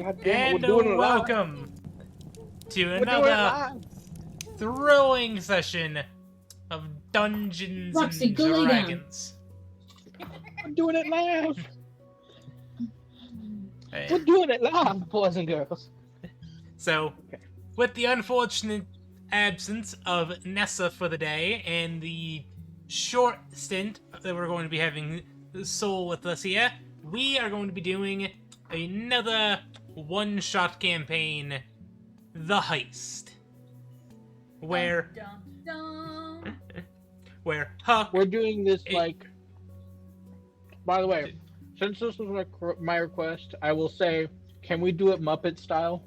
God damn it, And we're doing it live. welcome to We're doing it another live. thrilling session of Dungeons Roxy, and go lay down. Dragons. We're doing it live. Hey, We're doing it live, boys and girls. So, with the unfortunate absence of Nessa for the day and the short stint that we're going to be having Soul with us here, we are going to be doing another one-shot campaign, The Heist, where where Huck. We're doing this like. By the way, since this was my request, I will say, can we do it Muppet style,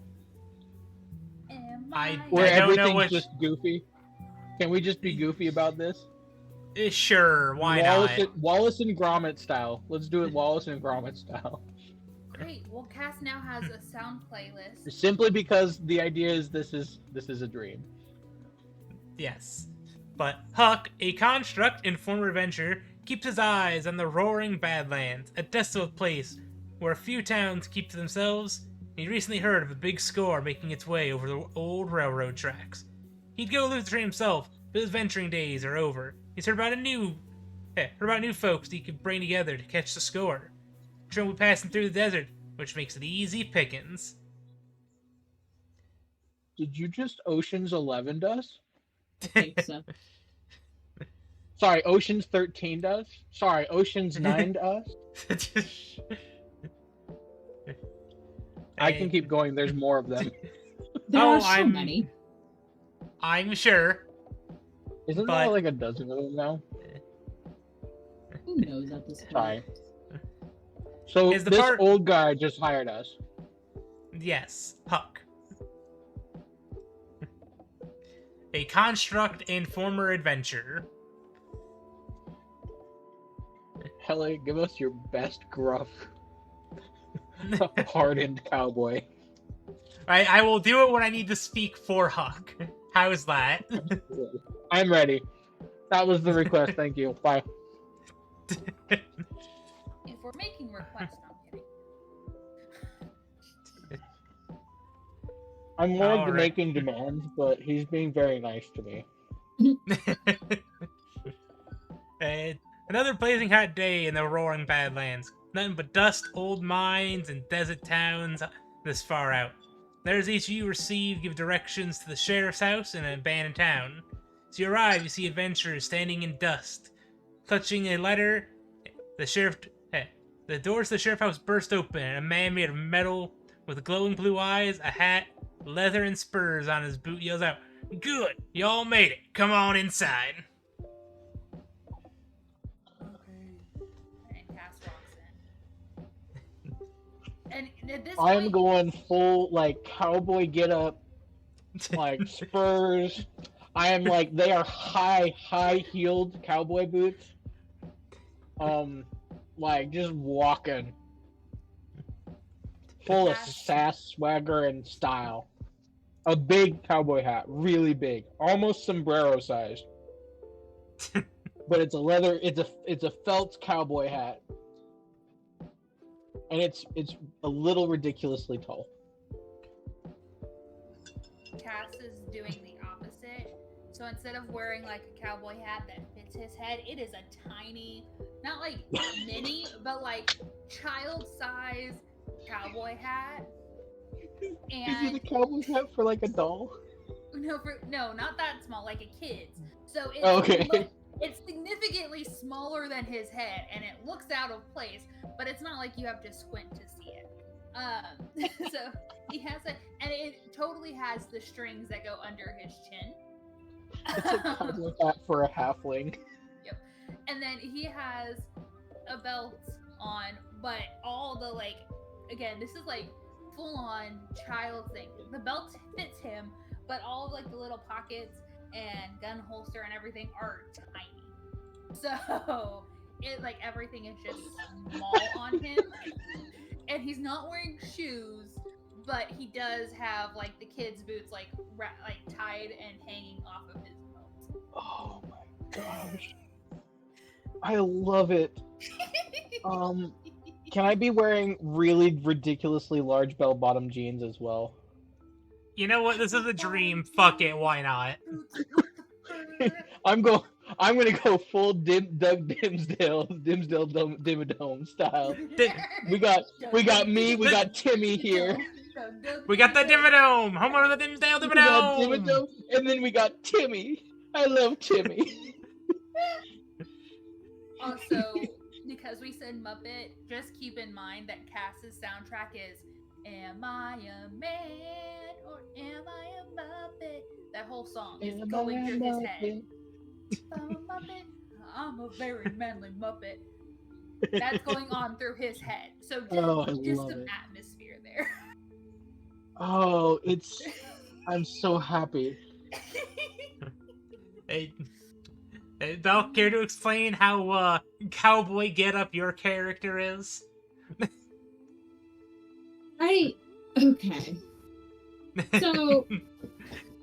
I where don't know everything's which. just goofy? Can we just be goofy about this? Sure, why not? Wallace and Gromit style. Let's do it Wallace and Gromit style. Great. Well, Cass now has a sound playlist. Simply because the idea is this is a dream. Yes. But Huck, a construct and former adventurer, keeps his eyes on the roaring Badlands, a desolate place where a few towns keep to themselves. He recently heard of a big score making its way over the old railroad tracks. He'd go look for himself, but his venturing days are over. He's heard about new folks that he could bring together to catch the score. Train will be passing through the desert, which makes it easy pickings. Did you just Ocean's 11 does? I think so. Sorry, Ocean's 13 does? Sorry, Ocean's 9 does? I can keep going, there's more of them. There are so many. I'm sure. Isn't there like a dozen of them now? Who knows at this point? Sorry. So this old guy just hired us. Yes, Huck. A construct and former adventurer. Hella, give us your best gruff, hardened cowboy. I will do it when I need to speak for Huck. How is that? I'm ready. That was the request. Thank you. Bye. If we're making requests, I'm kidding. I'm more of making demands, but he's being very nice to me. Another blazing hot day in the roaring Badlands. Nothing but dust, old mines, and desert towns this far out. Letters each of you receive give directions to the sheriff's house in an abandoned town. As you arrive, you see adventurers standing in dust. Clutching a letter, the doors to the sheriff's house burst open, and a man made of metal with glowing blue eyes, a hat, leather, and spurs on his boot yells out, "Good! Y'all made it! Come on inside!" And Cass walks in. And at this I'm point, going full, like, cowboy get-up, like, spurs. I am, like, they are high-heeled cowboy boots. Like, just walking. Full of sass, swagger, and style. A big cowboy hat, really big, almost sombrero sized. But it's a leather. It's a felt cowboy hat, and it's a little ridiculously tall. Cass is doing the opposite. So instead of wearing like a cowboy hat that fits his head, it is a tiny, not like mini, but like child-size cowboy hat. And is it a cowboy hat for like a doll? No, not that small, like a kid's. So it's significantly smaller than his head, and it looks out of place, but it's not like you have to squint to see it. So he has it, and it totally has the strings that go under his chin. It's a cowboy hat for a halfling. Yep. And then he has a belt on, but all the again, this is like full on child thing. The belt fits him, but all of the little pockets and gun holster and everything are tiny. So it everything is just small on him. And he's not wearing shoes, but he does have the kids' boots tied and hanging off of his belt. Oh my gosh. I love it. Can I be wearing really ridiculously large bell-bottom jeans as well? You know what? This is a dream. Fuck it. Why not? I'm gonna go full Dimsdale Dimmadome style. We got me, we got Timmy here. We got the Dimmadome! Home of the Dimsdale We got Dimmadome! Dimmadome, and then we got Timmy. I love Timmy. Also, because we said Muppet, just keep in mind that Cass's soundtrack is Am I a Man or Am I a Muppet? That whole song is going through his head. I'm a Muppet. I'm a very manly Muppet. That's going on through his head. So just some atmosphere there. Oh, I'm so happy. Hey, Belle, care to explain how cowboy get-up your character is? Okay. So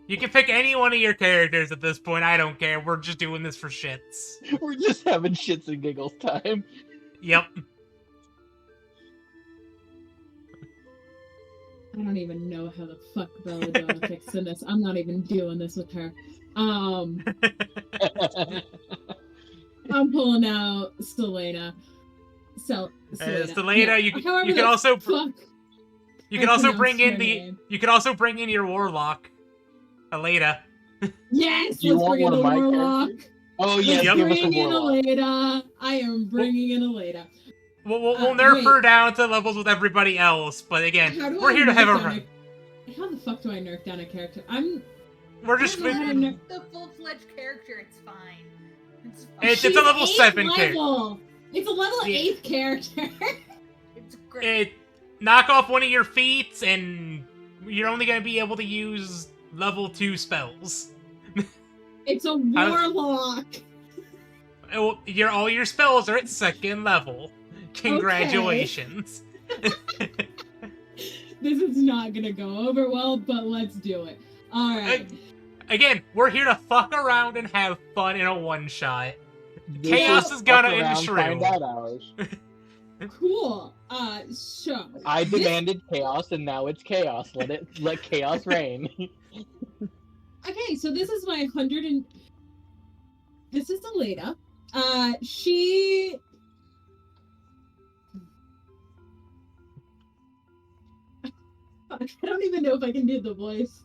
You can pick any one of your characters at this point. I don't care. We're just doing this for shits. We're just having shits and giggles time. Yep. I don't even know how the fuck Belladonna fixed in this. I'm not even doing this with her. I'm pulling out Selena. Selena, you can However also fuck you can I also pronounce bring her in the name. you can also bring in your warlock, Aleda. Yes, Do you let's want bring in one the of my warlock. characters? Oh yeah, Let's Yep. give us a bring in warlock. Aleda. I am bringing in Aleda. We'll nerf wait. her down to levels with everybody else, but again, How do we're I here to have a nerf down run. How the fuck do I nerf down a character? We're just I don't know how to nerf. The full-fledged character, it's fine. It's fine. It's a She's level 8th 7 character. level. It's a level Yeah. 8 character. It's great. Knock off one of your feats, and you're only gonna be able to use level 2 spells. It's a warlock. All your spells are at 2nd level. Congratulations. This is not gonna go over well, but let's do it. Alright. Again, we're here to fuck around and have fun in a one-shot. This Chaos is gonna fuck around, ensue. Find out hours. Cool. So I demanded chaos, and now it's chaos. Let chaos reign. Okay, so this is my 100 and... This is Aleda. She... I don't even know if I can do the voice.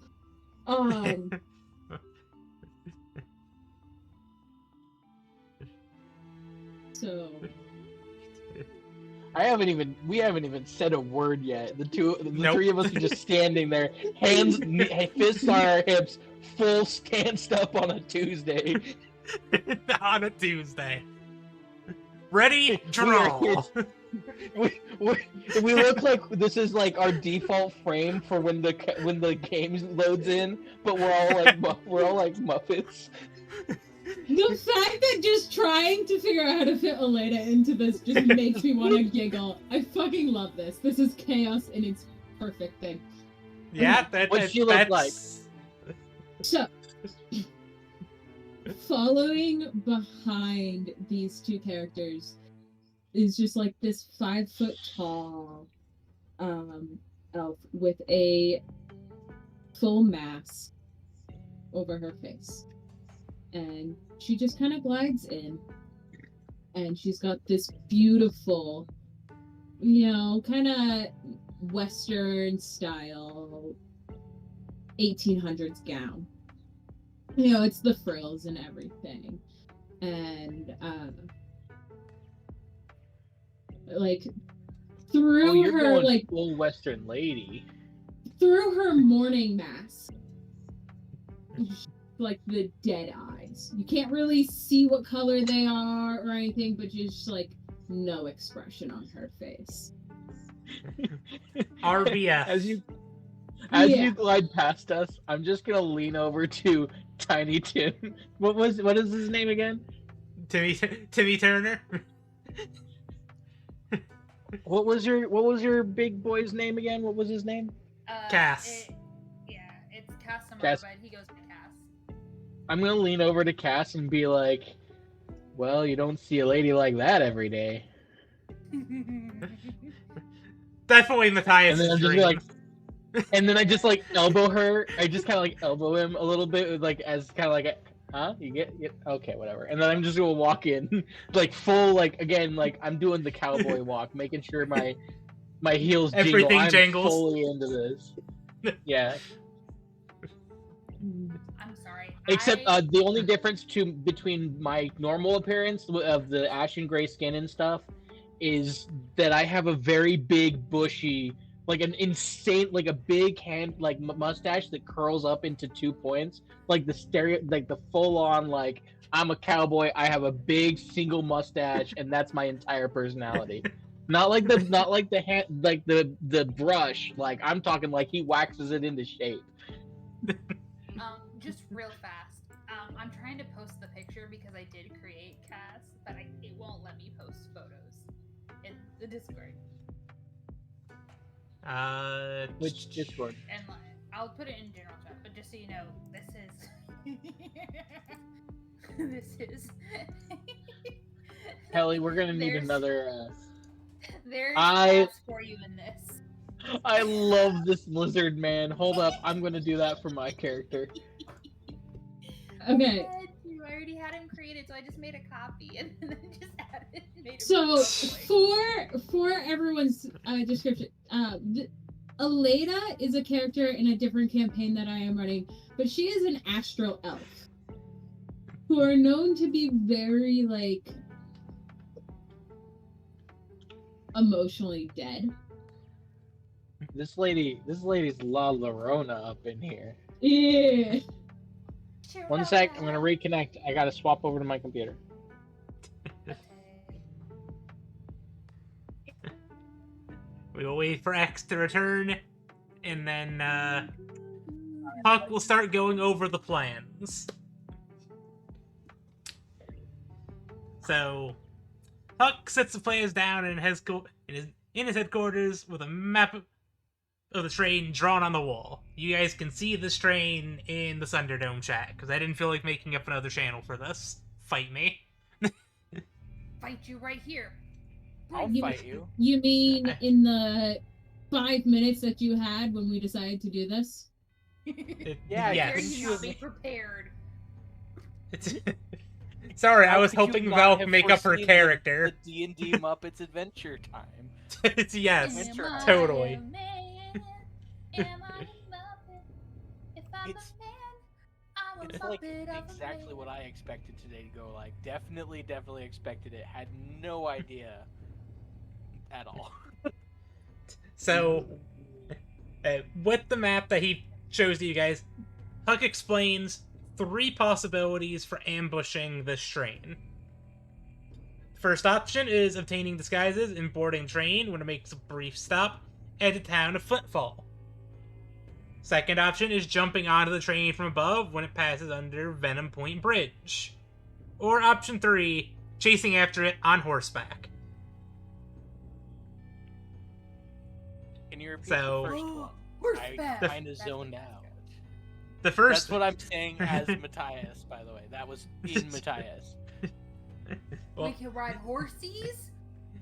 So... We haven't even said a word yet. The Nope. three of us are just standing there, fists on our hips, full stanced up on a Tuesday. On a Tuesday. Ready, draw. We look like this is like our default frame for when the game loads in, but we're all like Muppets. The fact that just trying to figure out how to fit Aleda into this just makes me want to giggle. I fucking love this. This is chaos in its perfect thing. Yeah, What's she look like? So, following behind these two characters is just like this 5 foot tall elf with a full mask over her face. And she just kind of glides in. And she's got this beautiful, kind of Western style 1800s gown. It's the frills and everything. And, through you're her, going full Western lady. through her mourning mask, like the dead eyes. You can't really see what color they are or anything, but just no expression on her face. RBF. As you glide past us, I'm just gonna lean over to Tiny Tim. What is his name again? Timmy Turner. What was your big boy's name again? What was his name? Cass. It's Cass, Cass. but he goes by Cass. I'm gonna lean over to Cass and be like, "Well, you don't see a lady like that every day." Definitely And Matias' then I'm just dream. like, and then I just like elbow her. I just kind of like elbow him a little bit, like as kind of like, huh? You get okay, whatever. And then I'm just gonna walk in, like full, like again, like I'm doing the cowboy walk, making sure my heels jingle. Everything I'm jangles. fully into this. Yeah. I'm sorry. Except the only difference between my normal appearance of the ashen gray skin and stuff is that I have a very big bushy, like an insane, like a big hand, like mustache that curls up into 2 points, like the full on, like I'm a cowboy. I have a big single mustache, and that's my entire personality. Not like the hand, like the brush. Like I'm talking like he waxes it into shape. Just real fast. I'm trying to post the picture because I did create Cass, but it won't let me post photos in the Discord. Which Discord? And I'll put it in general chat, but just so you know, this is Kelly, we're gonna need There's- another. There's I- Cass for you in this. I love this lizard man. Hold up, I'm gonna do that for my character. Okay. I already had him created, so I just made a copy and then just added. Made him So like- for everyone's description, Aleda is a character in a different campaign that I am running, but she is an astral elf who are known to be very like emotionally dead. This lady's La Llorona up in here. Yeah. One sec, I'm gonna reconnect. I gotta swap over to my computer. We will wait for X to return, and then Puck will start going over the plans. So, Puck sets the plans down in his headquarters with a map of the train drawn on the wall. You guys can see this train in the Thunderdome chat, because I didn't feel like making up another channel for this. Fight me. Fight you right here. I'll You- fight you. You mean in the 5 minutes that you had when we decided to do this? Yeah, yes. Here couldn't you you not have- be prepared. Sorry, I How was could you helping not Val have make up her foreseen character. The D&D Muppets Adventure Time. Yes, Adventure Am I totally. a man? Am I a muppet? If I'm It's- a man, I'm a It's like puppet of a exactly man. what I expected today to go like. Definitely expected it. Had no idea at all. So, with the map that he shows to you guys, Huck explains 3 possibilities for ambushing this train. First option is obtaining disguises and boarding train when it makes a brief stop at the town of Flintfall. Second option is jumping onto the train from above when it passes under Venom Point Bridge. Or option 3, chasing after it on horseback. Can you repeat So- the first one? Horseback. I kind of That's zoned what- out. The first That's what I'm saying as Matias, by the way. That was in Matias. Well, we can ride horses,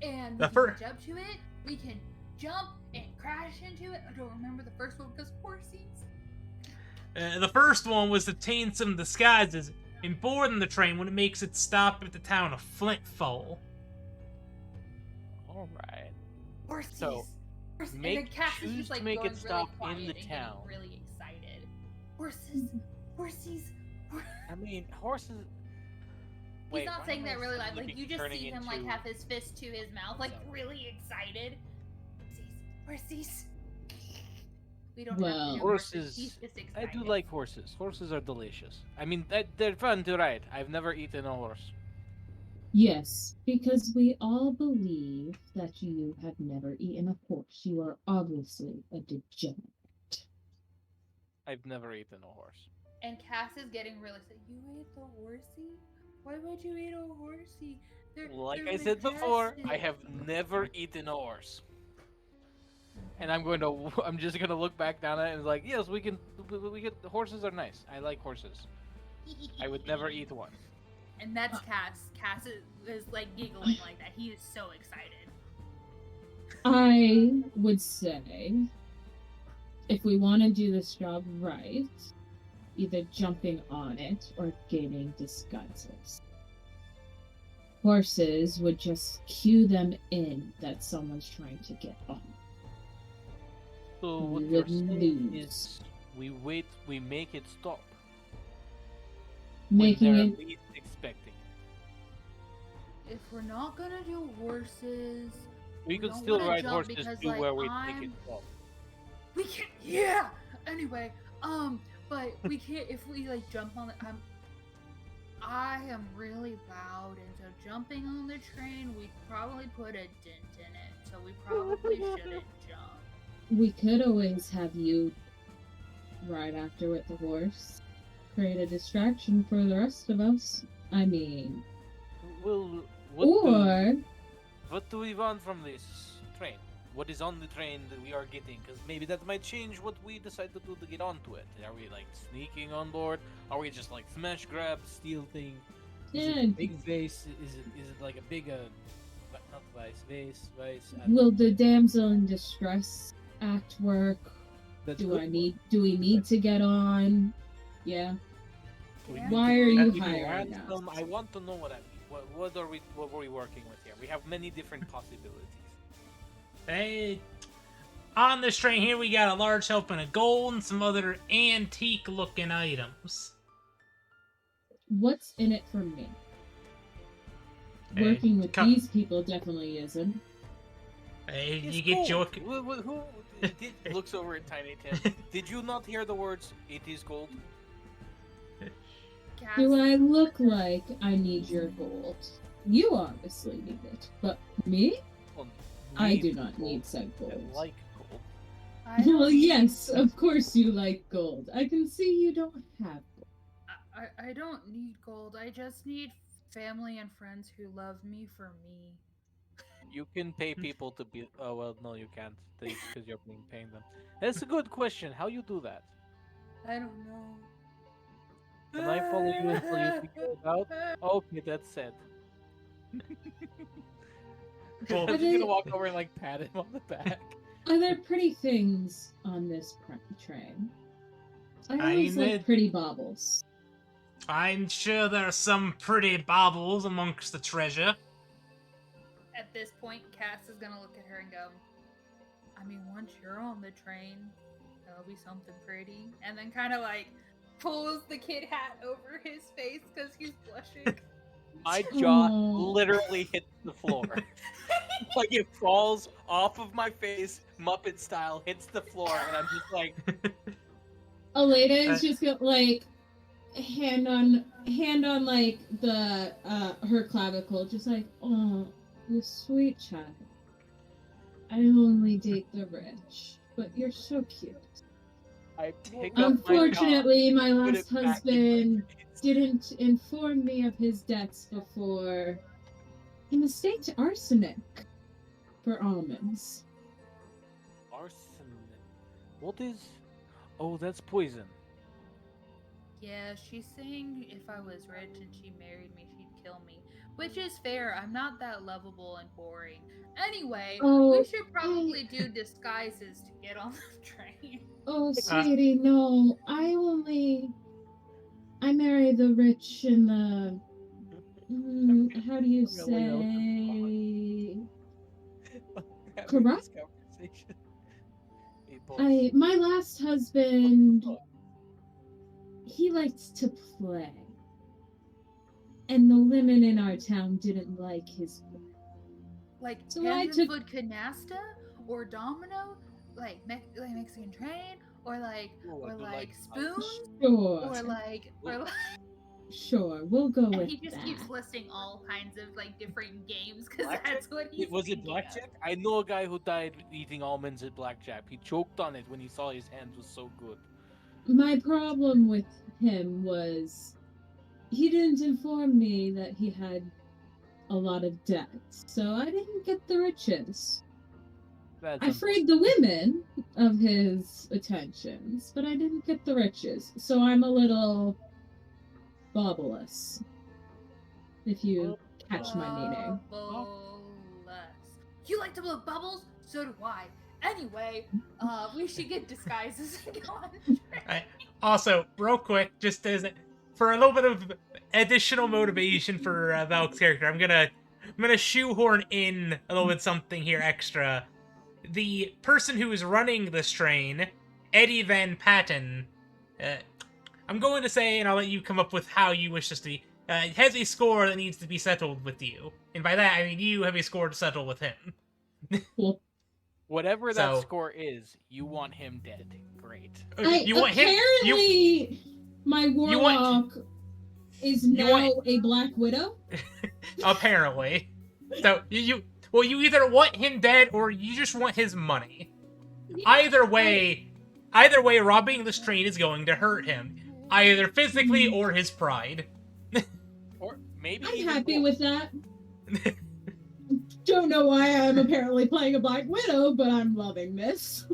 and The we fir- can jump to it. We can jump and crash into it. I don't remember the first one because horses. the first one was to obtain some disguises and board on the train when it makes its stop at the town of Flintfall. Alright. Horses. So, Horses. make- and then Cass is choose just, to like, make it going stop really in the quiet and town. getting really excited. Horses. Horses. I mean, horses. Wait, He's not why saying am I that really loud. suddenly Like you just turning see him like into- have his fist to his mouth, like So- really excited. Horses. We don't Well- have to do Horses. He's just I excited. do like horses. Horses are delicious. I mean, they're fun to ride. I've never eaten a horse. Yes, because we all believe that you have never eaten a horse. You are obviously a degenerate. I've never eaten a horse. And Cass is getting really sick. You ate the horsey? Why would you eat a horsey? Like they're I said before, I majestic." have never eaten a horse. And I'm just gonna look back down at it and be like, yes, we can, horses are nice. I like horses. I would never eat one. And that's Cass. Cass is like giggling like that. He is so excited. I would say, if we want to do this job right, either jumping on it or gaining disguises. Horses would just cue them in that someone's trying to get on. So We what you're would saying lose. is we wait, we make it stop Making when they're it least expecting. If we're not gonna do horses, We could don't still wanna ride jump horses because, too, like, where we make it I'm- stop. we can't. Yeah. Anyway, but we can't if we like jump on the. I am really loud, and so jumping on the train, we'd probably put a dent in it. So we probably shouldn't jump. we could always have you ride after with the horse. Create a distraction for the rest of us. I mean, Well, or what do we want from this train? What is on the train that we are getting? Because maybe that might change what we decide to do to get onto it. Are we like sneaking on board? Are we just like smash, grab, steal thing? Is it Yeah. a big vase? Is it like a big not vase? will the damsel in distress act work? That's Do good. we need to get on? Yeah. We Yeah. need Why to are you get people hiring ransom. us? I want to know what I mean. What are we working with here? We have many different possibilities. Hey, on this train here, we got a large helping of gold and some other antique-looking items. What's in it for me? Hey, Working with come- these people definitely isn't. Hey, It's you get gold. joking. Who looks over at Tiny Tim? Did you not hear the words "it is gold"? Cass, Do I look like I need your gold? You obviously need it, but me? Well, I need do not gold. need said I gold. like gold. I Well, don't, yes, of course you like gold. I can see you don't have gold. I don't need gold. I just need family and friends who love me for me. You can pay people to be. Oh well, no, you can't. Because you're paying them. That's a good question. How you do that? I don't know. Can I follow you until you figure it out? Okay, that's said. Well, I'm just gonna walk over and like pat him on the back. Are there pretty things on this train? I always mean, like pretty baubles. I'm sure there are some pretty baubles amongst the treasure. At this point, Cass is gonna look at her and go, I mean, once you're on the train, that'll be something pretty. And then kind of like pulls the kid hat over his face because he's blushing. My jaw Oh. literally hits the floor. Like it falls off of my face, Muppet style, hits the floor, and I'm just like, Aleda is Uh, just got like hand on like the her clavicle, just like, oh, you sweet child. I only date the rich, but you're so cute. I pick up my jaw, Unfortunately, my put last it back in my husband face. didn't inform me of his debts before. He mistaked arsenic for almonds. Arsenic. What is? Oh, that's poison. Yeah, she's saying if I was rich and she married me, she'd kill me. Which is fair. I'm not that lovable and boring. Anyway, Oh, we should probably do disguises to get on the train. Oh, sweetie, no. I marry the rich and the. How do you say? Corrupt? My last husband, he liked to play. And the women in our town didn't like his play. Like So I hand took- and foot canasta or domino, like Mexican train, or like Ooh, I do like like spoons, Sure. or like Sure, we'll go and with he just that. keeps listing all kinds of like different games because Blackjack? that's what he's Was it thinking blackjack? I know a guy who died eating almonds at blackjack. He choked on it when he saw his hand was so good. My problem with him was he didn't inform me that he had a lot of debts, so I didn't get the riches. That's I freed the women of his attentions, but I didn't get the riches, so I'm a little baubleless, if you catch my meaning. Bubbles. You like to blow bubbles? So do I. Anyway, we should get disguises and go on the train. Also, real quick, just as for a little bit of additional motivation for Valk's character, I'm gonna shoehorn in a little bit something here extra. The person who is running this train, Eddie Van Patten, I'm going to say, and I'll let you come up with how you wish this to be, has a score that needs to be settled with you. And by that, I mean you have a score to settle with him. Cool. Whatever that So- score is, you want him dead. Great. You want him? Apparently, my you want- warlock is you now want- a Black Widow. Apparently. So you either want him dead or you just want his money. Either way, robbing this train is going to hurt him, either physically or his pride. Or maybe I'm even happy both. with that. Don't know why I'm apparently playing a Black Widow, but I'm loving this.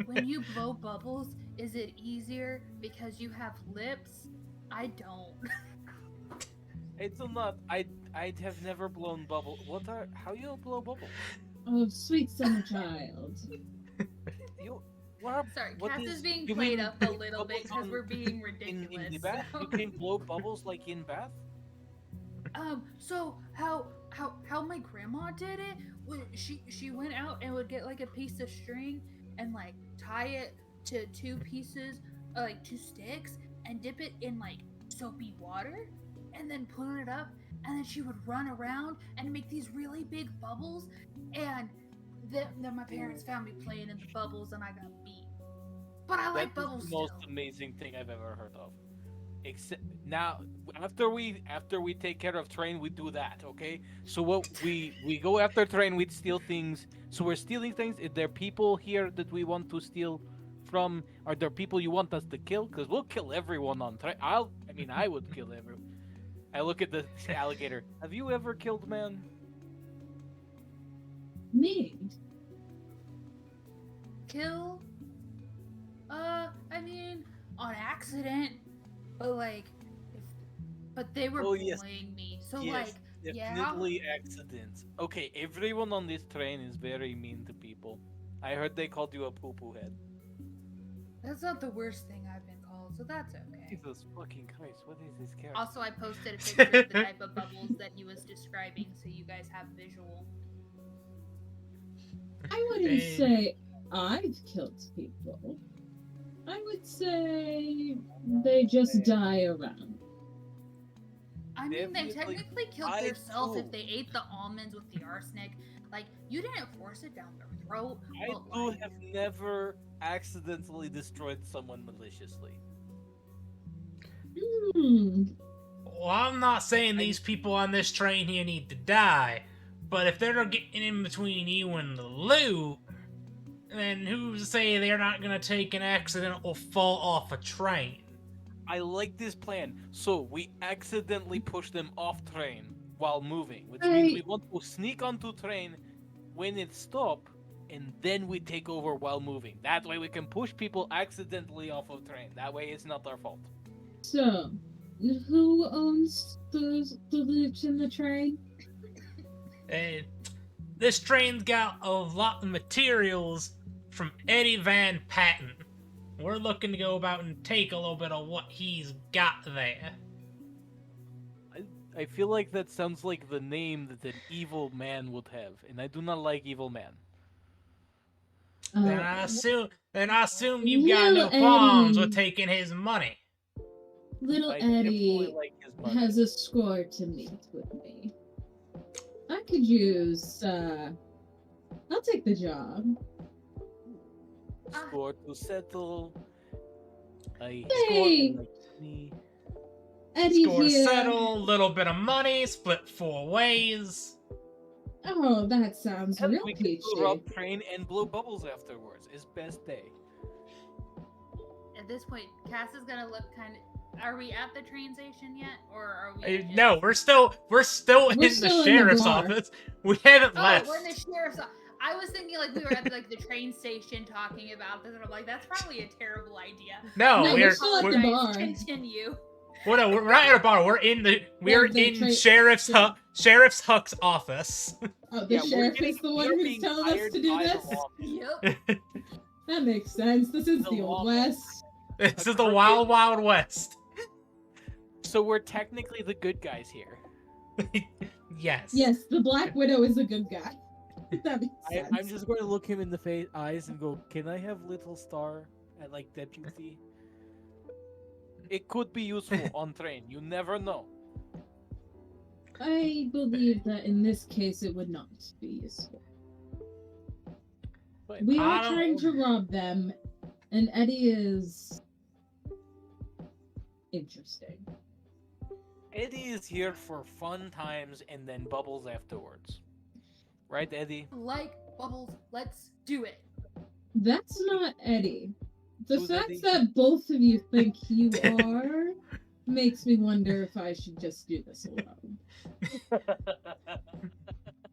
When you blow bubbles, is it easier because you have lips? I don't. I do not. I have never blown bubble. How you blow bubbles? Oh, sweet summer child. You what? Sorry, what Cass is being you played mean up a little bit bubbles because on- we're being in ridiculous. the bath? so- You can blow bubbles like in bath? So how my grandma did it was she went out and would get like a piece of string and like tie it to two pieces, like two sticks, and dip it in like soapy water, and then put it up, and then she would run around and make these really big bubbles, and then my parents found me playing in the bubbles and I got beat. But I like That's bubbles the most still. amazing thing I've ever heard of. Except now, after we take care of train, we do that. Okay. So what we go after train, we steal things. So we're stealing things. Is there people here that we want to steal from? Are there people you want us to kill? Because we'll kill everyone on train. I would kill everyone. I look at the alligator. Have you ever killed man? Me. Kill? I mean, on accident, but like, but they were Oh, yes. bullying me, so Yes, like, yeah. definitely accidents. Okay, everyone on this train is very mean to people. I heard they called you a poo-poo head. That's not the worst thing I've been called, so that's okay. Jesus fucking Christ, what is this character? Also, I posted a picture of the type of bubbles that he was describing, so you guys have visual. I wouldn't Hey. say I've killed people. I would say they just die around. I mean, they Definitely, technically killed I themselves too. if they ate the almonds with the arsenic. Like, you didn't force it down their throat. I but, too like, have never accidentally destroyed someone maliciously. Well, I'm not saying these people on this train here need to die, but if they're not getting in between you and the loot, then who's to say they're not gonna take an accidental fall off a train? I like this plan. So we accidentally push them off train while moving, which means we want to sneak onto train when it stop, and then we take over while moving. That way we can push people accidentally off of train. That way it's not our fault. So, who owns the loot in the train? And this train's got a lot of materials from Eddie Van Patten. We're looking to go about and take a little bit of what he's got there. I feel like that sounds like the name that an evil man would have, and I do not like evil man. Then I assume you got no Little qualms with Eddie. taking his money. Little I definitely Eddie like his money. has a score to meet with me. I could use, I'll take the job. Score to settle. I Hey! score me. Eddie Score here. settle, little bit of money, split 4 ways. Oh, that sounds And real we can peachy. do rob train and blow bubbles afterwards. It's best day. At this point, Cass is gonna look kind of. Are we at the train station yet, or are we? Just... No, we're still in still the in the sheriff's bar. office. We haven't Oh, left. we're in the sheriff's. I was thinking like we were at like the train station talking about this, and I'm like, that's probably a terrible idea. No, No, we're we're still at the bar. Continue. Well, no, we're not at a bar. We're in the Sheriff's Huck's office. Oh, the sheriff is the one who's telling us to do this? Yep. That makes sense. This is the Old West. This is the Wild Wild West. So we're technically the good guys here. Yes. Yes, the Black Widow is a good guy. That makes sense. I'm just going to look him in the eyes and go, can I have Little Star at, like, deputy? It could be useful on train. You never know. I believe that in this case it would not be useful. But We I are don't- trying to rob them, and Eddie is interesting. Eddie is here for fun times and then bubbles afterwards. Right, Eddie? Like Bubbles, let's do it. That's not Eddie. The Who's fact Eddie? that both of you think you are makes me wonder if I should just do this alone.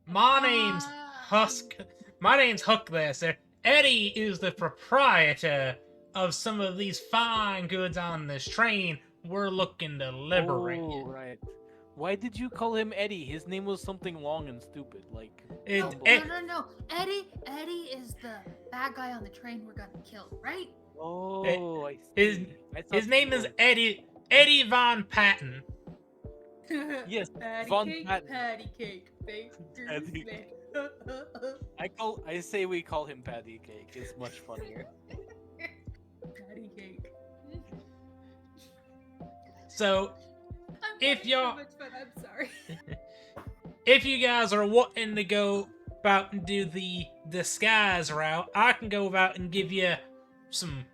My name's Husk. My name's Huck there, sir. Eddie is the proprietor of some of these fine goods on this train we're looking to liberate. Oh, right. Why did you call him Eddie? His name was something long and stupid, like... No. Eddie is the bad guy on the train we're gonna kill, right? Oh, I his- see. I thought His name you is were- Eddie Von Patton. Yes, Patty Von cake, Patton. patty cake, baked Patty I say we call him Patty Cake. It's much funnier. patty cake. So, I'm If having y'all- so much fun, I'm sorry. if you guys are wanting to go about and do the disguise route, I can go about and give you some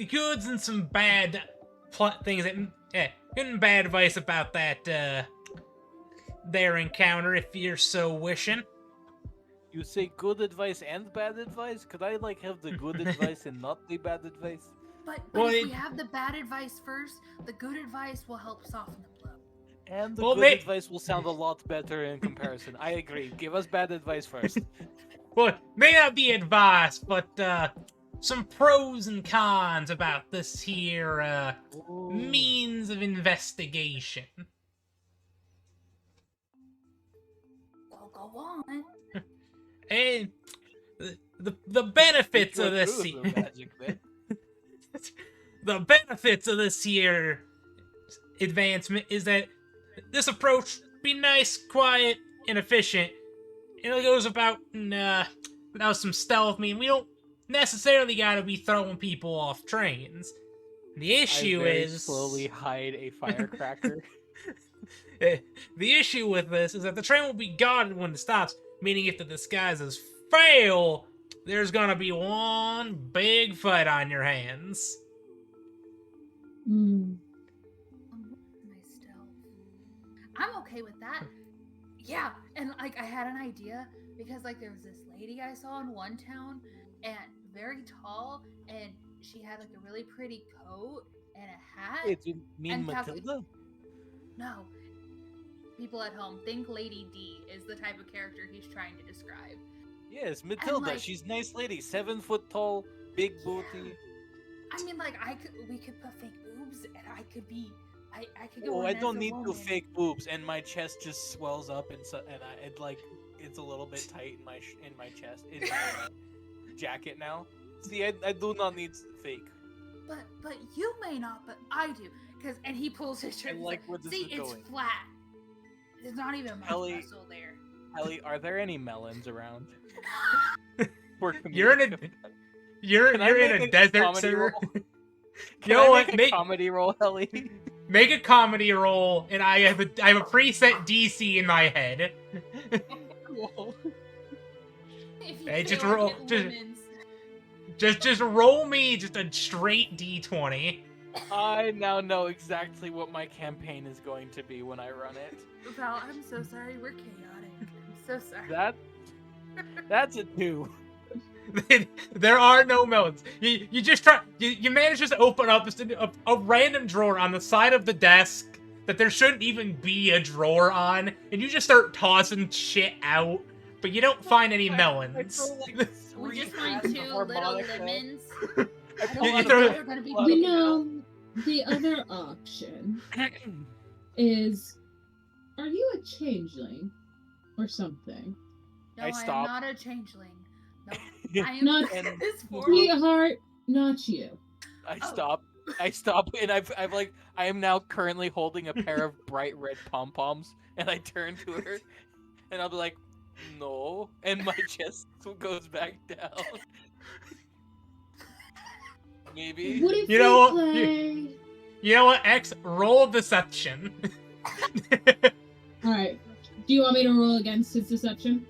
goods and some bad things that, good and bad advice about that, their encounter, if you're so wishing. You say good advice and bad advice? Could I like have the good advice and not the bad advice? But Well, if it- we have the bad advice first, the good advice will help soften the blow. And the Well, good may- advice will sound a lot better in comparison. I agree. Give us bad advice first. Well, it may not be advice, but, some pros and cons about this here, means of investigation. Well, go on. And the benefits of What this good is the magic bit? the benefits of this here advancement is that this approach be nice, quiet, and efficient. And it goes about without some stealth. I mean, we don't necessarily gotta be throwing people off trains. The issue I very is slowly hide a firecracker. the issue with this is that the train will be guarded when it stops. Meaning, if the disguises fail, there's gonna be one big fight on your hands. Hmm. My stealth. I'm okay with that. Yeah, and like I had an idea because like there was this lady I saw in one town and very tall and she had like a really pretty coat and a hat. Wait, you mean And Matilda? No. People at home, think Lady D is the type of character he's trying to describe. Yes, Matilda. like- She's nice lady. 7 foot tall, big booty. I mean, like we could put fake boobs, and I could be, I could go. Oh, in I as don't a need to woman. fake boobs, and my chest just swells up, and it like it's a little bit tight in my chest in my jacket now. See, I do not need fake. But you may not, but I do, and he pulls his shirt. I he's like where this see, is it's going. flat. There's not even much Ellie- muscle there. Ellie, are there any melons around? For You're in a- comedic effect. You're Can I in make a a desert, comedy sir. roll? You Can know I what? make a Make- comedy roll, Ellie? Make a comedy roll, and I have a preset DC in my head. If you Hey, just fail, I roll- get just- lemons. Just roll me just a straight D20. I now know exactly what my campaign is going to be when I run it. Val, I'm so sorry. We're chaotic. I'm so sorry. That's a 2. There are no melons. You just try. You manage to open up a random drawer on the side of the desk that there shouldn't even be a drawer on, and you just start tossing shit out, but you don't find any melons. We just find 2 little lemons. You throw- They're gonna be You big know, the other option is, are you a changeling or something? No, I I am stop. not a changeling. No, I am Not And- this form. Sweetheart, not you. I Oh. stop. I stop, and I've like I am now currently holding a pair of bright red pom poms, and I turn to her, and I'll be like, "No," and my chest goes back down. Maybe. What if You know we what? play? You know what, X? Roll deception. All right. Do you want me to roll against his deception?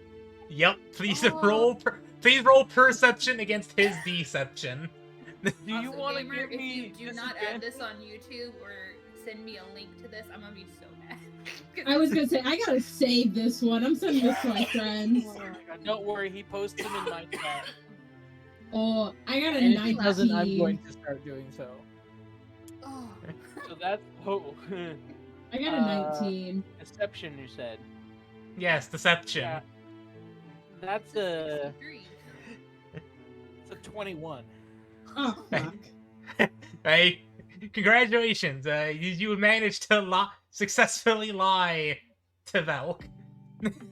Yep, please Oh. please roll perception against his deception. Do you Also, want to gamer, give if me you do not add this disadvantage? on YouTube or send me a link to this, I'm gonna be so mad. 'Cause I was gonna say I gotta save this one. I'm sending this to my friends. Oh my God, don't worry, he posted them in my chat. Oh, I got a And if he doesn't, I'm 19. going to start doing so. Oh. So that's I got a 19. deception. You said. Yes, deception. Yeah. That's a 21. Oh fuck. Hey, congratulations! You managed to successfully lie to Velk.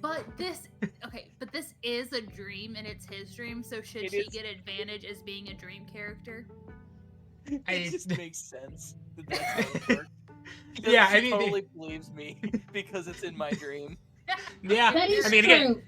But this is a dream and it's his dream, so should It she is. get advantage as being a dream character? It just makes sense that that's how it works. Because Yeah, she I mean, totally believes me because it's in my dream. yeah. That is I mean, true.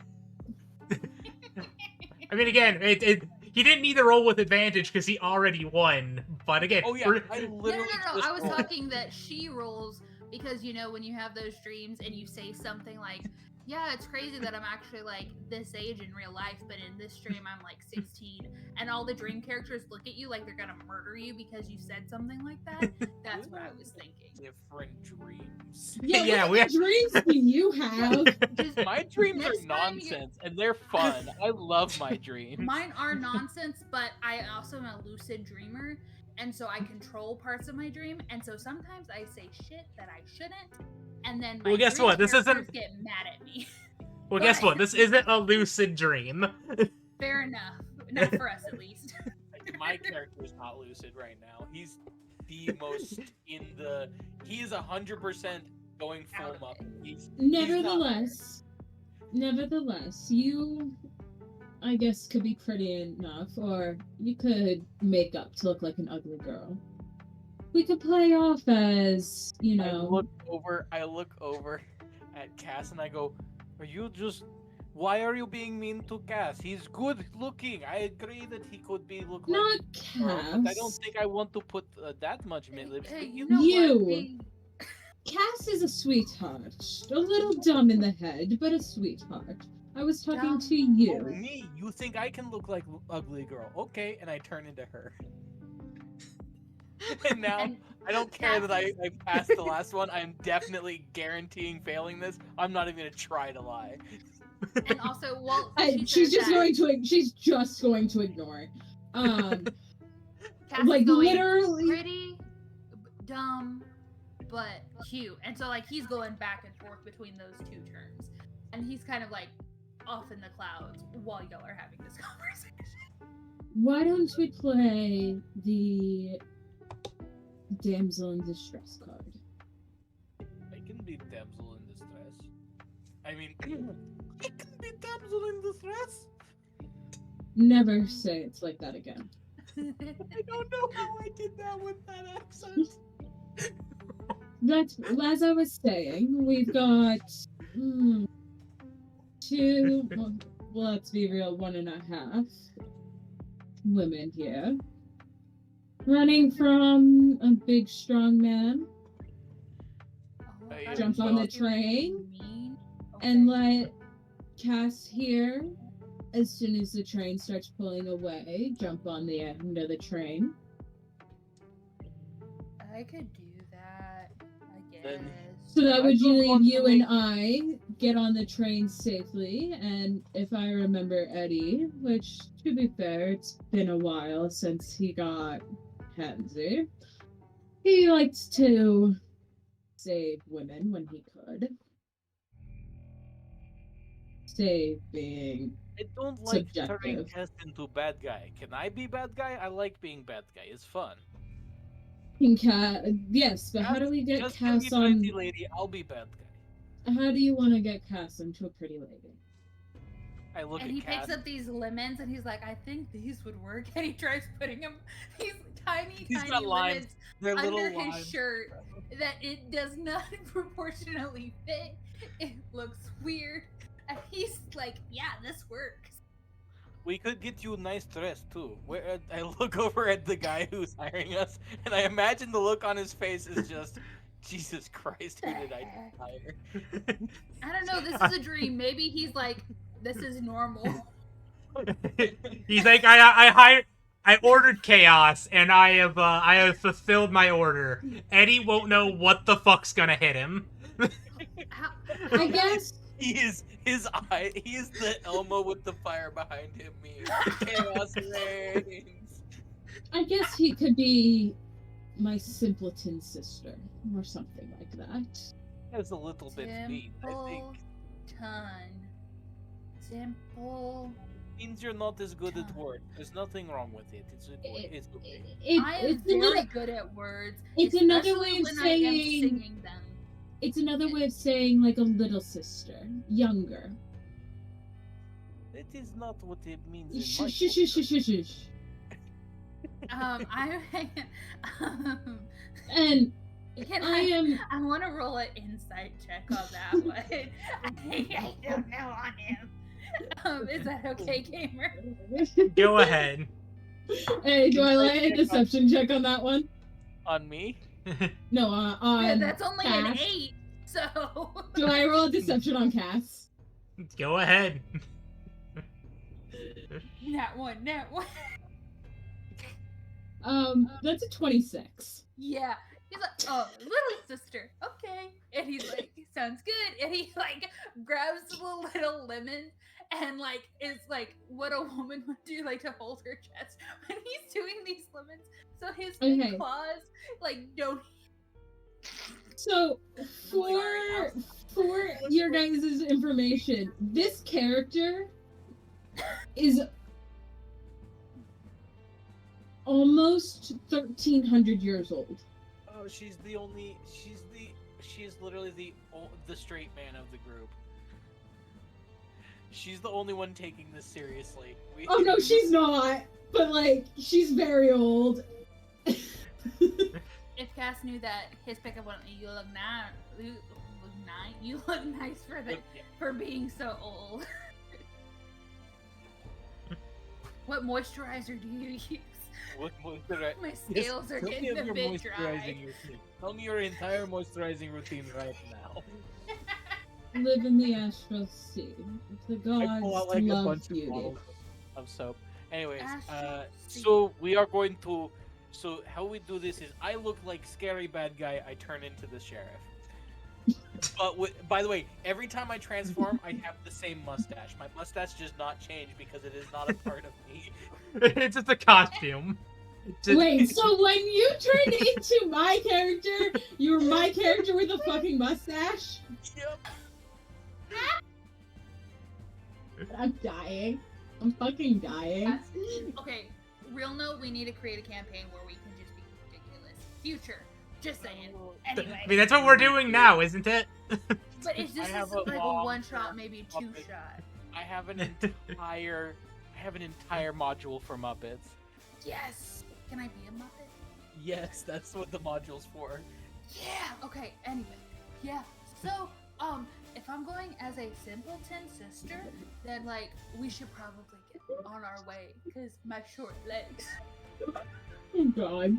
again, he didn't need to roll with advantage because he already won. But again, Oh yeah, I No, literally just I was rolled. talking that she rolls because when you have those dreams and you say something like, "Yeah, it's crazy that I'm actually like this age in real life, but in this dream I'm like 16," and all the dream characters look at you like they're gonna murder you because you said something like that. That's what I was thinking. Different dreams. Yeah, Yeah, what we kind of dreams do you have? Just My dreams are Next time you- nonsense and they're fun. I love my dreams. mine are nonsense, but I also am a lucid dreamer, and so I control parts of my dream, and so sometimes I say shit that I shouldn't, and then my Well, guess dream what? This characters isn't- get mad at me. well, guess what? This isn't a lucid dream. Fair enough, not for us at least. My character is not lucid right now. He's the most in the. He is 100% going Out full of up. it. He's Nevertheless, you, I guess, could be pretty enough, or you could make up to look like an ugly girl. We could play off as, you I know. look over at Cass and I go, "Are you just? Why are you being mean to Cass? He's good looking. I agree that he could be look like Not a girl, Cass. but I don't think I want to put that much lipstick." Hey, you in know You. what? We- Cass is a sweetheart. A little dumb in the head, but a sweetheart. I was talking Dumb. to Oh, you. me? You think I can look like ugly girl? Okay, and I turn into her. And now and I don't care that I passed the last one. I'm definitely guaranteeing failing this. I'm not even gonna try to lie. and also, well, She's just going to. She's just going to ignore. Cass like, is going literally- pretty, dumb, but cute, and so like he's going back and forth between those two terms, and he's kind of like off in the clouds while y'all are having this conversation. Why don't we play the damsel in distress card? I can be damsel in distress. I mean, I can be damsel in distress. Never say it's like that again. I don't know how I did that with that accent. That's, as I was saying, we've got two, well, let's be real, 1.5 women here. Running from a big strong man, Oh, Hey, that Jump is on the really train mean. and Okay. let Cass here, as soon as the train starts pulling away, jump on the end of the train. I could do that, I guess. Then- So that I would don't leave want to you and make- I get on the train safely, and if I remember Eddie, which, to be fair, it's been a while since he got handsy, he likes to save women when he could. Save being I don't like turning subjective. Cass into bad guy. Can I be bad guy? I like being bad guy. It's fun. Yes, but how do we get Just give me Cass on? pretty lady, I'll be bad guy. How do you want to get Cass into a pretty lady? I look And at he Cass. picks up these lemons and he's like, I think these would work. And he tries putting them, these tiny, He's tiny got limes. lemons They're under little his limes. shirt that it does not proportionally fit. It looks weird. And he's like, yeah, this works. We could get you a nice dress too. I look over at the guy who's hiring us, and I imagine the look on his face is just, Jesus Christ, who did I hire? I don't know. This is a dream. Maybe he's like, this is normal. He's like, I ordered chaos, and I have fulfilled my order. Eddie won't know what the fuck's gonna hit him. How, I guess. He is the Elmo with the fire behind him. Chaos reigns. I guess he could be my simpleton sister or something like that. That's a little bit mean. I think Simple. means you're not as good at words. There's nothing wrong with it. It's okay. I am very good at words. It's another especially way of when I am saying. singing them. It's another way of saying like a little sister, younger. It is not what it means in Shh, my shh, shh, shh, shh, shh. And Can I am. I want to roll an insight check on that one. I don't know on him. Is that okay, gamer? Go ahead. Hey, do I lay a deception check on that one? On me? No, on. That's only an Cass. 8. So. Do I roll a deception on Cass? Go ahead. Nat one. That's a 26. Yeah. He's like, oh, little sister. Okay. And he's like, sounds good. And he like grabs the little lemon and like is like what a woman would do, like to hold her chest when he's doing these lemons. So his big Okay. claws like don't. So for your guys' information, this character is almost 1,300 years old. Oh, she is literally the straight man of the group. She's the only one taking this seriously. Oh no, she's not. But like, she's very old. If Cass knew that his pickup went, you look nice. You look nice for being so old. What moisturizer do you use? What moisturizer? My scales are getting a bit dry. Tell me your entire moisturizing routine right now. Live in the astral sea. The I pull out gods like a love bunch of beauty. bottles of soap. Anyways, Astral sea. so we are going to. So how we do this is I look like scary bad guy. I turn into the sheriff. But by the way, every time I transform, I have the same mustache. My mustache does not change because it is not a part of me. It's just a costume. Wait, so when you turned into my character, you were my character with a fucking mustache? Yep. I'm dying. I'm fucking dying. Okay, real note, we need to create a campaign where we can just be ridiculous. Future. Just saying. Anyway. I mean, that's what we're doing now, isn't it? But it's just I have like a long one shot, maybe two Muppet. shot. I have an entire module for Muppets. Yes! Can I be a Muppet? Yes, that's what the module's for. Yeah! Okay, anyway. Yeah. So, if I'm going as a simpleton sister, then like we should probably get on our way, because my short legs. Oh god.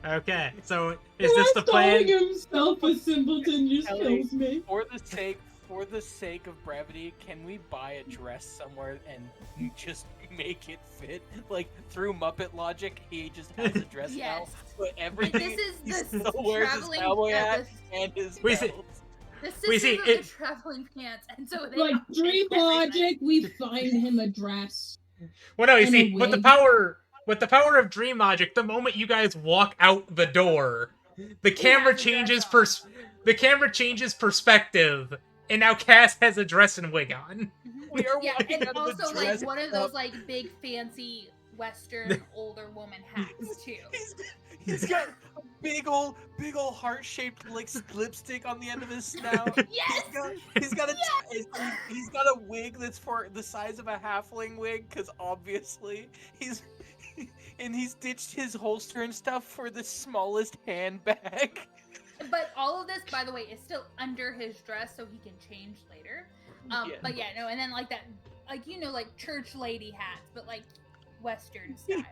Okay, so is this the Calling plan? himself a simpleton just Ellie, kills me. For the sake of brevity, can we buy a dress somewhere and just make it fit? Like through Muppet logic, he just has a dress now. Yes. But everything This is he the still wears his traveling cowboy hat and his Wait, see- belt. The We see, sisters of it- the traveling pants, and so they Like outfit dream everything. logic, we find him a dress. Well, no, you And see, a with the wig. power of dream logic, the moment you guys walk out the door, the camera has a changes dress perspective, and now Cass has a dress and wig on. We are Yeah, walking and out of the also dress like one of shop. those like big fancy Western older woman hats too. He's got a big old heart-shaped like lipstick on the end of his snout. Yes! He's got a wig that's for the size of a halfling wig, because obviously he's ditched his holster and stuff for the smallest handbag. But all of this, by the way, is still under his dress, so he can change later. Yeah. But yeah, no, and then like that, like like church lady hats, but like Western style.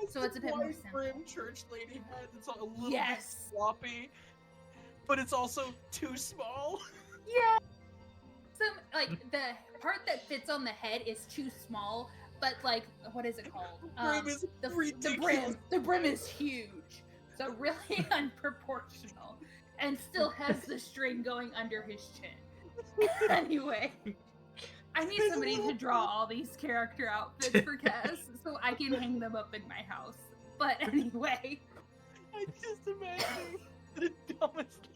So it's a bit more simple. Wide-brim church lady hat. It's a little Yes. bit floppy, but it's also too small. Yeah. Some like the part that fits on the head is too small, but like what is it called? Brim is ridiculous. The brim is huge, so really unproportional, and still has the string going under his chin. Anyway, I need somebody to draw all these character outfits for Cass so I can hang them up in my house. But anyway, I just imagine the dumbest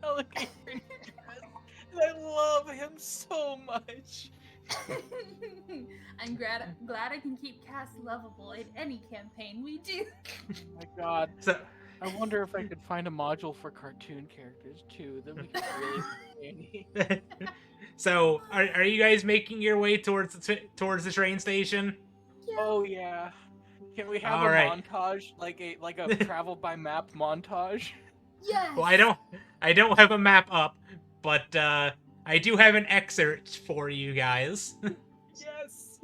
alligator in a dress, and I love him so much. I'm glad I can keep Cass lovable in any campaign we do. Oh my God. So, I wonder if I could find a module for cartoon characters too that we could really any. so are you guys making your way towards the train station? Oh yeah. Can we have All a right. montage, like a travel by map montage? Yes. Well, I don't have a map up, but I do have an excerpt for you guys. Yes.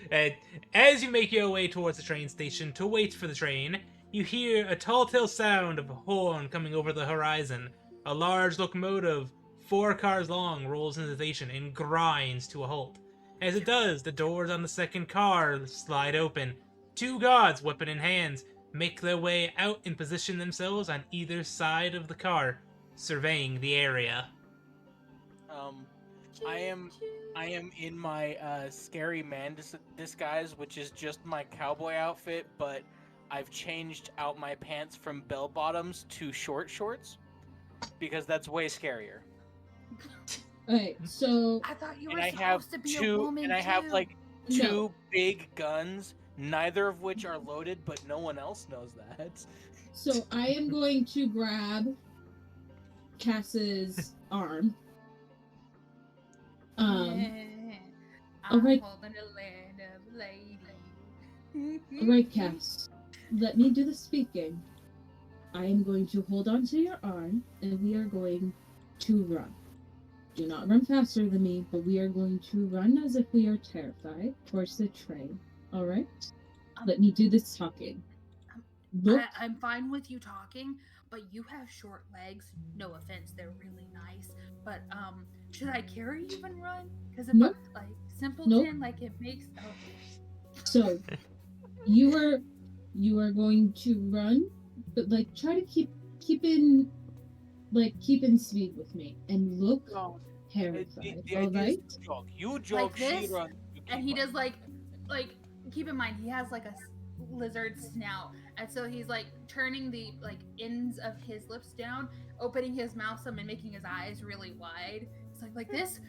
Okay. As you make your way towards the train station to wait for the train, you hear a telltale sound of a horn coming over the horizon. A large locomotive, 4 cars long, rolls into the station and grinds to a halt. As it does, the doors on the second car slide open. 2 gods, weapon in hand, make their way out and position themselves on either side of the car, surveying the area. I am in my scary man disguise, which is just my cowboy outfit, but I've changed out my pants from bell bottoms to short shorts because that's way scarier. Okay, so I thought you were And I have supposed to be a woman I have too. like No. 2 big guns, neither of which are loaded, but no one else knows that. So I am going to grab Cass's arm. I'm alright. holding a land of lady. Alright, Cass. Let me do the speaking. I am going to hold on to your arm, and we are going to run. Do not run faster than me, but we are going to run as if we are terrified towards the train. Alright? Let me do this talking. Look, I'm fine with you talking, but you have short legs. No offense, they're really nice. But should I carry you and run? Because if Nope. like simpleton, Nope. like it makes. Oh. so you are going to run, but like try to keep in speed with me and look No, terrified. the All idea right? is to jog. You jog, Like this? she runs. you And keep he running. does like keep in mind he has like a lizard snout, and so he's like turning the like ends of his lips down, opening his mouth some and making his eyes really wide. It's like this.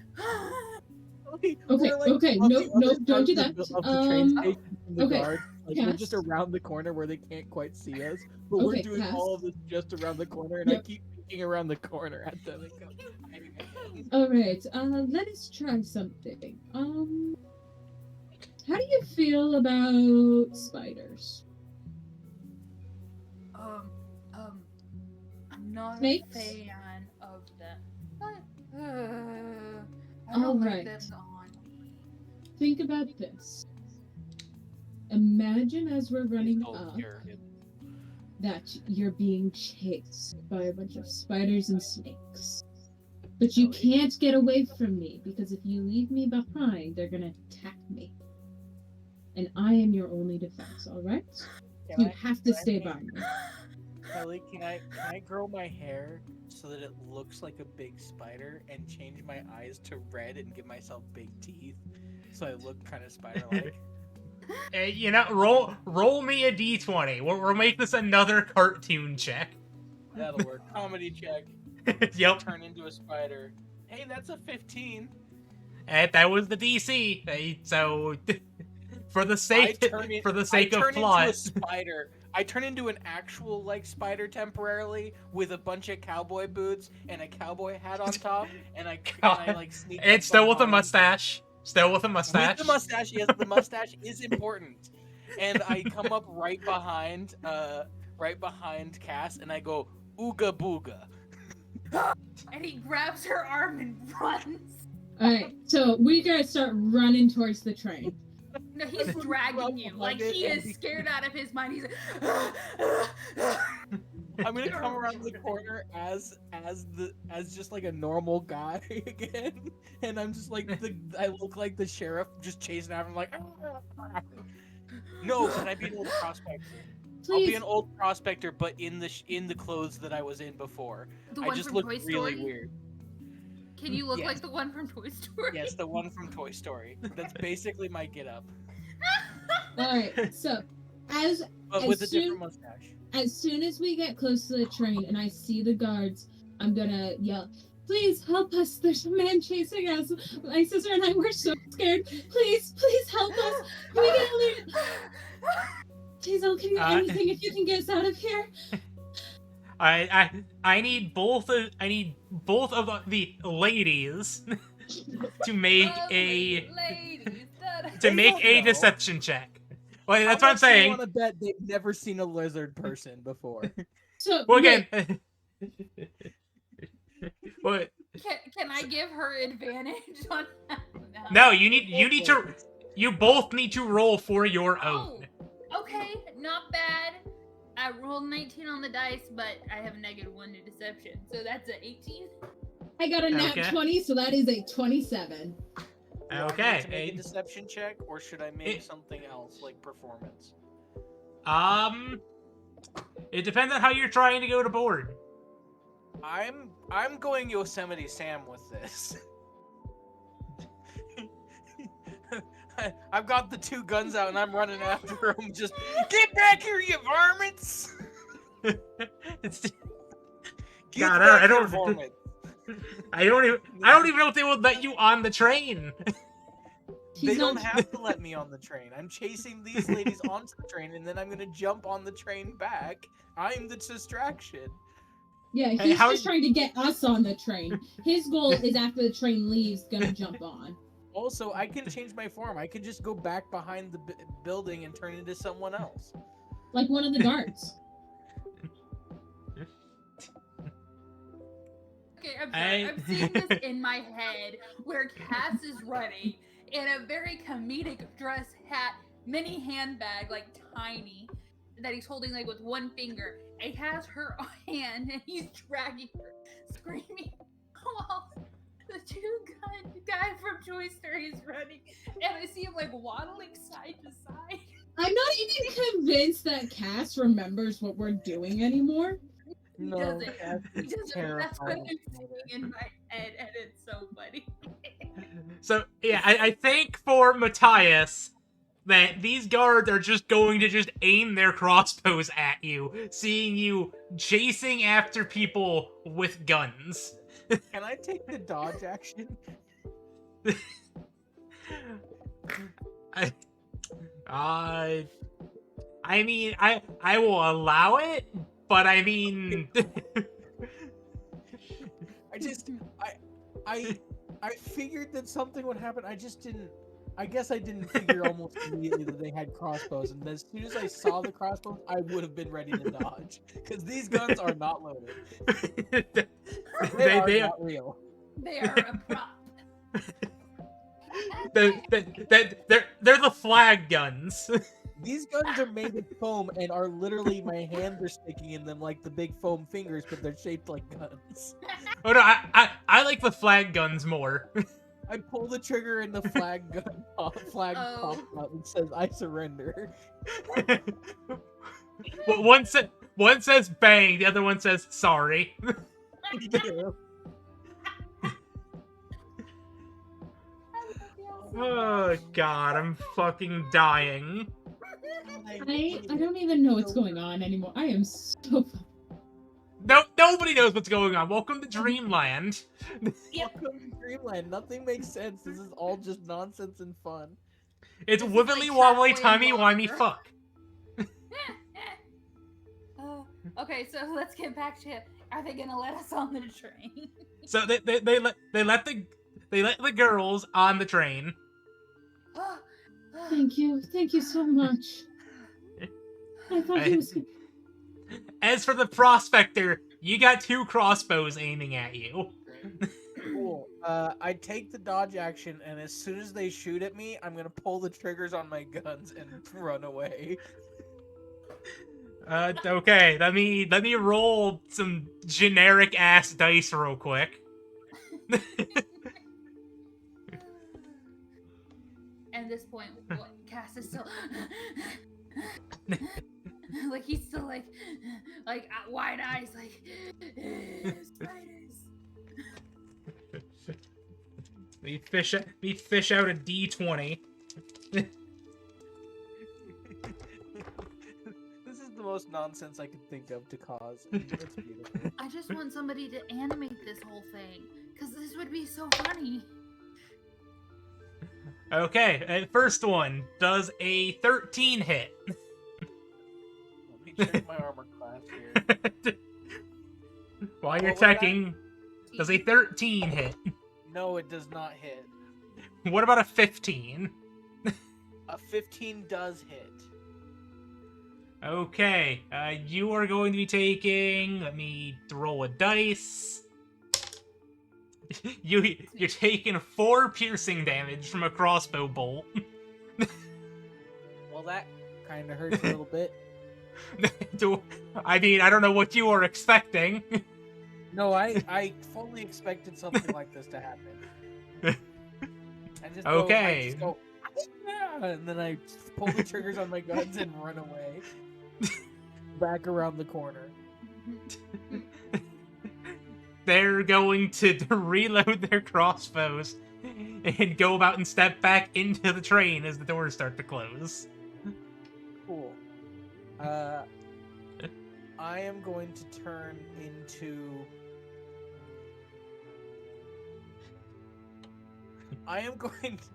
Okay, We're, like, okay, on no, the no, other don't side do of that. the train Oh, station from the okay, guard. Like, we're just Cass. around the corner where they can't quite see us, but we're Okay, doing Cass. all of this just around the corner, and I Yep. keep peeking around the corner at them. And go, All right, let us try something. How do you feel about spiders? I'm not Snakes? a fan of them. But, I don't Alright. like them on me. Think about this. Imagine as we're running Oh, up here. that you're being chased by a bunch of spiders and snakes. But you can't get away from me because if you leave me behind, they're gonna attack me. And I am your only defense, alright? Can You I- have to can I stay make- by me. Kelly, can I grow my hair so that it looks like a big spider and change my eyes to red and give myself big teeth so I look kind of spider-like? Hey, you know, roll me a d20. We'll make this another cartoon check. That'll work. Comedy check. Yep. Turn into a spider. Hey, that's a 15. And that was the DC. So For the I sake turn of into a plot. spider. I turn into an actual like spider temporarily with a bunch of cowboy boots and a cowboy hat on top, and I like sneak. And up still with a behind. mustache. Still with a With mustache. the mustache, yes, the mustache is important. And I come up right behind Cass, and I go ooga booga. And he grabs her arm and runs. All right, so we gotta start running towards the train. No, he's dragging you. Like, he is scared out of his mind. He's like, I'm gonna come around the corner as just like a normal guy again, and I'm just like I look like the sheriff just chasing after him like. No, can I be an old prospector? I'll be Please. an old prospector, but in the clothes that I was in before. The I one just from look Toy really Story? weird. Can you look Yes. like the one from Toy Story? Yes, the one from Toy Story. That's basically my get-up, All right, so as but with a different mustache. as soon as we get close to the train and I see the guards, I'm gonna yell, "Please help us! There's a man chasing us. My sister and I were so scared. Please help us! Can we get a Please, I'll give you anything if you can get us out of here." I need both of the ladies to make Lovely a ladies, da-da. to They make don't a know. deception check. Well, that's How what I'm much do you saying. wanna bet they've never seen a lizard person before? So Well, wait, again. What? Can I give her advantage on that? No, you both need to roll for your Oh, own. okay, not bad. I rolled 19 on the dice, but I have a -1 to deception, so that's an 18. I got a nat Okay. 20, so that is a 27. Do I need to make Okay. a deception check, or should I make something else like performance? It depends on how you're trying to go to board. I'm going Yosemite Sam with this. I've got the two guns out and I'm running after him. Just get back here, you varmints! It's, Get God, back I here, don't- varmint! I don't even know if they would let you on the train. He's They don't not- have to let me on the train. I'm chasing these ladies onto the train, and then I'm gonna jump on the train back. I'm the distraction. Yeah, Hey, he's how- just trying to get us on the train. His goal is after the train leaves, gonna jump on. Also, I can change my form. I can just go back behind the building and turn into someone else. Like one of the guards. Okay, I'm sorry. I'm seeing this in my head where Cass is running in a very comedic dress hat, mini handbag, like tiny, that he's holding like with one finger. He has her hand and he's dragging her, screaming while the two-gun guy from Toy Story is running, and I see him like waddling side to side. I'm not even convinced that Cass remembers what we're doing anymore. He No, doesn't. Cass He is doesn't. That's what terrified I'm of seeing it. in my head, and it's so funny. So yeah, I think for Matias that these guards are just going to just aim their crossbows at you, seeing you chasing after people with guns. Can I take the dodge action? I mean, I will allow it, but I mean, I figured that something would happen. I just didn't. I guess I didn't figure almost immediately that they had crossbows, and as soon as I saw the crossbows, I would have been ready to dodge because these guns are not loaded. they are not real. They are a prop. they're the flag guns. These guns are made of foam and are literally my hands are sticking in them like the big foam fingers, but they're shaped like guns. Oh no, I like the flag guns more. I pull the trigger and the flag gun flag pops out and says I surrender. Well, one says bang, the other one says sorry. Oh god, I'm fucking dying. I don't even know what's going on anymore. I am so. No, nobody knows what's going on. Welcome to Dreamland. Welcome to Dreamland. Nothing makes sense. This is all just nonsense and fun. It's This is wibbly like wobbly Sharkboy timey and wimey Monster. fuck. Okay, so let's get back to, are they gonna let us on the train? So they let the girls on the train. Thank you so much. I thought he was. As for the prospector, you got 2 crossbows aiming at you. Cool. I take the dodge action, and as soon as they shoot at me, I'm gonna pull the triggers on my guns and run away. Okay, let me roll some generic ass dice real quick. At this point, what, Cass is still like he's still like wide eyes, like spiders. We fish out a D20. This is the most nonsense I could think of to cause. It's beautiful. I just want somebody to animate this whole thing, because this would be so funny. Okay, first one does a 13 hit. Let me check my armor class here. While you're What was that? checking, does a 13 hit? No, it does not hit. What about a 15? A 15 does hit. Okay, you are going to be taking. Let me roll a dice. You're taking 4 piercing damage from a crossbow bolt. Well, that kind of hurts a little bit. I mean, I don't know what you were expecting. No, I fully expected something like this to happen. I just Okay. go, "Ah," and then I pull the triggers on my guns and run away. Back around the corner. They're going to reload their crossbows and go about and step back into the train as the doors start to close. Cool. I am going to turn into...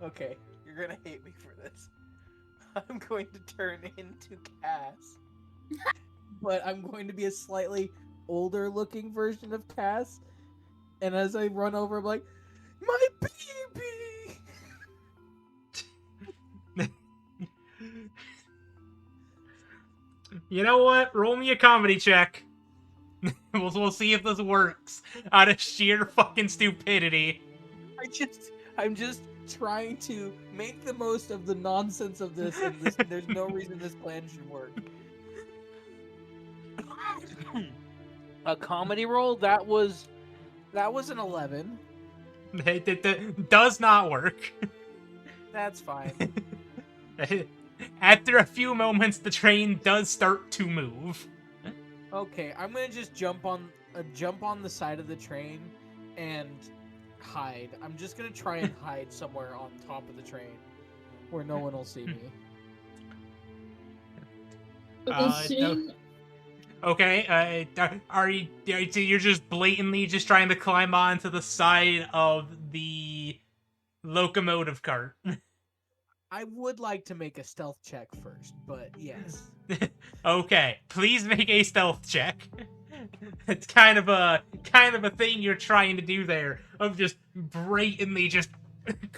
Okay, you're gonna hate me for this. I'm going to turn into Cass. But I'm going to be a slightly older looking version of Cass. And as I run over, I'm like, my baby! You know what? Roll me a comedy check. We'll see if this works out of sheer fucking stupidity. I'm just trying to make the most of the nonsense of this, and there's no reason this plan should work. A comedy roll? That was an 11. It does not work. That's fine. After a few moments, the train does start to move. Okay, I'm gonna just jump on the side of the train and hide. I'm just gonna try and hide somewhere on top of the train where no one will see me. Okay, are you? So you're just blatantly just trying to climb onto the side of the locomotive cart. I would like to make a stealth check first, but yes. Okay, please make a stealth check. It's kind of a thing you're trying to do there, of just blatantly just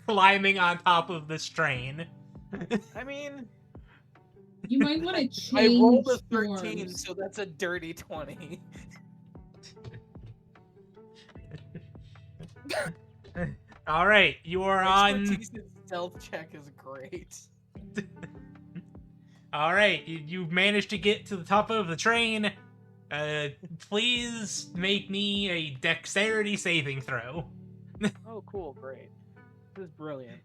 climbing on top of this train. I mean, You might want to change. I rolled a 13, forms. so that's a dirty 20. All right, you are on. Expertise in stealth check is great. All right, you've managed to get to the top of the train. Please make me a dexterity saving throw. Oh, cool, great. This is brilliant.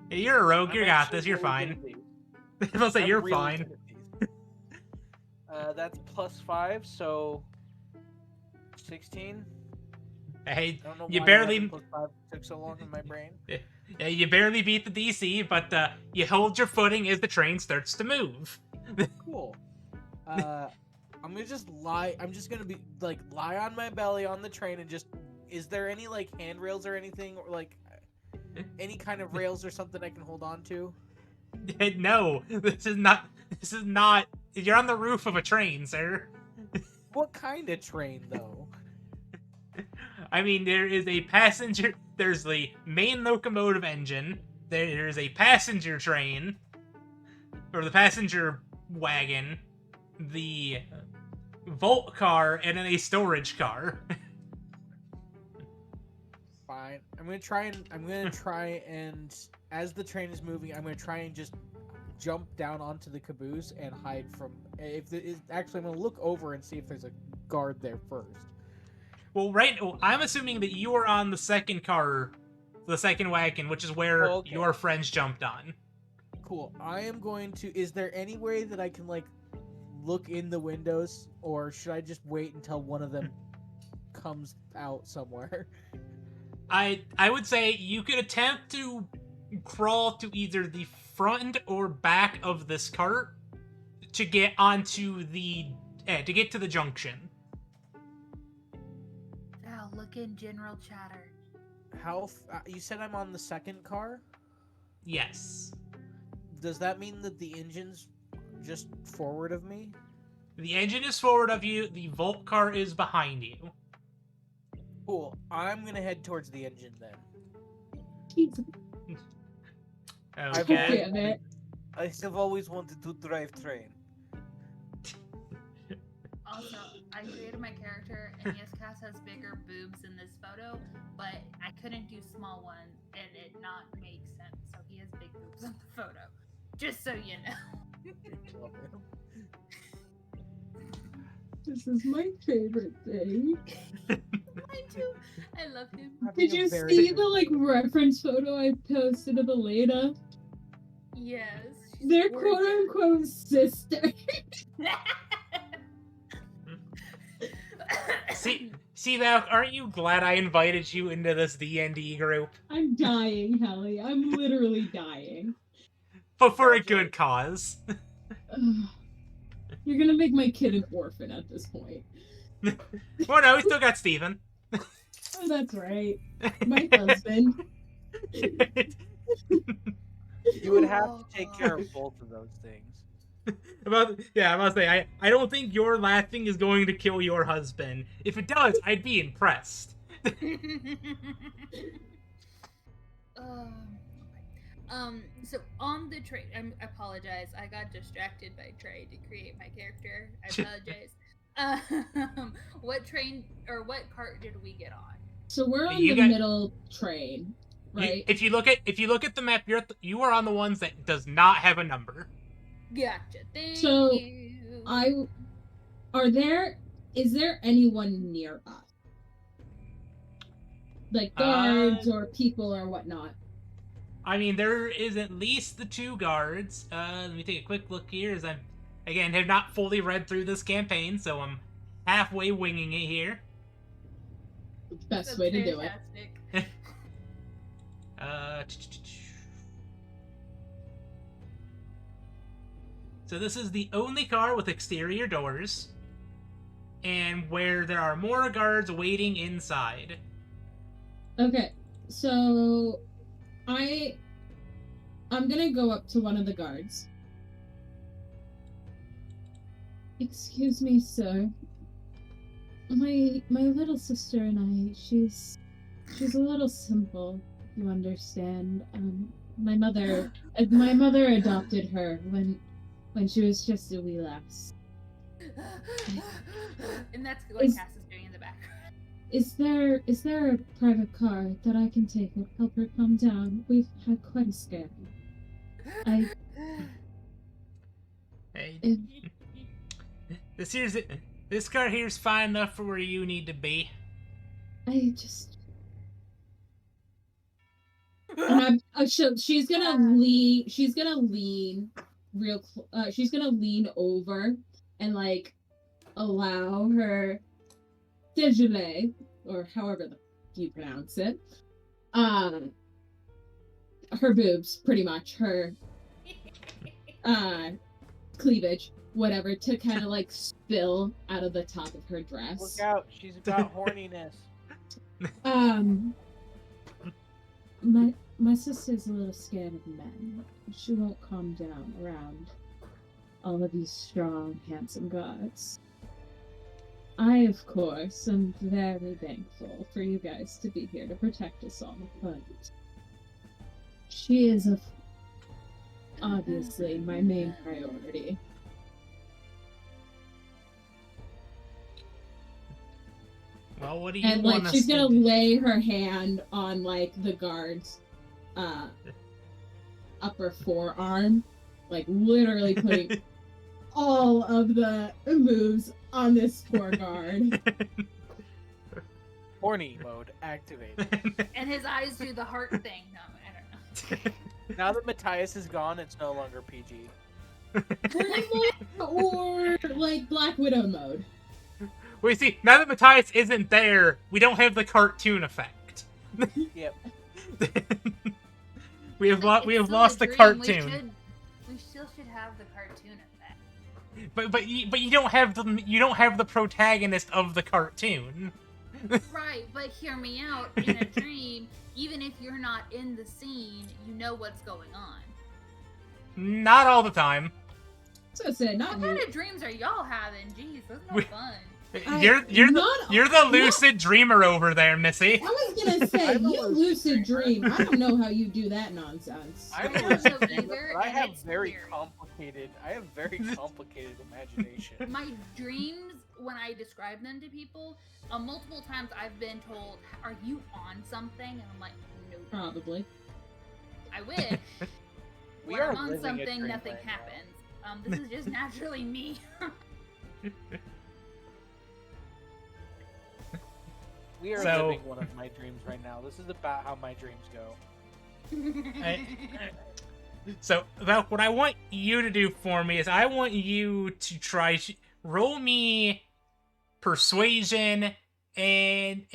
Hey, you're a rogue. You I'm got actually this. You're really fine. good at these. I'll say I'm you're really fine. good at these. That's +5, so 16. Hey, I don't know you why barely. having +5 took so long in my brain. You barely beat the DC, but you hold your footing as the train starts to move. Cool. I'm gonna just lie. I'm just gonna be like lie on my belly on the train and just. Is there any like handrails or anything, or like any kind of rails or something I can hold on to? No, this is not. This is not. You're on the roof of a train, sir. What kind of train, though? I mean, there is a passenger. There's the main locomotive engine. There's a passenger train, or the passenger wagon, the Volt car, and then a storage car. Fine. I'm gonna try and as the train is moving, I'm gonna try and just jump down onto the caboose and hide from. Actually, I'm gonna look over and see if there's a guard there first. Well, I'm assuming that you are on the second car, the second wagon, which is where Okay. your friends jumped on. Cool. I am going to. Is there any way that I can like look in the windows, or should I just wait until one of them comes out somewhere? I would say you could attempt to crawl to either the front or back of this cart to get onto the to get to the junction. Now look in general chatter. You said I'm on the second car? Yes. Does that mean that the engine's just forward of me? The engine is forward of you, the Volt car is behind you. Cool. I'm gonna head towards the engine then. Jesus. Okay. Damn it. I have always wanted to drive train. Also, I created my character, and yes, Cass has bigger boobs in this photo, but I couldn't do small ones, and it not make sense. So he has big boobs in the photo. Just so you know. This is my favorite thing. Mine too. I love him. Did you see the like reference photo I posted of Elena? Yes. They're quote unquote sister. See now, aren't you glad I invited you into this D&D group? I'm dying, Helly. I'm literally dying. But for a good cause. Ugh. You're gonna make my kid an orphan at this point. Well, no, we still got Steven. Oh, that's right. My husband. You would have to take care of both of those things. I must say, I don't think your laughing is going to kill your husband. If it does, I'd be impressed. So on the train, I apologize. I got distracted by trying to create my character. I apologize. What train or what cart did we get on? So we're on the middle train, right? If you look at the map, you are on the ones that does not have a number. Gotcha. Thank So, you. Is there anyone near us? Like guards or people or whatnot? I mean, there is at least the 2 guards. Let me take a quick look here, as have not fully read through this campaign, so I'm halfway winging it here. Best That's way to do it. fantastic. So this is the only car with exterior doors, and where there are more guards waiting inside. Okay, so I'm gonna go up to one of the guards. Excuse me, sir. My little sister and I, she's a little simple, if you understand. My mother adopted her when she was just a wee lass. And that's what Cass is doing in the background. Is there a private car that I can take and help her calm down? We've had quite a scare. This car here's fine enough for where you need to be. She's gonna lean. She's gonna lean she's gonna lean over and like allow her déjeuner, or however you pronounce it, her boobs, pretty much her cleavage, whatever, to kind of like spill out of the top of her dress. Look out, she's got horniness. My my sister's a little scared of men. She won't calm down around all of these strong, handsome gods. I, of course, am very thankful for you guys to be here to protect us all, but she is obviously my main priority. Well, what do you And want like us she's to gonna do? lay her hand on like the guard's upper forearm, like literally putting all of the moves on this poor guard. Horny mode activated. And his eyes do the heart thing. No, I don't know. Now that Matias is gone, it's no longer PG. Or like Black Widow mode. Wait, see, now that Matias isn't there, we don't have the cartoon effect. Yep. we have Like, we it's have still lost a the dream. cartoon. We still should have the cartoon effect. But you don't have the protagonist of the cartoon. Right, but hear me out. In a dream, even if you're not in the scene, you know what's going on. Not all the time. So I said, not What kind you. of dreams are y'all having? Jeez, that's no We- fun. You're the not- lucid dreamer over there, Missy. I was gonna say, I'm a you lucid lucid dream. I don't know how you do that nonsense. I'm I a don't lucid know dreamer, either, but I and have it's very weird. complicated. I have very complicated imagination. My dreams, when I describe them to people, multiple times I've been told, "Are you on something?" And I'm like, "No." Probably. I wish. We when are I'm on living a something, dream nothing right now. happens. This is just naturally me. We are So- living one of my dreams right now. This is about how my dreams go. So, what I want you to do for me is I want you to try roll me persuasion and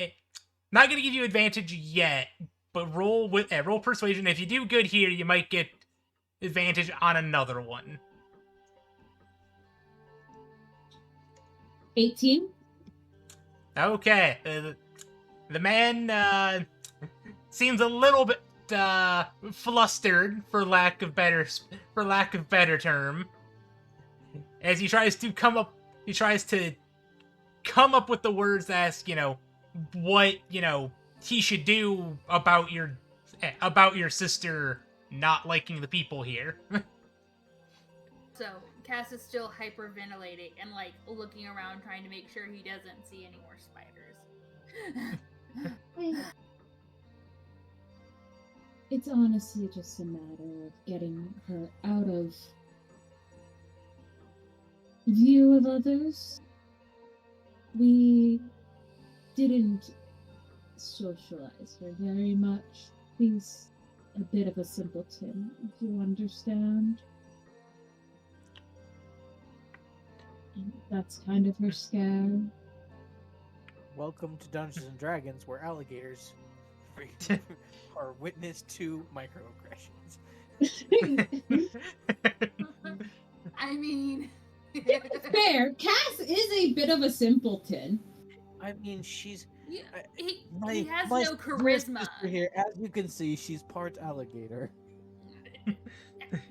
not gonna give you advantage yet, but roll persuasion. If you do good here, you might get advantage on another one. 18? Okay, the man seems a little bit flustered, for lack of better term, as he tries to come up with the words to ask, what he should do about your sister not liking the people here. So Cass is still hyperventilating and like looking around, trying to make sure he doesn't see any more spiders. It's honestly just a matter of getting her out of view of others. We didn't socialize her very much. He's a bit of a simpleton, if you understand. And that's kind of her scare. Welcome to Dungeons and Dragons, where alligators are witness to microaggressions. I mean, Fair. Cass is a bit of a simpleton. I mean, she's he my has my no dear charisma. sister here. As you can see, she's part alligator.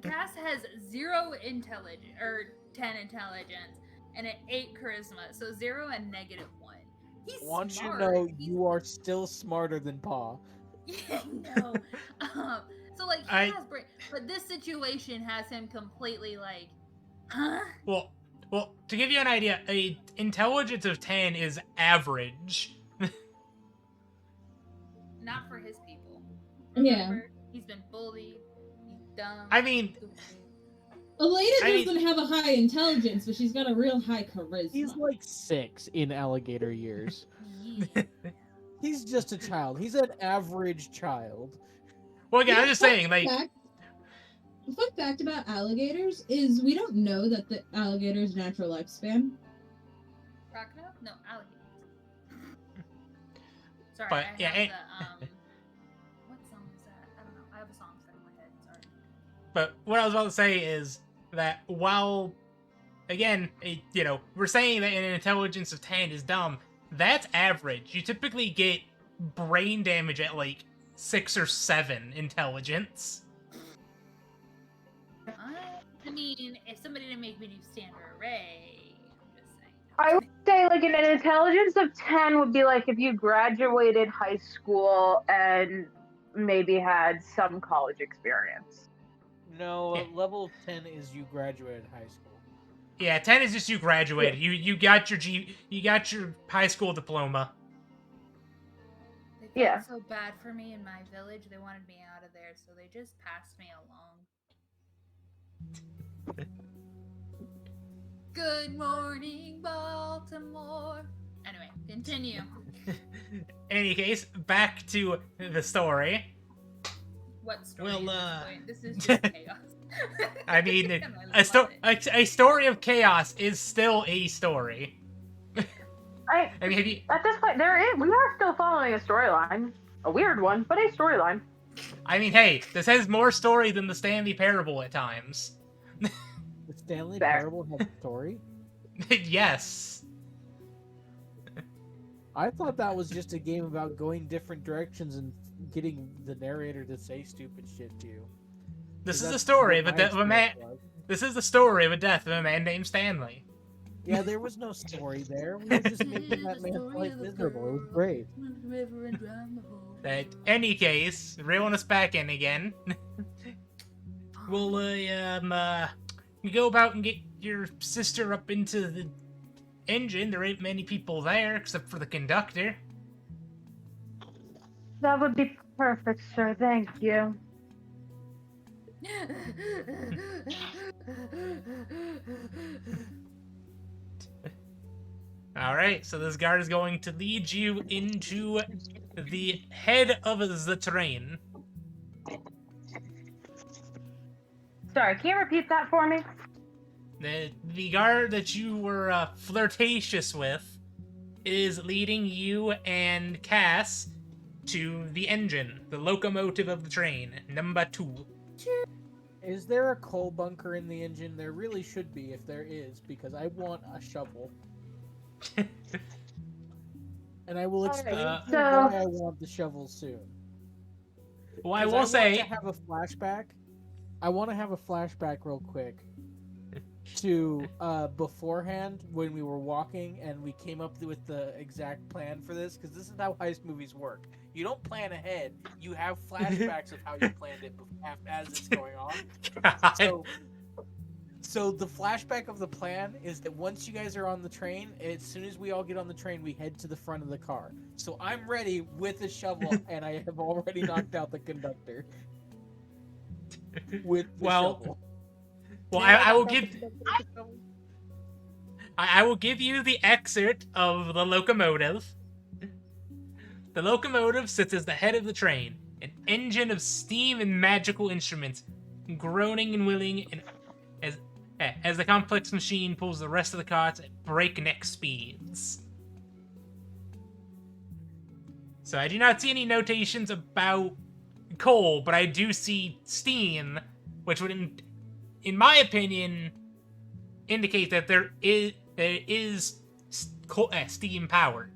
Cass has 0 intelligence or 10 intelligence and an 8 charisma, so 0 and -1. He's Want you smart. to know, He's- you are still smarter than Pa. Yeah, no. So like he has brain, but this situation has him completely like, huh? Well, to give you an idea, a intelligence of 10 is average. Not for his people. Yeah. Remember, he's been bullied. He's dumb. I mean, stupid. Elena I mean- doesn't have a high intelligence, but she's got a real high charisma. He's like 6 in alligator years. Yeah. He's just a child. He's an average child. well, again, I'm just saying, like, The fun fact about alligators is we don't know that the alligator's natural lifespan. Crocodile? No, alligators. Sorry, But, I yeah, have the what song is that? I don't know. I have a song stuck in my head. Sorry. but what I was about to say is that while, again, we're saying that an intelligence of 10 is dumb, that's average. You typically get brain damage at, like, 6 or 7 intelligence. I mean, if somebody didn't make me do standard array, I'm just saying. I would say like an intelligence of 10 would be like if you graduated high school and maybe had some college experience. No, Yeah. level of 10 is you graduated high school. Yeah, 10 is just you graduated. You got your you got your high school diploma. They felt Yeah. so bad for me in my village. They wanted me out of there, so they just passed me along. Good morning, Baltimore. Anyway, continue. In any case, back to the story. What story? Well, at this point? This is just chaos. I mean, And I love it. a story of chaos is still a story. I I mean, have you, at this point we are still following a storyline, a weird one, but a storyline. I mean, hey, this has more story than the Stanley Parable at times. The Stanley Fair. Parable has a story? Yes. I thought that was just a game about going different directions and getting the narrator to say stupid shit to you. This is That's the story of what a my death of a man. experience was. This is the story of a death of a man named Stanley. Yeah, there was no story there. We were just making that man's life miserable. It was great. In any case, reeling us back in again. We'll you go about and get your sister up into the engine. There ain't many people there except for the conductor. That would be perfect, sir. Thank you. Alright, so this guard is going to lead you into the head of the train. Sorry, can you repeat that for me? The guard that you were flirtatious with is leading you and Cass to the engine, the locomotive of the train, number 2. Is there a coal bunker in the engine? There really should be if there is, because I want a shovel. And I will explain to you why I want the shovel soon. Well, I will say... I want to have a flashback real quick to beforehand when we were walking and we came up with the exact plan for this, because this is how heist movies work. You don't plan ahead. You have flashbacks of how you planned it as it's going on. So the flashback of the plan is that once you guys are on the train, as soon as we all get on the train, we head to the front of the car. So I'm ready with a shovel, and I have already knocked out the conductor. With the shovel. Well, I will give... I will give you the excerpt of the locomotive. The locomotive sits as the head of the train, an engine of steam and magical instruments, groaning and willing, and as the complex machine pulls the rest of the carts at breakneck speeds. So I do not see any notations about coal, but I do see steam, which would, in my opinion, indicate that there is steam powered.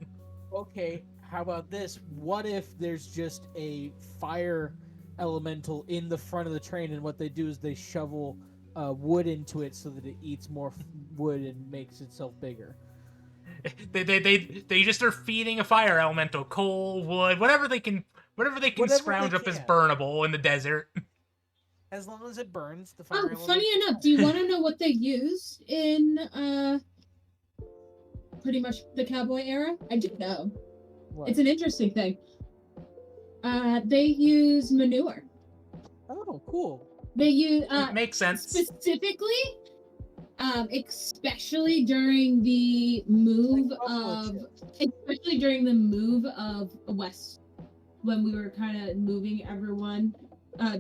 Okay, how about this? What if there's just a fire elemental in the front of the train, and what they do is they shovel wood into it so that it eats more wood and makes itself bigger? They just are feeding a fire elemental coal, wood, whatever they can scrounge up as burnable in the desert. As long as it burns, the fire Oh, elemental. funny enough, do you want to know what they use in pretty much the cowboy era? I do know. What? It's an interesting thing. They use manure. Oh, cool. They use Makes sense. specifically, especially during the move of west, when we were kind of moving everyone,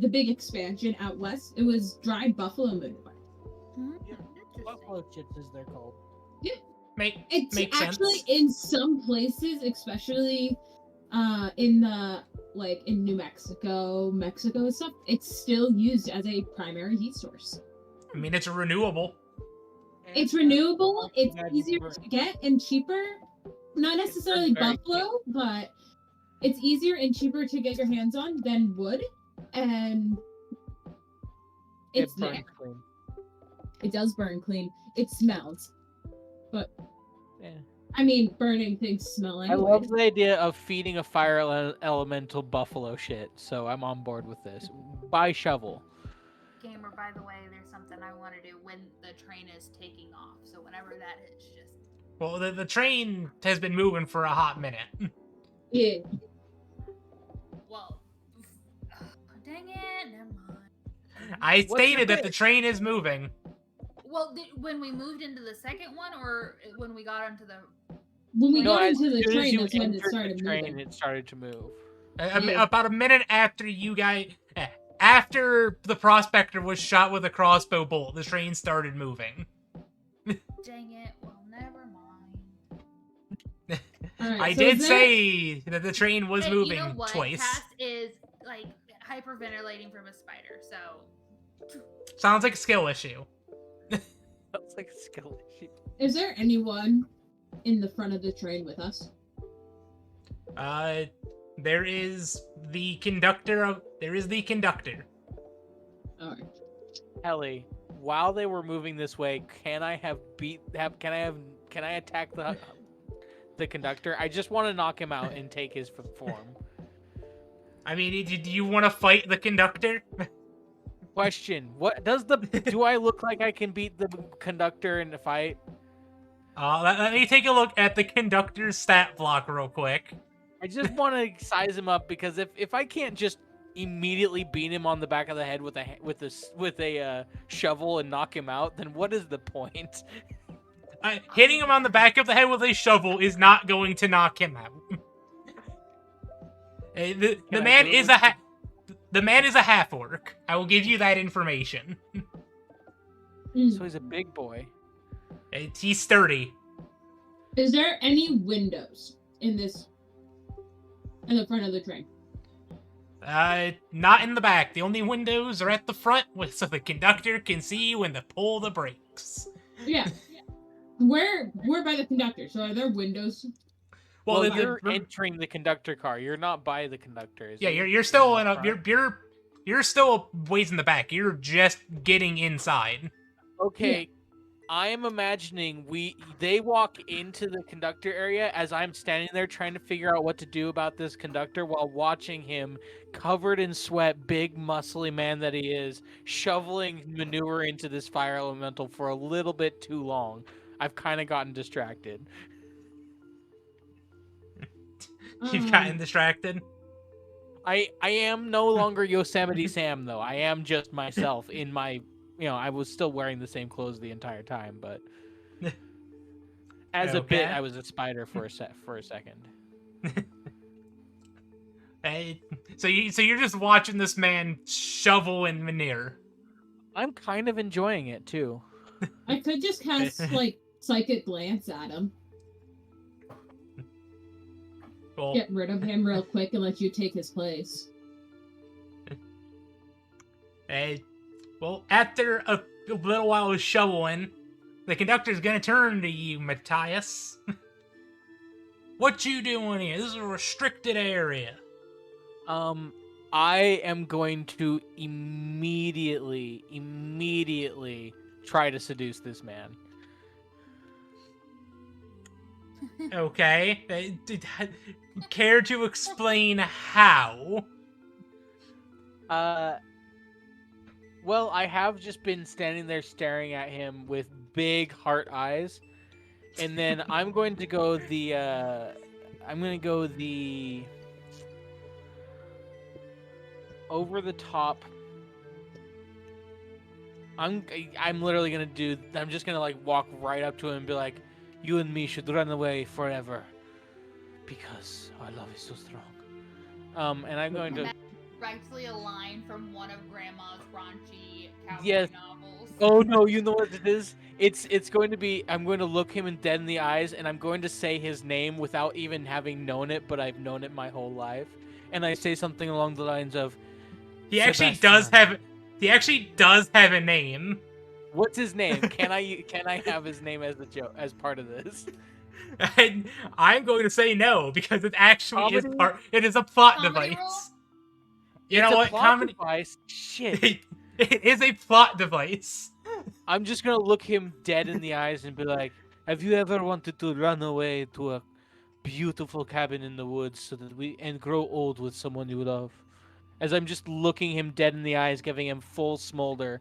the big expansion out west. It was dried buffalo manure. Yeah, buffalo chips, as they're called. It's Makes actually sense. in some places, especially in New Mexico and stuff, it's still used as a primary heat source. I mean, it's renewable. It's renewable, it's Imagine easier burn. to get and cheaper. Not necessarily very buffalo, but It's easier and cheaper to get your hands on than wood, and it's it burns there. clean. It does burn clean. It smells, but Yeah. I mean, burning things smell I anyway. love the idea of feeding a fire elemental buffalo shit, so I'm on board with this. Buy shovel. Gamer, by the way, there's something I want to do when the train is taking off. So whenever that is, just Well, the train has been moving for a hot minute. Yeah. well, dang it, never mind. I What's your stated that the bit? train is moving. Well, when we moved into the second one, or when we got onto the When we No, got as into the soon as train, you that's when it entered started the train, moving. it started to move. Yeah. About a minute after you guys, after the prospector was shot with a crossbow bolt, the train started moving. dang it, well, never mind. Alright, I so did is there- say that the train was Hey, moving you know what? twice. Cass is like hyperventilating from a spider, so Sounds like a skill issue. That's like a skill issue. Is there anyone in the front of the train with us? There is the conductor. There is the conductor. Alright. Ellie, while they were moving this way, can I attack the conductor? I just want to knock him out and take his form. I mean, do you want to fight the conductor? Question: What do I look like I can beat the conductor in a fight? Let me take a look at the conductor's stat block real quick. I just want to size him up because if I can't just immediately beat him on the back of the head with a shovel and knock him out, then what is the point? Hitting him on the back of the head with a shovel is not going to knock him out. The man is a half orc. I will give you that information. So he's a big boy. He's sturdy. Is there any windows in the front of the train? Not in the back. The only windows are at the front, so the conductor can see when to pull the brakes. Yeah. We're by the conductor, so are there windows? Well, You're entering the conductor car. You're not by the conductor. Yeah, you're still in a you're still a ways in the back. You're just getting inside. Okay. I am imagining they walk into the conductor area as I'm standing there trying to figure out what to do about this conductor while watching him, covered in sweat, big muscly man that he is, shoveling manure into this fire elemental for a little bit too long. I've kind of gotten distracted. You've gotten distracted. I am no longer Yosemite Sam though. I am just myself in my. I was still wearing the same clothes the entire time, but as a bit, I was a spider for a second. Hey, so you're just watching this man shovel in manure. I'm kind of enjoying it too. I could just cast psychic glance at him. Well, Get rid of him real quick and let you take his place. hey, well, after a little while of shoveling, the conductor's gonna turn to you, Matias. What you doing here? This is a restricted area. I am going to immediately try to seduce this man. Okay. Care to explain how? Well, I have just been standing there staring at him with big heart eyes, and then I'm going to go the over the top. I'm literally gonna I'm just gonna walk right up to him and be like, "You and me should run away forever, because our love is so strong." And I'm going to. That's directly a line from one of Grandma's raunchy cowboy Yes. novels. Oh no, you know what it is? It's going to be, I'm going to look him dead in the eyes, and I'm going to say his name without even having known it, but I've known it my whole life. And I say something along the lines of, He actually does have a name. "What's his name? Can I have his name as part of this?" And I'm going to say no because it actually is Comedy? it is a plot Comedy device. roll? You It's know a what? plot Comedy device. Shit. it is a plot device. I'm just gonna look him dead in the eyes and be like, "Have you ever wanted to run away to a beautiful cabin in the woods so that we and grow old with someone you love?" As I'm just looking him dead in the eyes, giving him full smolder.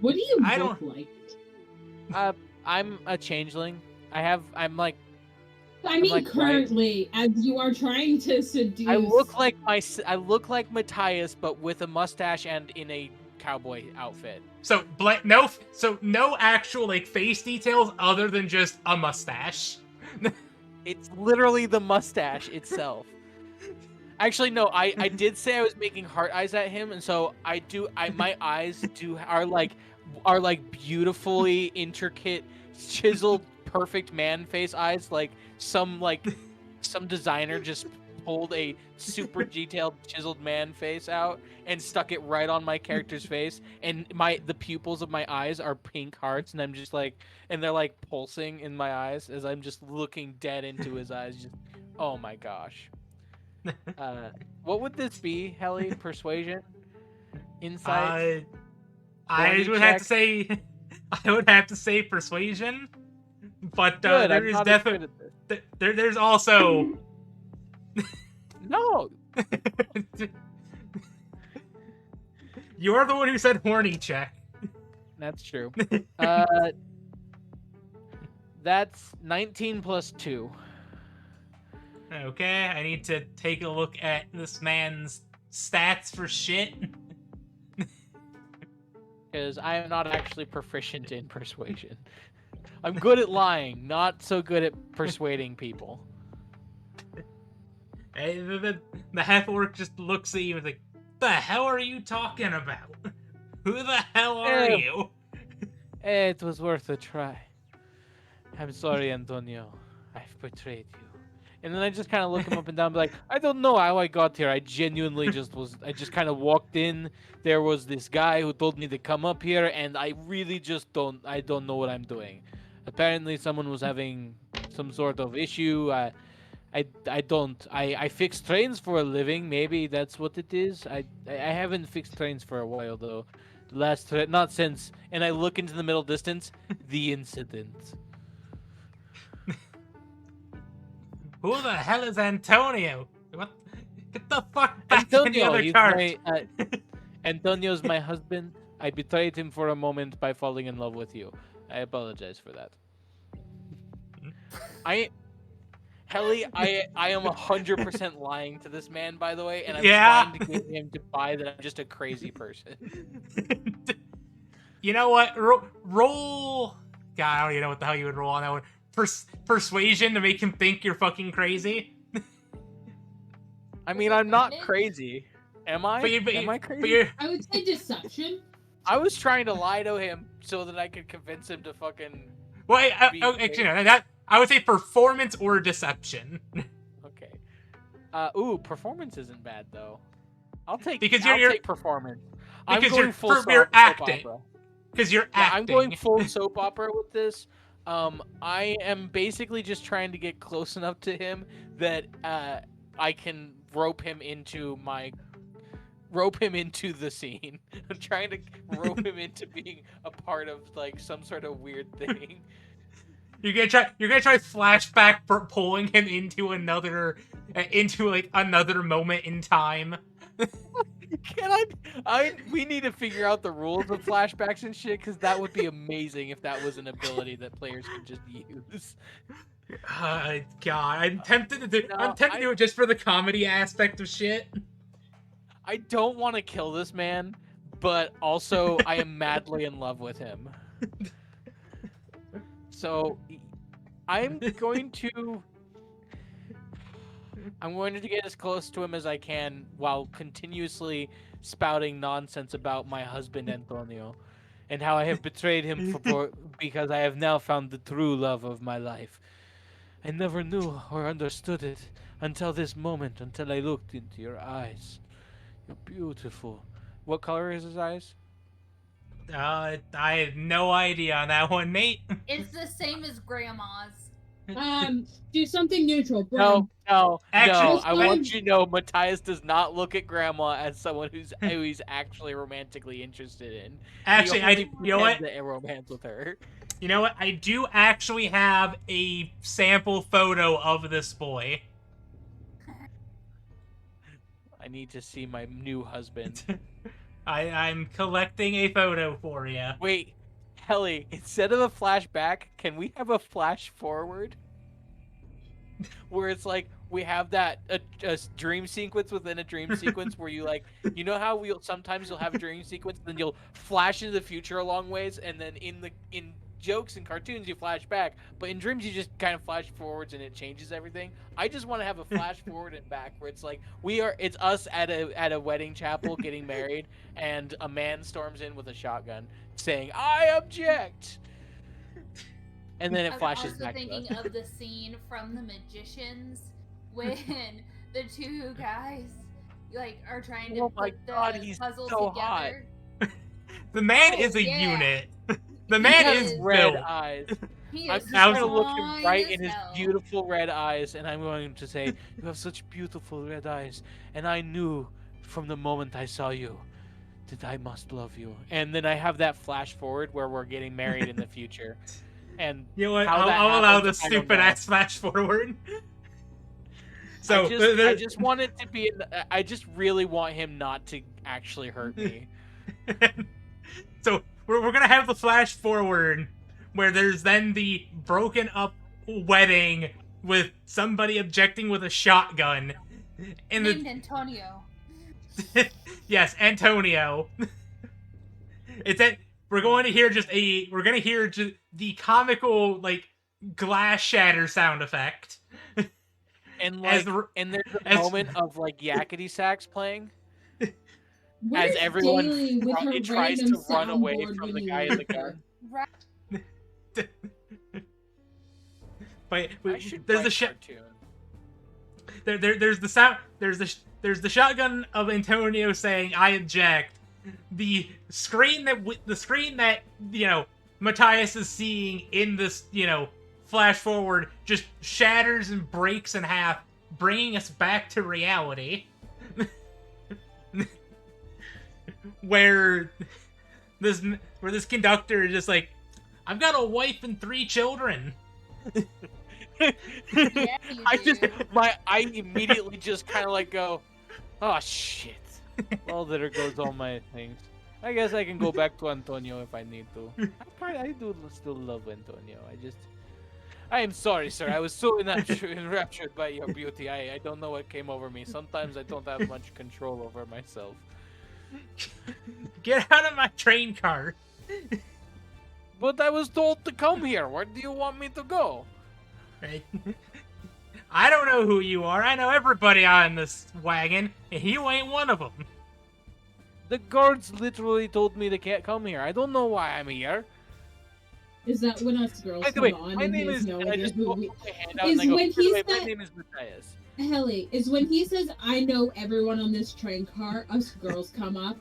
What do you I look don't like? I'm a changeling. I'm like I mean, like white. currently, as you are trying to seduce. I look like Matias, but with a mustache and in a cowboy outfit. so no actual like face details other than just a mustache. It's literally the mustache itself. Actually, no. I did say I was making heart eyes at him, and so I do. My eyes are like beautifully intricate, chiseled, perfect man face eyes. Like some designer just pulled a super detailed chiseled man face out and stuck it right on my character's face, and the pupils of my eyes are pink hearts, and I'm just like, and they're like pulsing in my eyes as I'm just looking dead into his eyes. Just, oh my gosh. What would this be, Helly? Persuasion, insight, I horny would check? have to say I would have to say persuasion, but Good. there I'm is not as definitely good at this. there's also No. You're the one who said horny check. That's true. That's 19 plus 2. Okay, I need to take a look at this man's stats for shit. Because I am not actually proficient in persuasion. I'm good at lying, not so good at persuading people. Hey, the half orc just looks at you and is like, "The hell are you talking about? Who the hell are Eh. you?" It was worth a try. I'm sorry, Antonio. I've betrayed you. And then I just kind of look him up and down, and be like, I don't know how I got here. I genuinely I just kind of walked in. There was this guy who told me to come up here, and I really just I don't know what I'm doing. Apparently, someone was having some sort of issue. I fix trains for a living. Maybe that's what it is. I haven't fixed trains for a while, though. Not since, and I look into the middle distance, the incident. Who the hell is Antonio? What? Get the fuck back in the Antonio, other he's cart. Antonio's my husband. I betrayed him for a moment by falling in love with you. I apologize for that. Helly, I am 100% lying to this man, by the way, and I'm Yeah. trying to get him to buy that I'm just a crazy person. You know what? Roll. God, I don't even know what the hell you would roll on that one. Persuasion to make him think you're fucking crazy. I mean, I'm not crazy. Am I? Am I But crazy? you're, I would say deception. I was trying to lie to him so that I could convince him to fucking... well, actually, no, that I would say performance or deception. Okay. Performance isn't bad, though. I'll take performance. I'm Because going you're full you're soap acting. opera. Because you're Yeah, acting. I'm going full soap opera with this. I am basically just trying to get close enough to him that I can rope him into the scene. I'm trying to rope him into being a part of like some sort of weird thing. You're gonna try flashback for pulling him into another moment in time. Can we need to figure out the rules of flashbacks and shit, because that would be amazing if that was an ability that players could just use. God, I'm tempted to do it just for the comedy aspect of shit. I don't want to kill this man, but also I am madly in love with him. So I'm going to get as close to him as I can while continuously spouting nonsense about my husband Antonio and how I have betrayed him because I have now found the true love of my life. I never knew or understood it until this moment, until I looked into your eyes. You're beautiful. What color is his eyes? I have no idea on that one, Nate. It's the same as grandma's. Do something neutral. No, no, Actually, no. Just I one- want you to know Matias does not look at Grandma as someone who he's actually romantically interested in. Actually, He only you know what? pretends to romance with her. You know what? I do actually have a sample photo of this boy. I need to see my new husband. I'm collecting a photo for you. Wait, Helly, instead of a flashback, can we have a flash forward? Where it's like we have that a dream sequence within a dream sequence where you like, you know how sometimes you'll have a dream sequence, then you'll flash into the future a long ways, and then in jokes and cartoons you flash back, but in dreams you just kind of flash forwards and it changes everything. I just want to have a flash forward and back where it's like it's us at a wedding chapel getting married, and a man storms in with a shotgun saying, "I object." And then it flashes back to us. I was also thinking of the scene from The Magicians when the two guys like are trying to put the puzzle together. The man is a yeah. unit. The man is red built. eyes. He I'm is just going to look fine him right as in his hell. beautiful red eyes, and I'm going to say, "You have such beautiful red eyes, and I knew from the moment I saw you that I must love you." And then I have that flash forward where we're getting married in the future. And You know what? how that I'll allow happens, the I don't stupid know. ass flash forward. So I just want it to be. I just really want him not to actually hurt me. So we're gonna have the flash forward where there's then the broken up wedding with somebody objecting with a shotgun. Named Antonio. Yes, Antonio. We're going to hear the comical like glass shatter sound effect. And like, and there's a moment of like yakety sax playing. As everyone tries to run away from the guy in the gun. But I should there's write the cartoon. there's the sound there's the shotgun of Antonio saying "I object." The screen that you know Matias is seeing in this flash forward just shatters and breaks in half, bringing us back to reality. where this conductor is just like, "I've got a wife and 3 children." Yeah, I immediately just kind of like go, "Oh shit." Well, there goes all my things. I guess I can go back to Antonio if I need to. I do still love Antonio. I am sorry, sir. I was so enraptured by your beauty. I don't know what came over me. Sometimes I don't have much control over myself. Get out of my train car. But I was told to come here. Where do you want me to go? Right. I don't know who you are. I know everybody on this wagon, and you ain't one of them. The guards literally told me they can't come here. I don't know why I'm here. Is that when us girls By the come way, on my and he name has is. no I idea just who put we... my hand out Is and I go, when "By the he way, my said- name is Matias." Helly, is when he says, "I know everyone on this train car," us girls come up.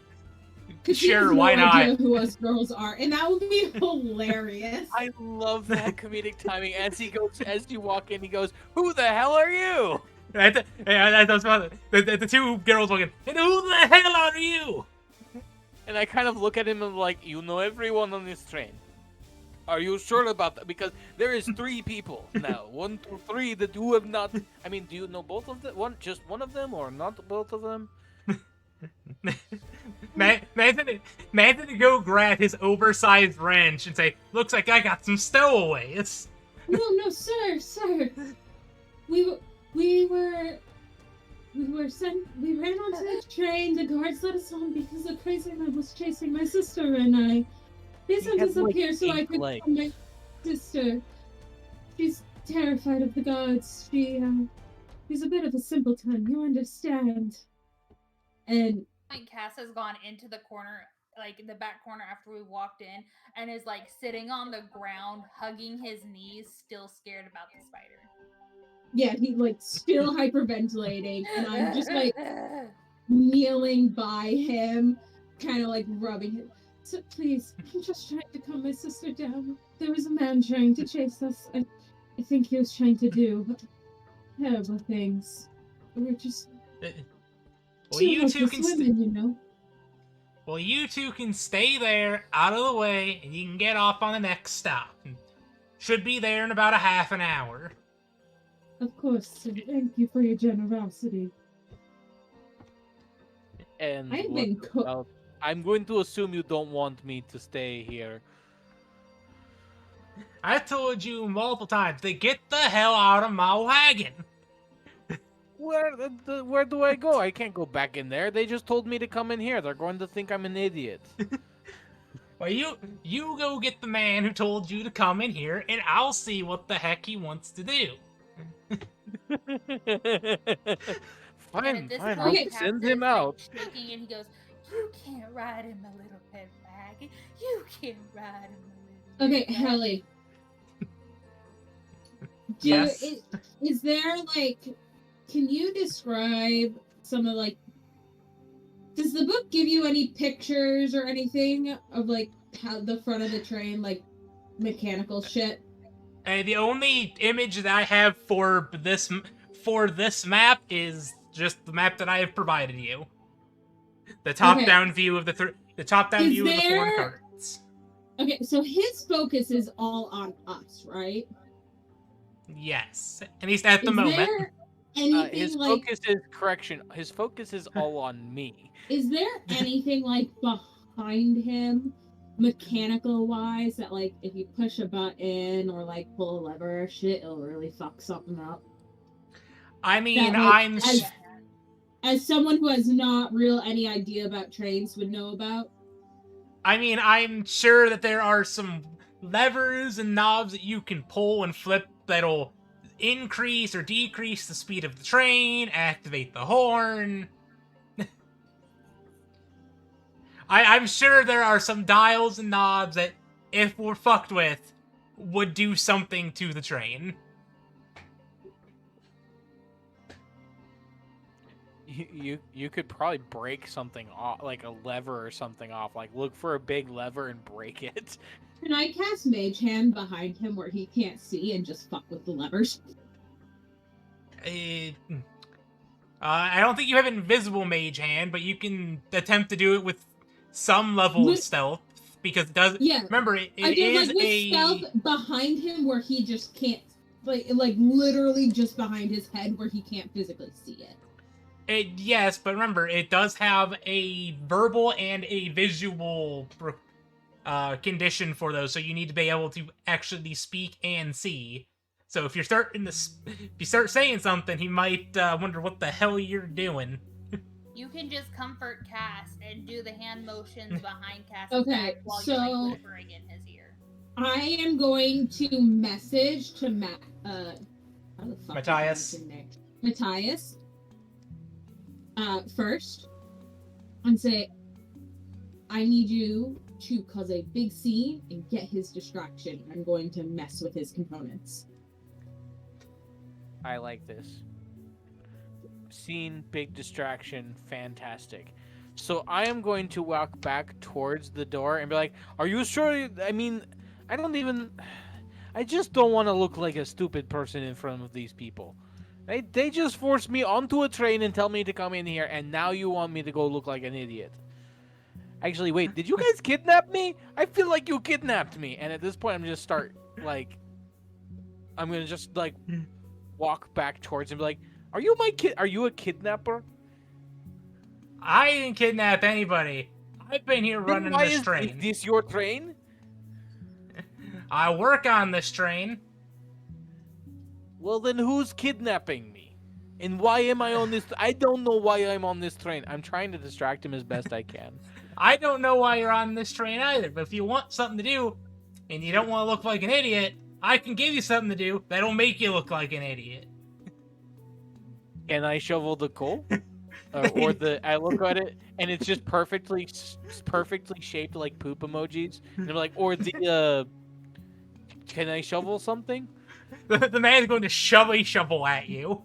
Because she has Sure, no why idea not? who us girls are, and that would be hilarious. I love that comedic timing. As you walk in, he goes, "Who the hell are you?" The 2 girls walking, "And who the hell are you?" And I kind of look at him and like, "You know everyone on this train. Are you sure about that? Because there is 3 people now. 1, 2, 3 that you have not. I mean, do you know both of them? Just one of them, or not both of them?" Nathan go grab his oversized wrench and say, "Looks like I got some stowaways." No, sir. We ran onto the train. The guards let us on because the crazy man was chasing my sister and I. They sent us up here so I could find my sister. She's terrified of the guards. She's a bit of a simpleton, you understand. And Cass has gone into the corner, like the back corner after we walked in, and is like sitting on the ground, hugging his knees, still scared about the spider. yeah, he like still hyperventilating, and I'm just like kneeling by him, kind of like rubbing him. So please, I'm just trying to calm my sister down. There was a man trying to chase us. I think he was trying to do terrible things. We're just Well, two you two helpless can women, you know. Well, you two can stay there, out of the way, and you can get off on the next stop. Should be there in about a half an hour. Of course, sir. Thank you for your generosity. And I've what been about- I'm going to assume you don't want me to stay here. I've told you multiple times to get the hell out of my wagon. Where do I go? I can't go back in there. They just told me to come in here. They're going to think I'm an idiot. Well, you go get the man who told you to come in here, and I'll see what the heck he wants to do. Fine, this fine. point, I'll Okay. send Captain him is, like, out. shaking, and he goes, "You can't ride in my little pet wagon. You can't ride in my little Okay, pet wagon." Hallie. Yes? Is there, like, can you describe some of, like, does the book give you any pictures or anything of, like, how the front of the train, like, mechanical shit? The only image that I have for this map is just the map that I have provided you. The top-down view of the top-down Is view of the foreign there- carts. Okay, so his focus is all on us, right? Yes, at least at the Is moment. there anything His like focus is correction. His focus is all on me. is there anything like behind him mechanical wise that like if you push a button or like pull a lever or shit it'll really fuck something up? I mean, That, like, I'm as someone who has not real any idea about trains would know about. I'm sure that there are some levers and knobs that you can pull and flip that'll increase or decrease the speed of the train, activate the horn. I'm sure there are some dials and knobs that, if we're fucked with, would do something to the train. You could probably break something off, like a lever or something off. Like look for a big lever and break it. Can I cast Mage Hand behind him where he can't see and just fuck with the levers? I don't think you have Invisible Mage Hand, but you can attempt to do it with some level of stealth, because it does. Yeah. Remember, it I did is like with a stealth behind him where he just can't, like literally just behind his head where he can't physically see it. Yes, but remember, it does have a verbal and a visual condition for those, so you need to be able to actually speak and see. So if you start saying something, he might wonder what the hell you're doing. You can just comfort Cass and do the hand motions behind Cass' Okay, back while you're so- like whispering in his ear. I am going to message to how the fuck Matias. is his name? Matias. First, and say, I need you to cause a big scene and get his distraction. I'm going to mess with his components. I like this. Scene, big distraction, fantastic. So I am going to walk back towards the door and be like, "Are you sure? I mean, I just don't want to look like a stupid person in front of these people. They just forced me onto a train and tell me to come in here, and now you want me to go look like an idiot. Actually, wait, did you guys kidnap me? I feel like you kidnapped me." And at this point, I'm gonna just walk back towards him, and be like, "Are you my kid? Are you a kidnapper? I didn't kidnap anybody. I've been here running Then why this is train. this your train? I work on this train. Well, then who's kidnapping me? And why am I on this? I don't know why I'm on this train. I'm trying to distract him as best I can. I don't know why you're on this train either, but if you want something to do, and you don't want to look like an idiot, I can give you something to do that'll make you look like an idiot. Can I shovel the coal? I look at it and it's just perfectly shaped like poop emojis. And I'm like, can I shovel something? The man's going to shove a shovel at you.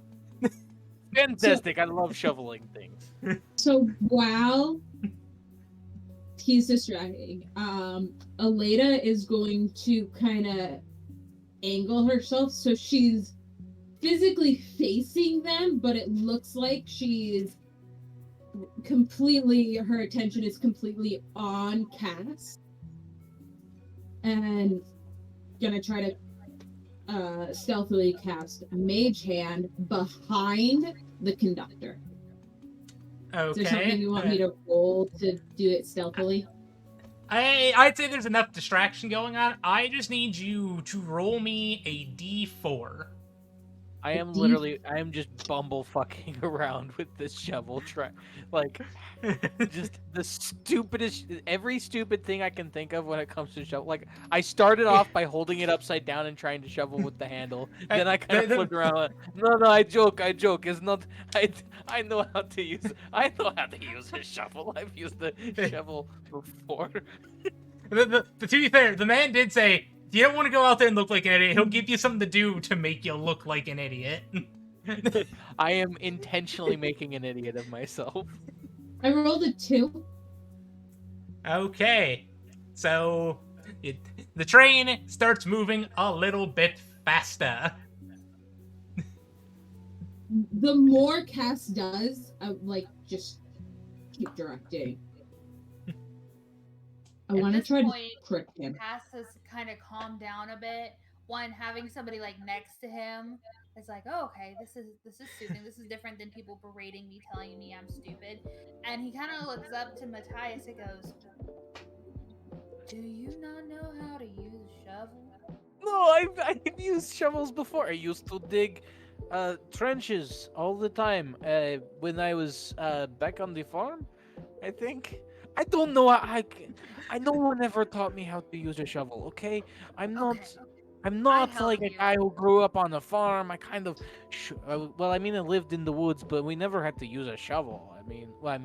Fantastic! I love shoveling things. So while he's distracting. Aleda is going to kind of angle herself so she's physically facing them, but it looks like she's her attention is completely on Cass, and gonna try to stealthily cast Mage Hand behind the conductor. Okay. Is there something you want me to roll to do it stealthily? I'd say there's enough distraction going on. I just need you to roll me a d4. I am just bumble fucking around with this shovel. Like, just the stupidest, every stupid thing I can think of when it comes to shovel. Like, I started off by holding it upside down and trying to shovel with the handle. Then I kind of flipped around. Like, no, I joke. It's not. I know how to use a shovel. I've used the shovel before. To be fair, the man did say, you don't want to go out there and look like an idiot. He'll give you something to do to make you look like an idiot. I am intentionally making an idiot of myself. I rolled a 2. Okay. So, the train starts moving a little bit faster. The more Cass does, just keep directing. I want to try to trick him. Cass has kind of calmed down a bit. One, having somebody like next to him is like, oh, okay, this is soothing. This is different than people berating me, telling me I'm stupid. And he kind of looks up to Matias and goes, "Do you not know how to use a shovel?" No, I've used shovels before. I used to dig trenches all the time when I was back on the farm, I think. I don't know. No one ever taught me how to use a shovel. Okay, I'm not like a guy who grew up on a farm. I kind of, I lived in the woods, but we never had to use a shovel.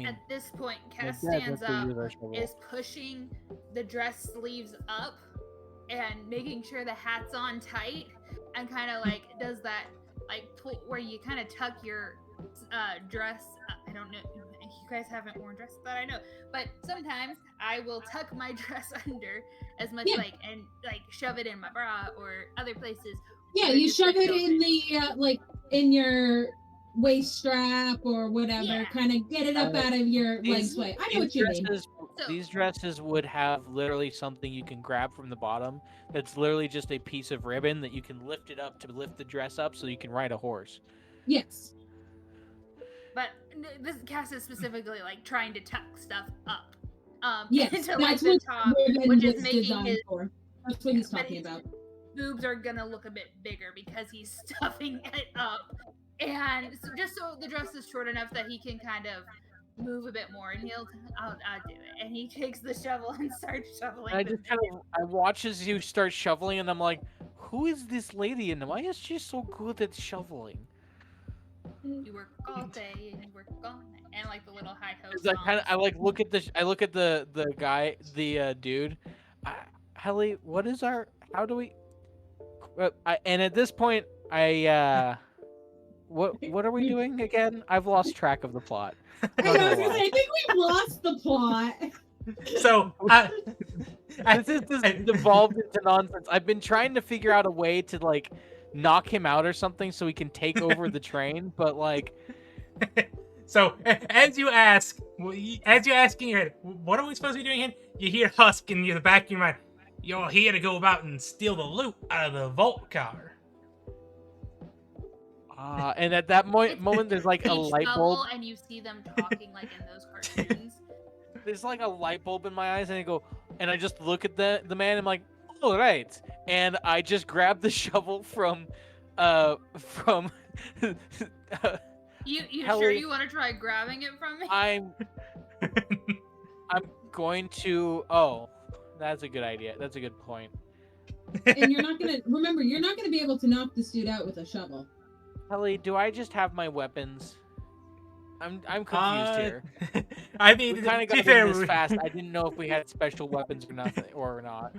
At this point, Cass stands up, is pushing the dress sleeves up, and making sure the hat's on tight, and kind of like does that like pull where you kind of tuck your dress. I don't know. You guys haven't worn dresses that I know, but sometimes I will tuck my dress under as much and shove it in my bra or other places. Yeah, you shove it in the in your waist strap or whatever. Kind of get it up out of your legs way. I know what you mean. These dresses would have literally something you can grab from the bottom. That's literally just a piece of ribbon that you can lift it up to lift the dress up so you can ride a horse. Yes. But this Cass is specifically like trying to tuck stuff up. Yes, into that's the what top, which is making his. For. That's what he's talking about. Boobs are gonna look a bit bigger because he's stuffing it up, and so just so the dress is short enough that he can kind of move a bit more, and I'll do it. And he takes the shovel and starts shoveling. I watch as you start shoveling, and I'm like, who is this lady, and why is she so good at shoveling? You work all day and you work all night, and like the little high ho. I look at the guy, the dude. Helly, what is our? How do we? And at this point, what are we doing again? I've lost track of the plot. I think we've lost the plot. So this devolved into nonsense. I've been trying to figure out a way to like knock him out or something so he can take over the train, but like. So as you ask in your head, what are we supposed to be doing here? You hear Husk in the back of your mind. You're here to go about and steal the loot out of the vault car. And at that moment, there's like a light bulb, and you see them talking like in those cartoons. There's like a light bulb in my eyes, and I just look at the man. And I'm like, all right, and I just grab the shovel from. You sure you want to try grabbing it from me? I'm going to. Oh, that's a good idea. That's a good point. And you're not gonna be able to knock this dude out with a shovel. Helly, do I just have my weapons? I'm confused here. I mean, we kind of got in this fast. I didn't know if we had special weapons or nothing or not.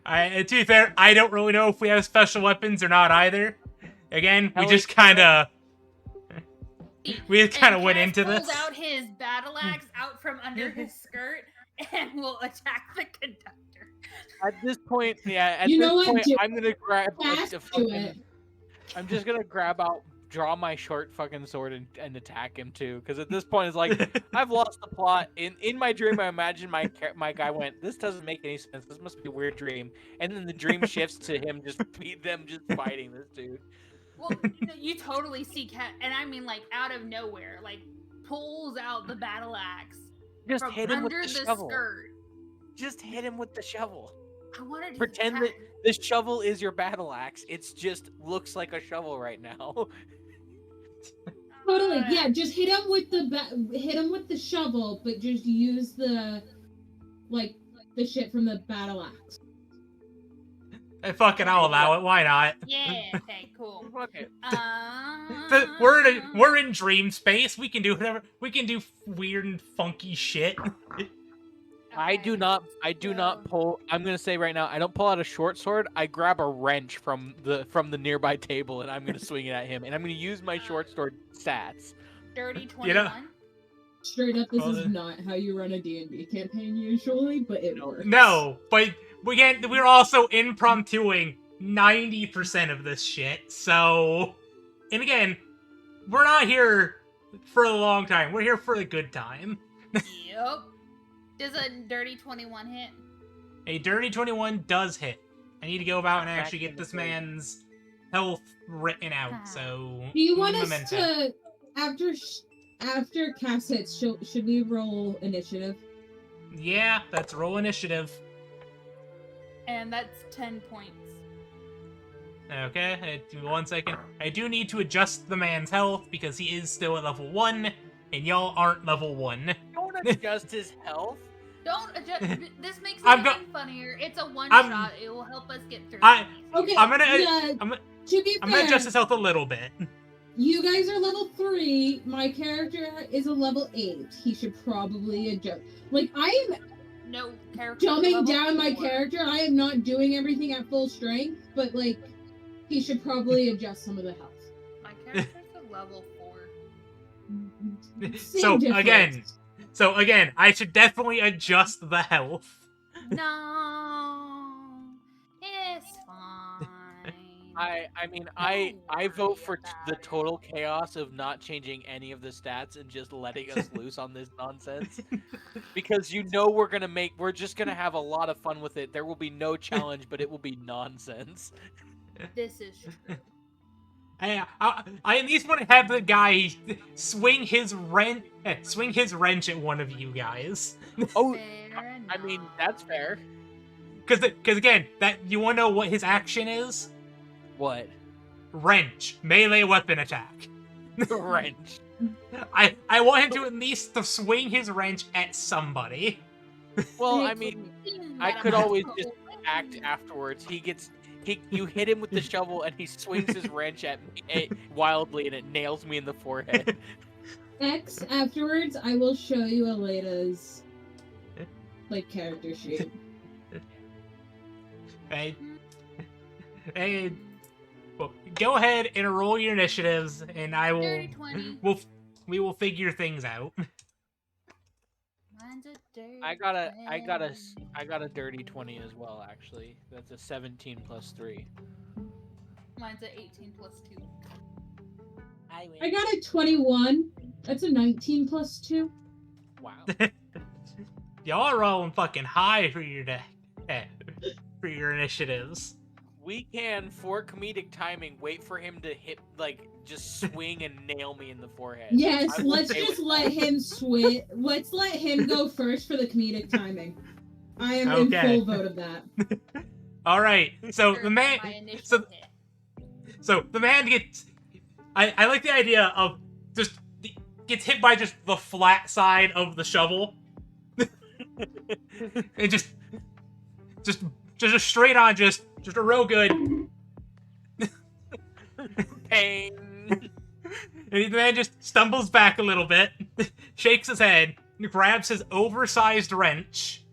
To be fair, I don't really know if we have special weapons or not either. Again, Helly, we just kind of went into this. Pulls out his battle axe out from under his skirt and will attack the conductor. At this point, You know what? I'm gonna grab Fast a to it. fucking. I'm just gonna draw my short fucking sword and attack him too. Because at this point, it's like I've lost the plot. In my dream, I imagine my guy went, "This doesn't make any sense. This must be a weird dream." And then the dream shifts to him just fighting this dude. Well, you totally see Cat, and I mean like out of nowhere, like pulls out the battle axe Just from hit him with under the the shovel. skirt. Just hit him with the shovel. I wanted to Pretend that the shovel is your battle axe. It's just looks like a shovel right now. Totally, yeah. Just hit him with the shovel, but just use the shit from the battle axe. I'll allow it. Why not? Yeah. Okay. Cool. Okay. We're in dream space. We can do whatever. We can do weird and funky shit. I do not pull. I'm gonna say right now, I don't pull out a short sword. I grab a wrench from the nearby table, and I'm gonna swing it at him. And I'm gonna use my short sword stats. Dirty 21. You know- Straight up, this is not how you run a D&D campaign usually, but it works. No, but we're also impromptuing 90% of this shit. So, and again, we're not here for a long time. We're here for a good time. Yep. Does a dirty 21 hit? A dirty 21 does hit. I need to go about and actually get this man's health written out. So, Do you want us memento. to after Cass hits? Should we roll initiative? Yeah, that's roll initiative. And that's 10 points. Okay, give me 1 second. I do need to adjust the man's health because he is still at level 1, and y'all aren't level 1. Don't adjust his health. Don't adjust. This makes it I'm even funnier. It's a one I'm- shot. It will help us get through. Okay. I'm gonna To be I'm gonna fair, adjust his health a little bit. you guys are level 3. My character is a level 8. He should probably adjust. Like, I am No character. dumbing level down my 4. character. I am not doing everything at full strength, but like, he should probably adjust some of the health. My character's a level 4. So Same So again, I should definitely adjust the health. No, it's fine. I vote for the total chaos of not changing any of the stats and just letting us loose on this nonsense. Because we're just gonna have a lot of fun with it. There will be no challenge, but it will be nonsense. This is true. I at least want to have the guy swing his wrench at one of you guys. Oh, Fair I mean enough. that's fair. Because again, that you want to know what his action is? What? Wrench, melee weapon attack. Wrench. I want him to at least to swing his wrench at somebody. Well, I mean, I could always just act afterwards. You hit him with the shovel and he swings his wrench at me wildly and it nails me in the forehead. X afterwards, I will show you Aleda's character sheet. Hey, well, go ahead and roll your initiatives, and I will. Dirty 20. We will figure things out. Mine's a dirty I got a dirty 20 as well. Actually, that's a 17 plus 3. Mine's a 18 plus 2. I got a 21. That's a 19 plus 2. Wow. Y'all are rolling fucking high for for your initiatives. We can, for comedic timing, wait for him to hit, just swing and nail me in the forehead. Yes, I'm let's okay just with let that. him switch. Let's let him go first for the comedic timing. I am in Okay. full vote of that. All right. So Sure, the man. my initial So hit. so the man gets. I like the idea of just gets hit by just the flat side of the shovel. And just straight on, just a real good. Pain. And the man just stumbles back a little bit, shakes his head, grabs his oversized wrench,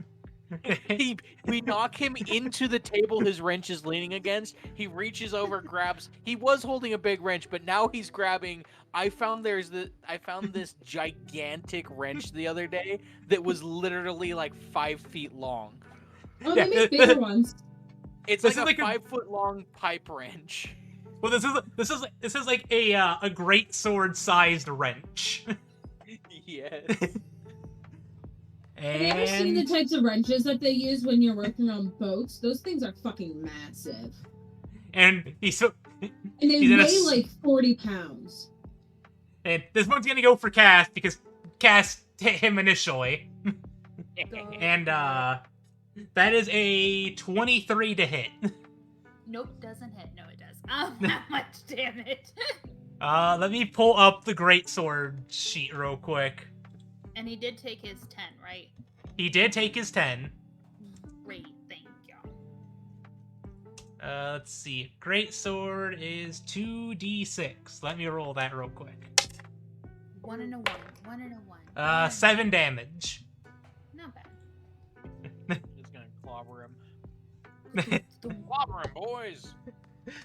We knock him into the table his wrench is leaning against. He reaches over, grabs. He was holding a big wrench, but now he's grabbing. I found this gigantic wrench the other day that was literally like 5 feet long. Oh, they make bigger ones. It's This like is a like a- 5-foot long pipe wrench. Well, this is like a great sword sized wrench. Yes. Have you ever seen the types of wrenches that they use when you're working on boats? Those things are fucking massive. And he's And they He's in a weigh s- like 40 pounds. and this one's gonna go for Cass because Cass hit him initially. And that is a 23 to hit. Nope, doesn't hit. No, it does. How much damage? Let me pull up the greatsword sheet real quick. And he did take his 10, right? He did take his 10. Great, thank you. Let's see. Greatsword is 2d6. Let me roll that real quick. 1 and a 1. 1 and a 1. 7 damage. Not bad. Just gonna clobber him. Clobber him, boys.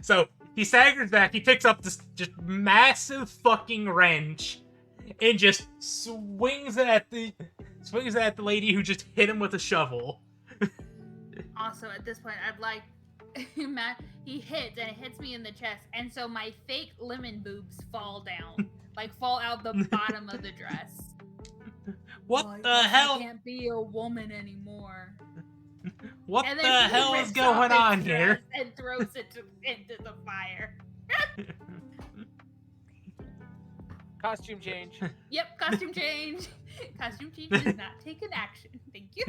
So he staggers back. He picks up this just massive fucking wrench and just swings it at the lady who just hit him with a shovel. Also, at this point, I'd like Matt. He hits and it hits me in the chest, and so my fake lemon boobs fall down, like fall out the bottom of the dress. What Like, the I hell? can't be a woman anymore. What And the then he hell is rips going off on his here? dress and throws it into the fire. Costume change. Yep, costume change. Costume change does not take an action. Thank you.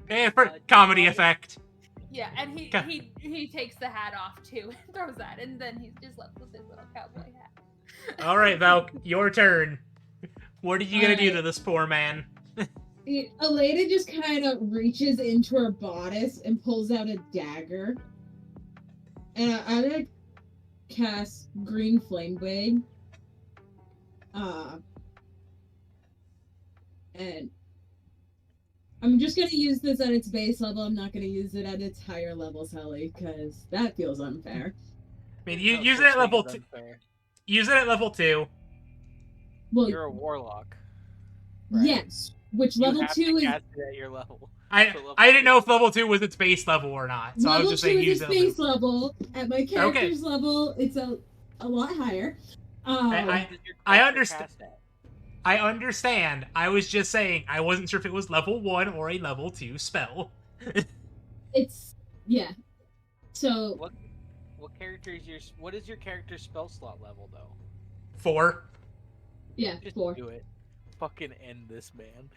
And for comedy effect. Yeah, and he takes the hat off too and throws that, and then he's just left with his little cowboy hat. All right, Valk, your turn. What are you gonna do Alright. to this poor man? Elena just kind of reaches into her bodice and pulls out a dagger. And I'm gonna cast Green Flame Blade. And I'm just gonna use this at its base level. I'm not gonna use it at its higher level, Sally, because that feels unfair. I mean, you use it at level 2. Use it at level 2. Well, You're a warlock. right? yes. Which You level have 2 to is cast it at your level. I didn't know if level 2 was its base level or not, so I was level just 2 saying is use its it. base level. At my character's level, it's a lot higher. I Does your I character understand. cast at? I understand. I was just saying I wasn't sure if it was level 1 or a level 2 spell. It's yeah. So What character is your? What is your character's spell slot level though? 4. yeah, Just 4. do it. Fucking end this man.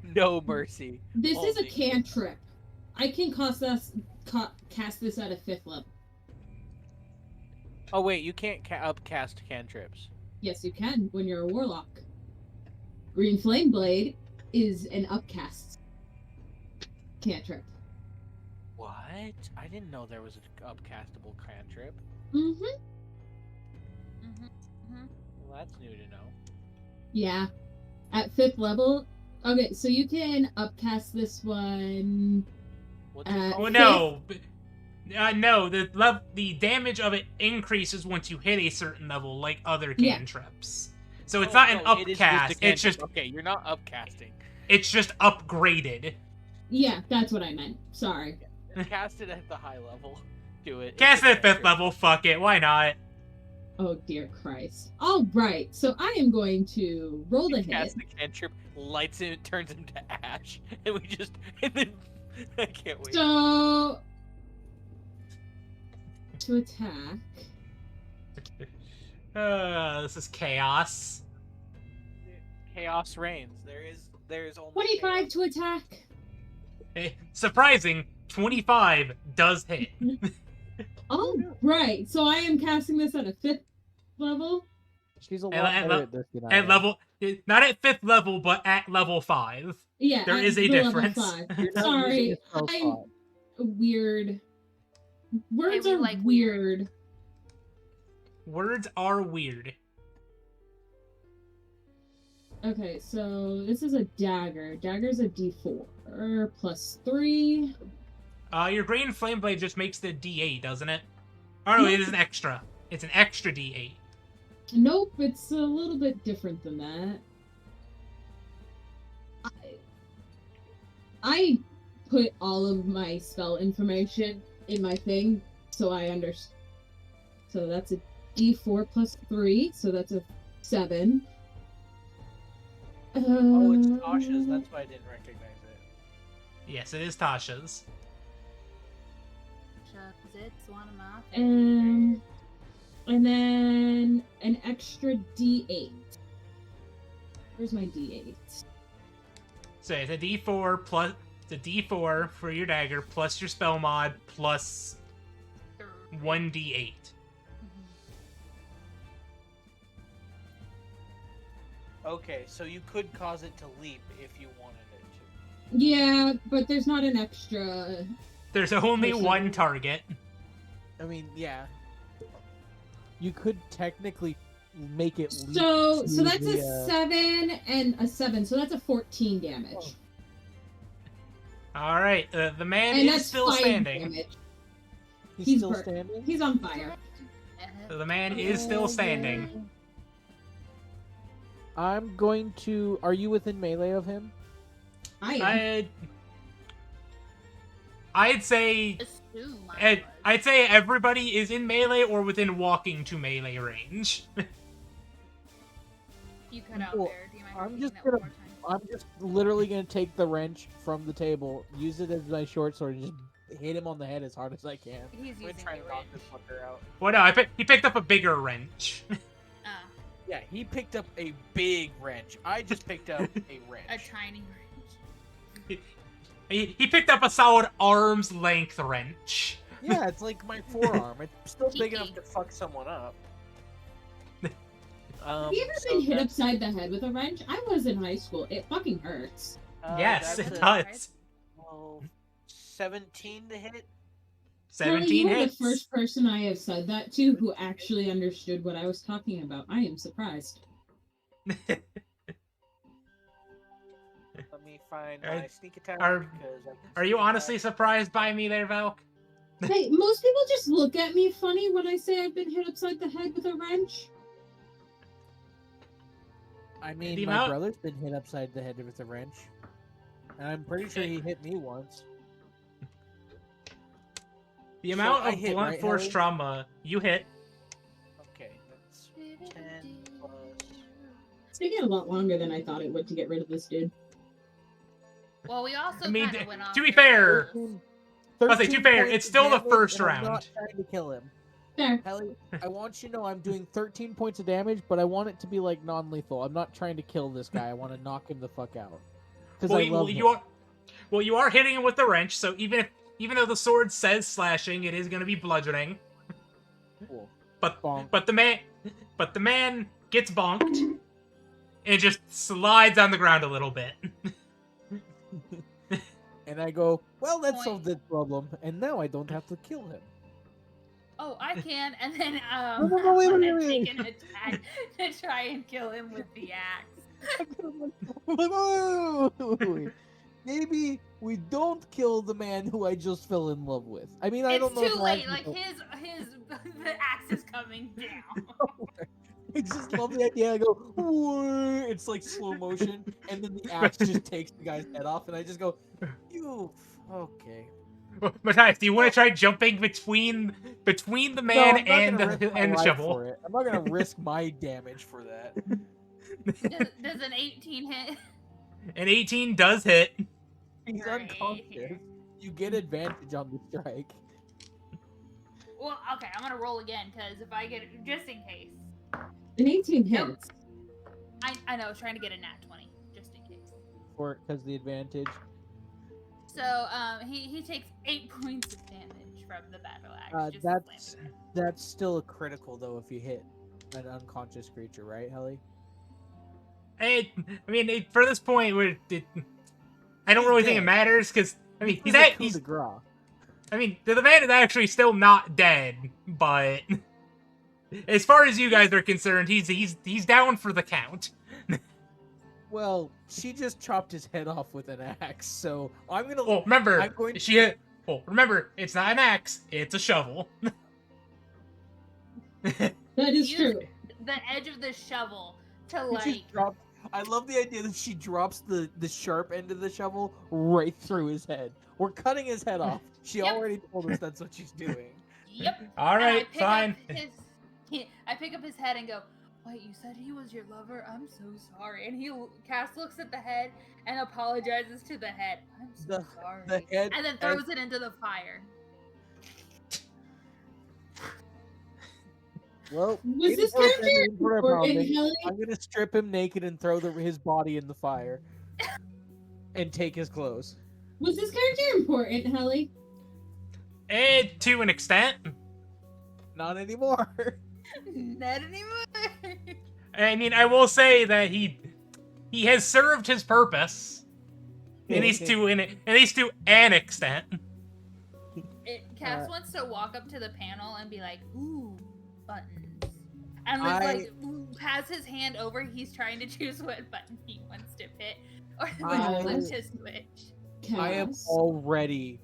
No mercy. This is a Only- cantrip. I can cast this at a 5th level. Oh wait, you can't upcast cantrips. Yes, you can when you're a warlock. Green Flame Blade is an upcast cantrip. What? I didn't know there was an upcastable cantrip. Mm-hmm. Well, that's new to know. Yeah. At 5th level. Okay, so you can upcast this one. What's it called? Well, no. No, the damage of it increases once you hit a certain level, like other Yeah. cantrips. So it's Oh, not an no, it is just a upcast. It's cantrip. just Okay, you're not upcasting. upgraded. Yeah, that's what I meant. Sorry. Cast it at the high level. Do it. Cast it It's a at 5th cantrip. level. Fuck it. Why not? Oh dear Christ. All right, so I am going to roll the hit. Cast the cantrip, lights it, turns into ash, and we just and then I can't wait. So to attack. This is chaos. Chaos reigns. There is only 25 chaos. to attack. Surprising, 25 does hit. All right, so I am casting this at a 5th level. She's a lot At better at this than I At am. level, not at 5th level, but at level 5. Yeah, There at is a the level difference. 5. You're not Sorry, using a spell I'm slot. weird. Words we are like weird. Words are weird. Okay, so this is a dagger. Dagger's a D4 plus 3. Your green flame blade just makes the D8, doesn't it? Oh no, it is an extra. It's an extra D8. Nope, it's a little bit different than that. I put all of my spell information in my thing, so I understand. So that's a D4 plus 3, so that's a 7. Oh, it's Tasha's. That's why I didn't recognize it. Yes, it is Tasha's. It's one of my And then an extra D8. Where's my D8? So it's a D4 plus the D4 for your dagger plus your spell mod plus 1D8. Okay, so you could cause it to leap if you wanted it to. Yeah, but there's not an extra. There's only one target. I mean, yeah. You could technically make it leap. So to that's the, a 7 and a 7, so that's a 14 damage. Oh. All right, the man And is that's still 5 standing. damage. He's still burnt. standing? He's on fire. So the man is still standing. I'm going to... Are you within melee of him? I am. I'd say Assume I was. I'd say everybody is in melee or within walking to melee range. You cut out Well, there. Do you mind I'm repeating just that gonna- one more time? I'm just literally going to take the wrench from the table, use it as my short sword, and just hit him on the head as hard as I can. He's I'm using trying the to knock wrench. this fucker out. Well, no, he picked up a bigger wrench. Ah, Yeah, he picked up a big wrench. I just picked up a a wrench. tiny wrench. He picked up a solid arm's length wrench. Yeah, it's like my forearm. It's still big Cheeky. enough to fuck someone up. Have you ever so been hit that's- upside the head with a wrench? I was in high school. It fucking hurts. Yes, that's it a- does. well, 17 to hit? 17 Charlie, you are hits. the first person I have said that to who actually understood what I was talking about. I am surprised. Let me find Are- my sneak attack. are- because I can Are you sneak honestly attack. surprised by me there, Valk? Hey, most people just look at me funny when I say I've been hit upside the head with a wrench. I mean, The my amount- brother's been hit upside the head with a wrench. And I'm pretty sure he hit me once. The So amount I of hit, blunt right, force Ellie? trauma you hit. Okay, that's 10 plus... It's taking a lot longer than I thought it would to get rid of this dude. Well, we also I mean, kind of went off. to be the- fair, 13 I'll say, to be fair, points it's of still the damage, first and I'm not round. trying to kill him. There. Ellie, I want you to know I'm doing 13 points of damage, but I want it to be like non-lethal. I'm not trying to kill this guy. I want to knock him the fuck out. Because I love him. you are hitting him with the wrench, so even though the sword says slashing, it is going to be bludgeoning. Cool. But Bonk. but the man gets bonked and just slides on the ground a little bit. And I go, well, that Point. solved this problem, and now I don't have to kill him. Oh, I can, and then no, wait, I'm wait, gonna wait, take an attack to try and kill him with the axe. Wait. Maybe we don't kill the man who I just fell in love with. I mean, I It's don't know. too if late. that- Like his the axe is coming down. I just love the idea. I go, "Whoa," it's like slow motion, and then the axe just takes the guy's head off, and I just go, you, okay. Matias, do you want to try jumping between the No, man I'm not and gonna risk my the life shovel? for it. I'm not gonna risk my damage for that. Does an 18 hit? An 18 does hit. He's Great. unconscious. You get advantage on the strike. Well, okay, I'm gonna roll again because if I get it, just in case. An 18 Nope. hits. I know, I was trying to get a nat 20 just in case. For because the advantage. So he takes 8 points of damage from the battle axe. Just That's slamming. that's still a critical though if you hit an unconscious creature, right, Helly? I mean, for this point, I don't He's really think it dead. matters because I mean He's a coup he's de grace. I mean the man is actually still not dead, but as far as you guys are concerned, he's down for the count. Well, she just chopped his head off with an axe, so I'm gonna. Well, remember, I'm going remember, it's not an axe, it's a shovel. That is Use true. the edge of the shovel to She like. just dropped. I love the idea that she drops the sharp end of the shovel right through his head. We're cutting his head off. She Yep. already told us that's what she's doing. Yep. All And right, fine. I pick up his head and go, "Wait, you said he was your lover? I'm so sorry." And Cass looks at the head and apologizes to the head. I'm so sorry. The head, And then throws it into the fire. Well, Was this character important, Helly? I'm gonna strip him naked and throw his body in the fire, and take his clothes. Was this character important, Helly? And to an extent. Not anymore. Not anymore. I mean, I will say that he has served his purpose. At least to an extent. Cass wants to walk up to the panel and be like, "Ooh, buttons," and like has his hand over. He's trying to choose what button he wants to hit or which one to switch. I am Cass. already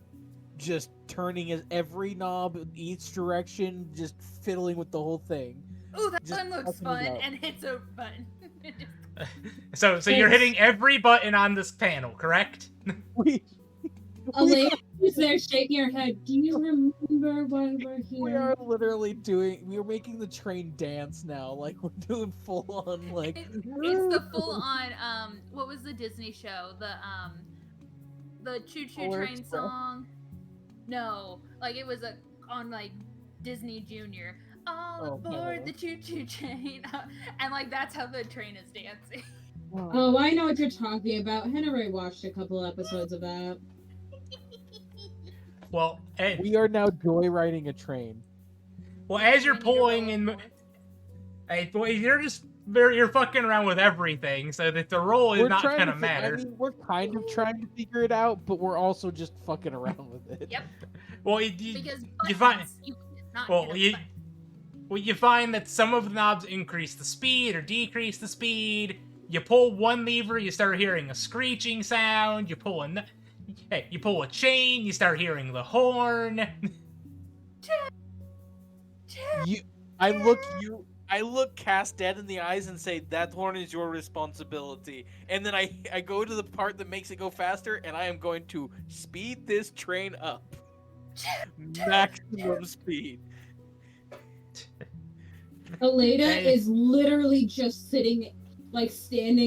just turning every knob in each direction, just fiddling with the whole thing. Ooh, that Just one looks fucking fun, it up. and hits a button. So you're hitting every button on this panel, correct? Elena is there shaking her head. Do you remember why we're We here? are literally we are making the train dance now. Like we're doing full on like. It's the full on what was the Disney show? The Choo Choo Polar Train Express? song? No, like it was on like Disney Junior. All Oh, aboard no. the Choo Choo Train, and like that's how the train is dancing. Oh, I know what you're talking about. Henry watched a couple episodes of that. Well, hey, We are now joyriding a train. as you're When pulling rolling and forward. hey, boy, you're fucking around with everything, so that the roll is not trying gonna to matter. I mean, we're kind of trying to figure it out, but we're also just fucking around with it. Yep, Well, because you find buttons, you cannot hit a button. you find that some of the knobs increase the speed or decrease the speed. You pull one lever, you start hearing a screeching sound. You pull a chain, you start hearing the horn. I look Cass dead in the eyes and say, "That horn is your responsibility." And then I go to the part that makes it go faster, and I am going to speed this train up. Maximum speed. Elena Hey. is literally just standing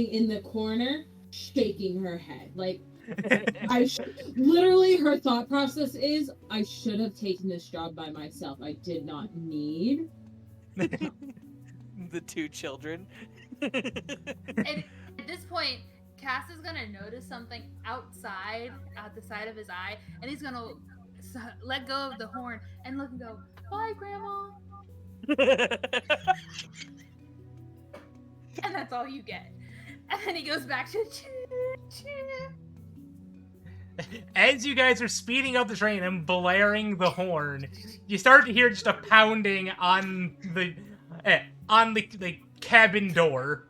in the corner, shaking her head. Like, literally, her thought process is, I should have taken this job by myself. I did not need. The two children. And at this point, Cass is gonna notice something outside, out the side of his eye, and he's gonna let go of the horn and look and go, "Bye, Grandma," and that's all you get. And then he goes back to choo-choo. As you guys are speeding up the train and blaring the horn, you start to hear just a pounding on the cabin door.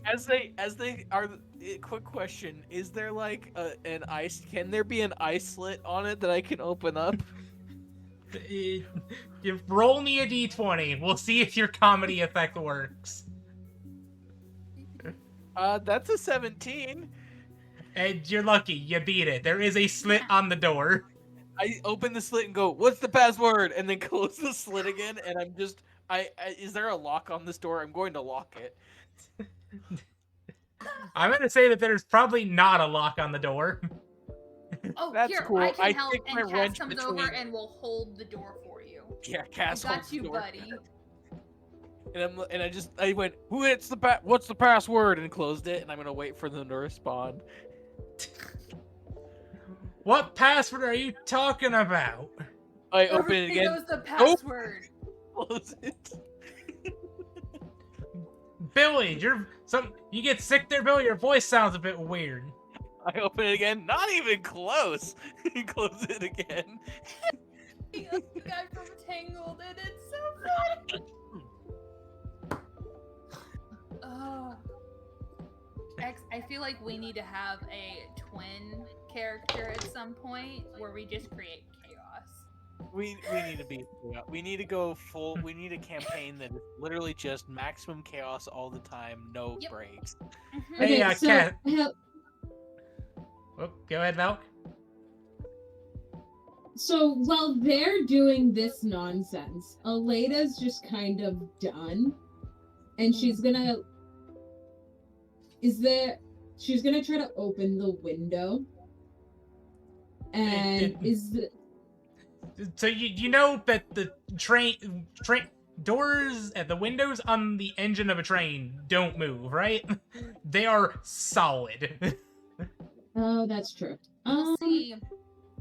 As they are. Quick question: is there like an ice? Can there be an ice slit on it that I can open up? You roll me a d20. We'll see if your comedy effect works. That's a 17. And you're lucky. You beat it. There is a slit on the door. I open the slit and go, "What's the password?" And then close the slit again. And I'm just, is there a lock on this door? I'm going to lock it. I'm going to say that there's probably not a lock on the door. Oh, That's here, cool. I can I help, stick my and Cass wrench comes between- over and will hold the door for you. Yeah, I Cass holds got the you, door. buddy. And I went, what's the password? And closed it. And I'm gonna wait for them to respond. What password are you talking about? I open it Everybody again. knows the password. Close it. Billy, you get sick there, Billy? Your voice sounds a bit weird. I open it again. Not even close. Close it again. That's the guy from Tangled, and it's so funny. Alex, I feel like we need to have a twin character at some point where we just create chaos. We need to be. We need to go full. We need a campaign that is literally just maximum chaos all the time, no Yep. breaks. Mhm. Hey, Okay, so Kat. hel- Oh, go ahead, Val. So while they're doing this nonsense, Aleda's just kind of done, and she's gonna try to open the window, and So you know that the train doors at the windows on the engine of a train don't move, right? They are solid. Oh, that's true. We'll see.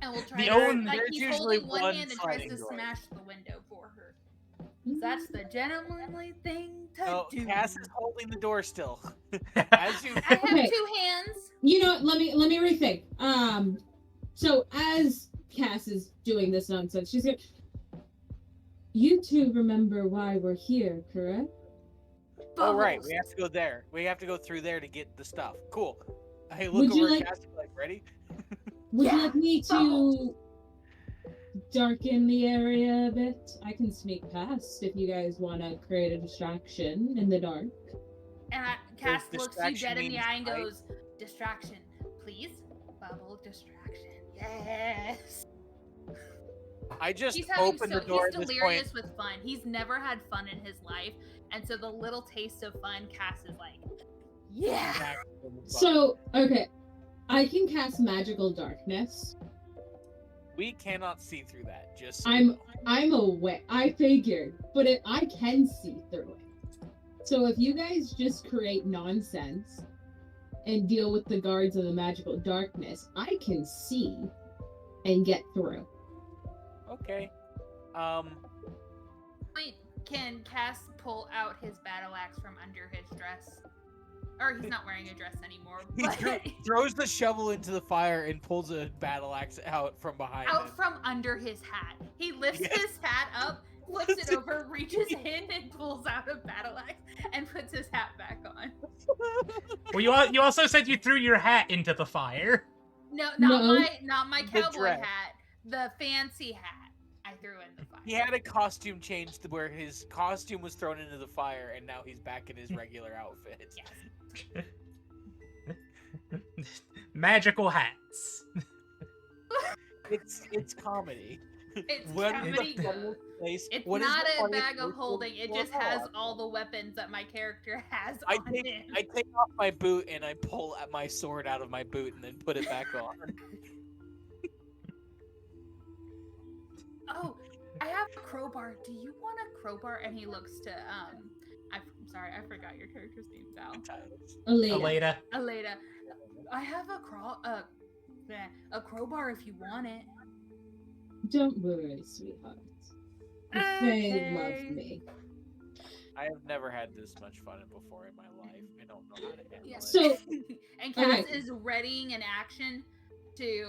And we'll try The to own- like there's he's usually holding one one hand and tries sliding to door. smash the window for her. That's the gentlemanly thing to No, do. Cass is holding the door still. As you. I have Okay. 2 hands. You know, let me rethink. So as Cass is doing this nonsense, she's gonna. You two remember why we're here, correct? Oh right, Bubbles. we have to go there. We have to go through there to get the stuff. Cool. I Would look you over like- at Cass, like, ready? Would you Yeah, like me bubbles. to darken the area a bit? I can sneak past if you guys want to create a distraction in the dark. And Cass Does looks you distraction dead in the mean eye and fight? goes, "Distraction, please. Bubble distraction. Yes." I just He's having opened the door he's at this delirious point. with fun. He's never had fun in his life, and so the little taste of fun, Cass is like, "Yeah." Back to the button. So, okay, I can cast magical darkness. We cannot see through that. Just so I'm- you know. I'm aware. I figured, but I can see through it. So if you guys just create nonsense and deal with the guards of the magical darkness, I can see and get through. Okay. Wait, can Cass pull out his battle axe from under his dress? Or he's not wearing a dress anymore, He but throws the shovel into the fire and pulls a battle axe out from behind out him. from under his hat. He lifts Yes. his hat up, flips it over, reaches in and pulls out a battle axe and puts his hat back on. Well, you also said you threw your hat into the fire. No, No. not my The cowboy dress. hat. The fancy hat I threw in the fire. He had a costume change to where his costume was thrown into the fire, and now he's back in his regular outfit. Yes. Magical hats. It's comedy. It's What is comedy the gold. funniest place- It's what is not the a funniest bag of place to holding. It pull just a has hat? all the weapons that my character has I on take him. I take off my boot and I pull out my sword out of my boot and then put it back on. Oh, I have a crowbar. Do you want a crowbar? And he looks to I'm sorry, I forgot your character's name, Val. Aleda. Aleda. Aleda. I have a crowbar if you want it. Don't worry, sweetheart. The Fae love Okay. me. I have never had this much fun before in my life. I don't know how to handle Yeah. it. So, And Cass alright. is readying an action to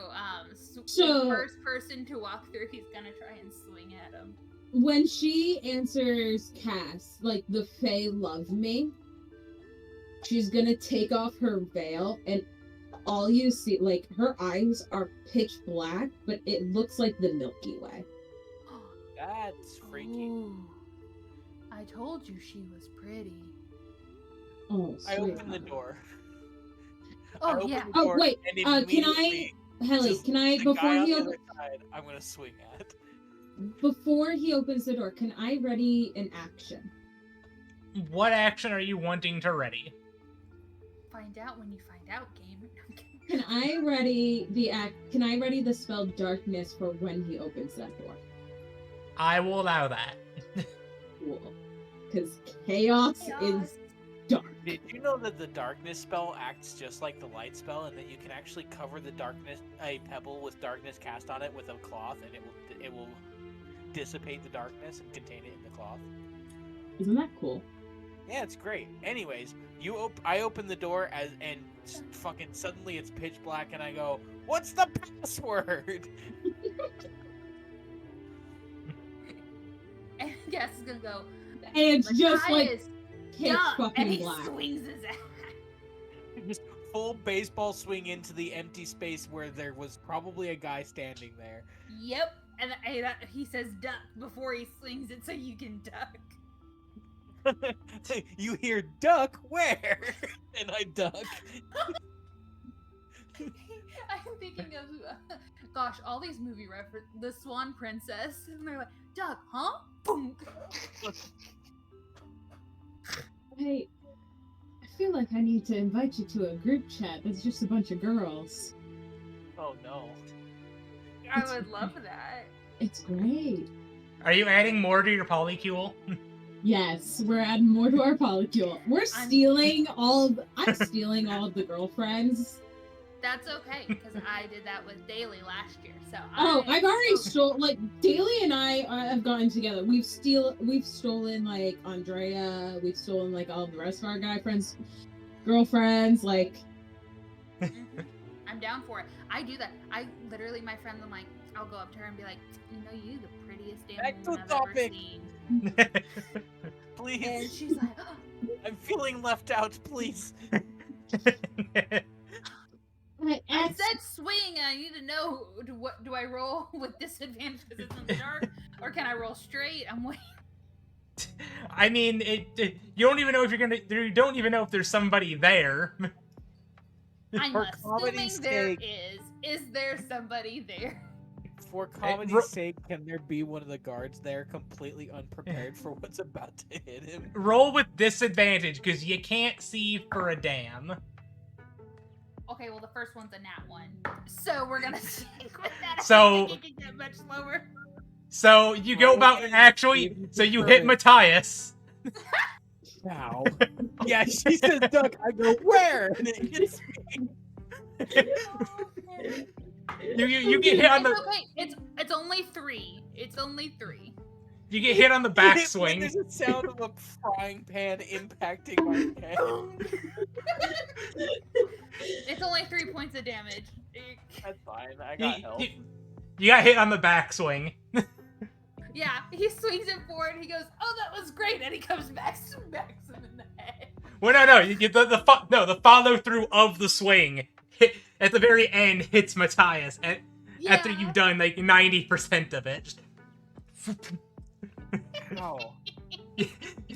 So- the first person to walk through. He's gonna try and swing at him. when she answers Cass, like the Fae love me, she's gonna take off her veil and all you see, like her eyes are pitch black, but it looks like the Milky Way. That's freaky. Ooh, I told you she was pretty. Oh, I open the sweetheart. door. I Oh open yeah. the Oh, door wait, and can I- immediately Helly, just can I the guy before on he the op- other side, I'm gonna swing at. before he opens the door, can I ready an action? What action are you wanting to ready? Find out when you find out, gamer. I'm kidding. Can I ready the spell darkness for when he opens that door? I will allow that. Cool. Because chaos is Chaos. dark. Did you know that the darkness spell acts just like the light spell, and that you can actually cover the darkness, a pebble with darkness cast on it with a cloth, and it will dissipate the darkness and contain it in the cloth? Isn't that cool? Yeah, it's great. Anyways, I open the door and fucking suddenly it's pitch black, and I go, "What's the password?" And Cass is gonna go. And it's just like "Matias, pitch duh," and fucking he black. swings his axe. Just full baseball swing into the empty space where there was probably a guy standing there. Yep. And he says duck before he swings it so you can duck. You hear duck where? And I duck. I'm thinking of, gosh, all these movie references. The Swan Princess. And they're like, duck, huh? Boom. I feel like I need to invite you to a group chat that's just a bunch of girls. Oh no. I would love that. It's great. Are you adding more to your polycule? Yes, we're adding more to our polycule. I'm stealing all of the girlfriends. That's okay, because I did that with Daly last year, so I've already stolen, like, Daly and I have gotten together. We've stolen, like, Andrea, we've stolen, like, all of the rest of our guy friends, girlfriends, like... I'm down for it. I do that. I literally, my friends, I'm like, I'll go up to her and be like, you know, you the prettiest damn woman I've ever seen. Please. And she's like, oh. I'm feeling left out, please. I said swing, and I need to know, what do I roll with disadvantage because it's in the dark, or can I roll straight? I'm waiting. I mean, you don't even know if you don't even know if there's somebody there. I'm For assuming comedy's there sake. is there somebody there? For comedy's sake, can there be one of the guards there completely unprepared for what's about to hit him? Roll with disadvantage, because you can't see for a damn. Okay, well the first one's a nat one, so we're gonna stick with that. So- I think it can get much slower. So you go about so you hit Matias. Wow. Yeah, she says duck, I go, where? And it hits me. You get hit on It's the okay. It's only 3. It's only 3. you get hit on the backswing. There's a sound of a frying pan impacting my head. It's only 3 points of damage. That's fine, I got help. You got hit on the backswing. Yeah, he swings it forward. He goes, "Oh, that was great!" And he comes back, smacks him in the head. Well, no, the follow through of the swing hit, at the very end hits Matias after you've done like 90% of it. No.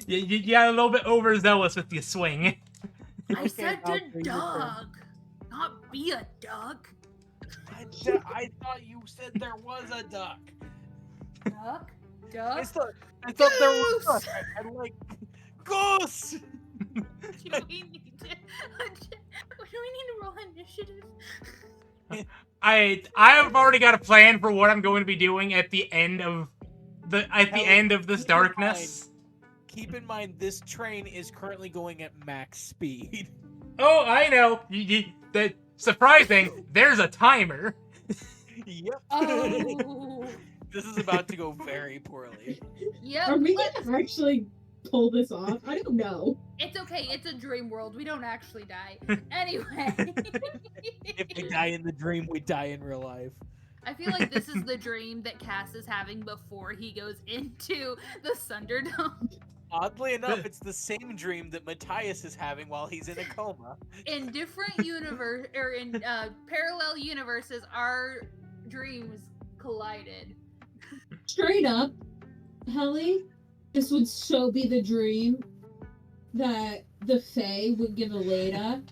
You got a little bit overzealous with your swing. I said I'll to do your dog, not be a duck. I thought you said there was a duck. Duck, duck. I thought there was a Goose! duck. I'm like, goose! Do we need to roll initiative? I have already got a plan for what I'm going to be doing at the end of this darkness. Keep in mind, this train is currently going at max speed. Oh, I know. The surprising, there's a timer. Yep. Oh. This is about to go very poorly. Yep. Are we gonna actually pull this off? I don't know. It's okay. It's a dream world. We don't actually die. Anyway. If we die in the dream, we die in real life. I feel like this is the dream that Cass is having before he goes into the Thunderdome. Oddly enough, it's the same dream that Matias is having while he's in a coma. In different universe or in parallel universes, our dreams collided. Straight up, Helly, this would so be the dream that the Fae would give Elena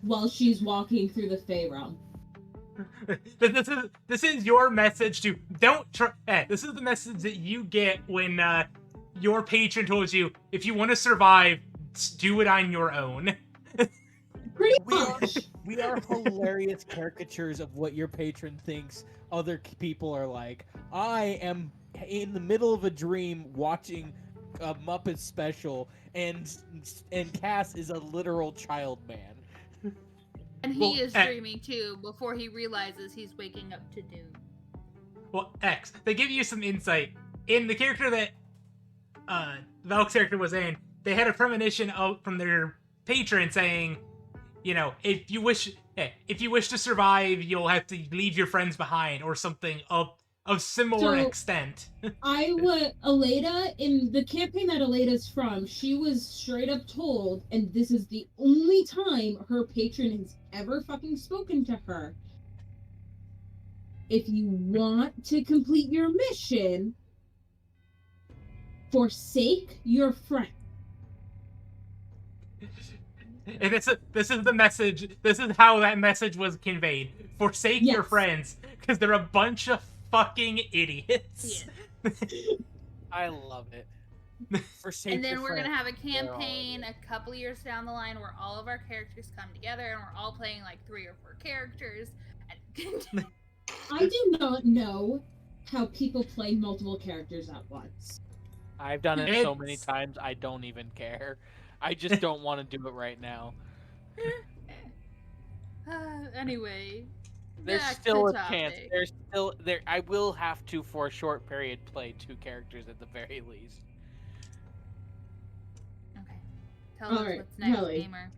while she's walking through the Fae realm. This is your message to don't try. This is the message that you get when your patron told you if you want to survive, do it on your own. Pretty We are, much. we are hilarious caricatures of what your patron thinks other people are like. I am in the middle of a dream watching a Muppet special, and Cass is a literal child man. And he Well, is dreaming too before he realizes he's waking up to doom. Well, X, they give you some insight. In the character that Valk's character was in, they had a premonition from their patron saying, you know, if you wish to survive, you'll have to leave your friends behind, or something of similar So- extent. Aleda, in the campaign that Aleda's from, she was straight up told, and this is the only time her patron has ever fucking spoken to her. If you want to complete your mission, forsake your friend. And this is the message. This is how that message was conveyed. Forsake your Yes. friends, because they're a bunch of fucking idiots. I love it. Forsake And then your we're friend. gonna have a They're all campaign a couple years down the line where all of our characters come together and we're all playing like 3 or 4 characters. And I do not know how people play multiple characters at once. I've done it so many It's- times, I don't even care. I just don't want to do it right now. anyway, There's back still to a chance. topic. There's still there. I will have to, for a short period, play 2 characters at the very least. Okay, tell us Alright, what's next, Kelly. gamer.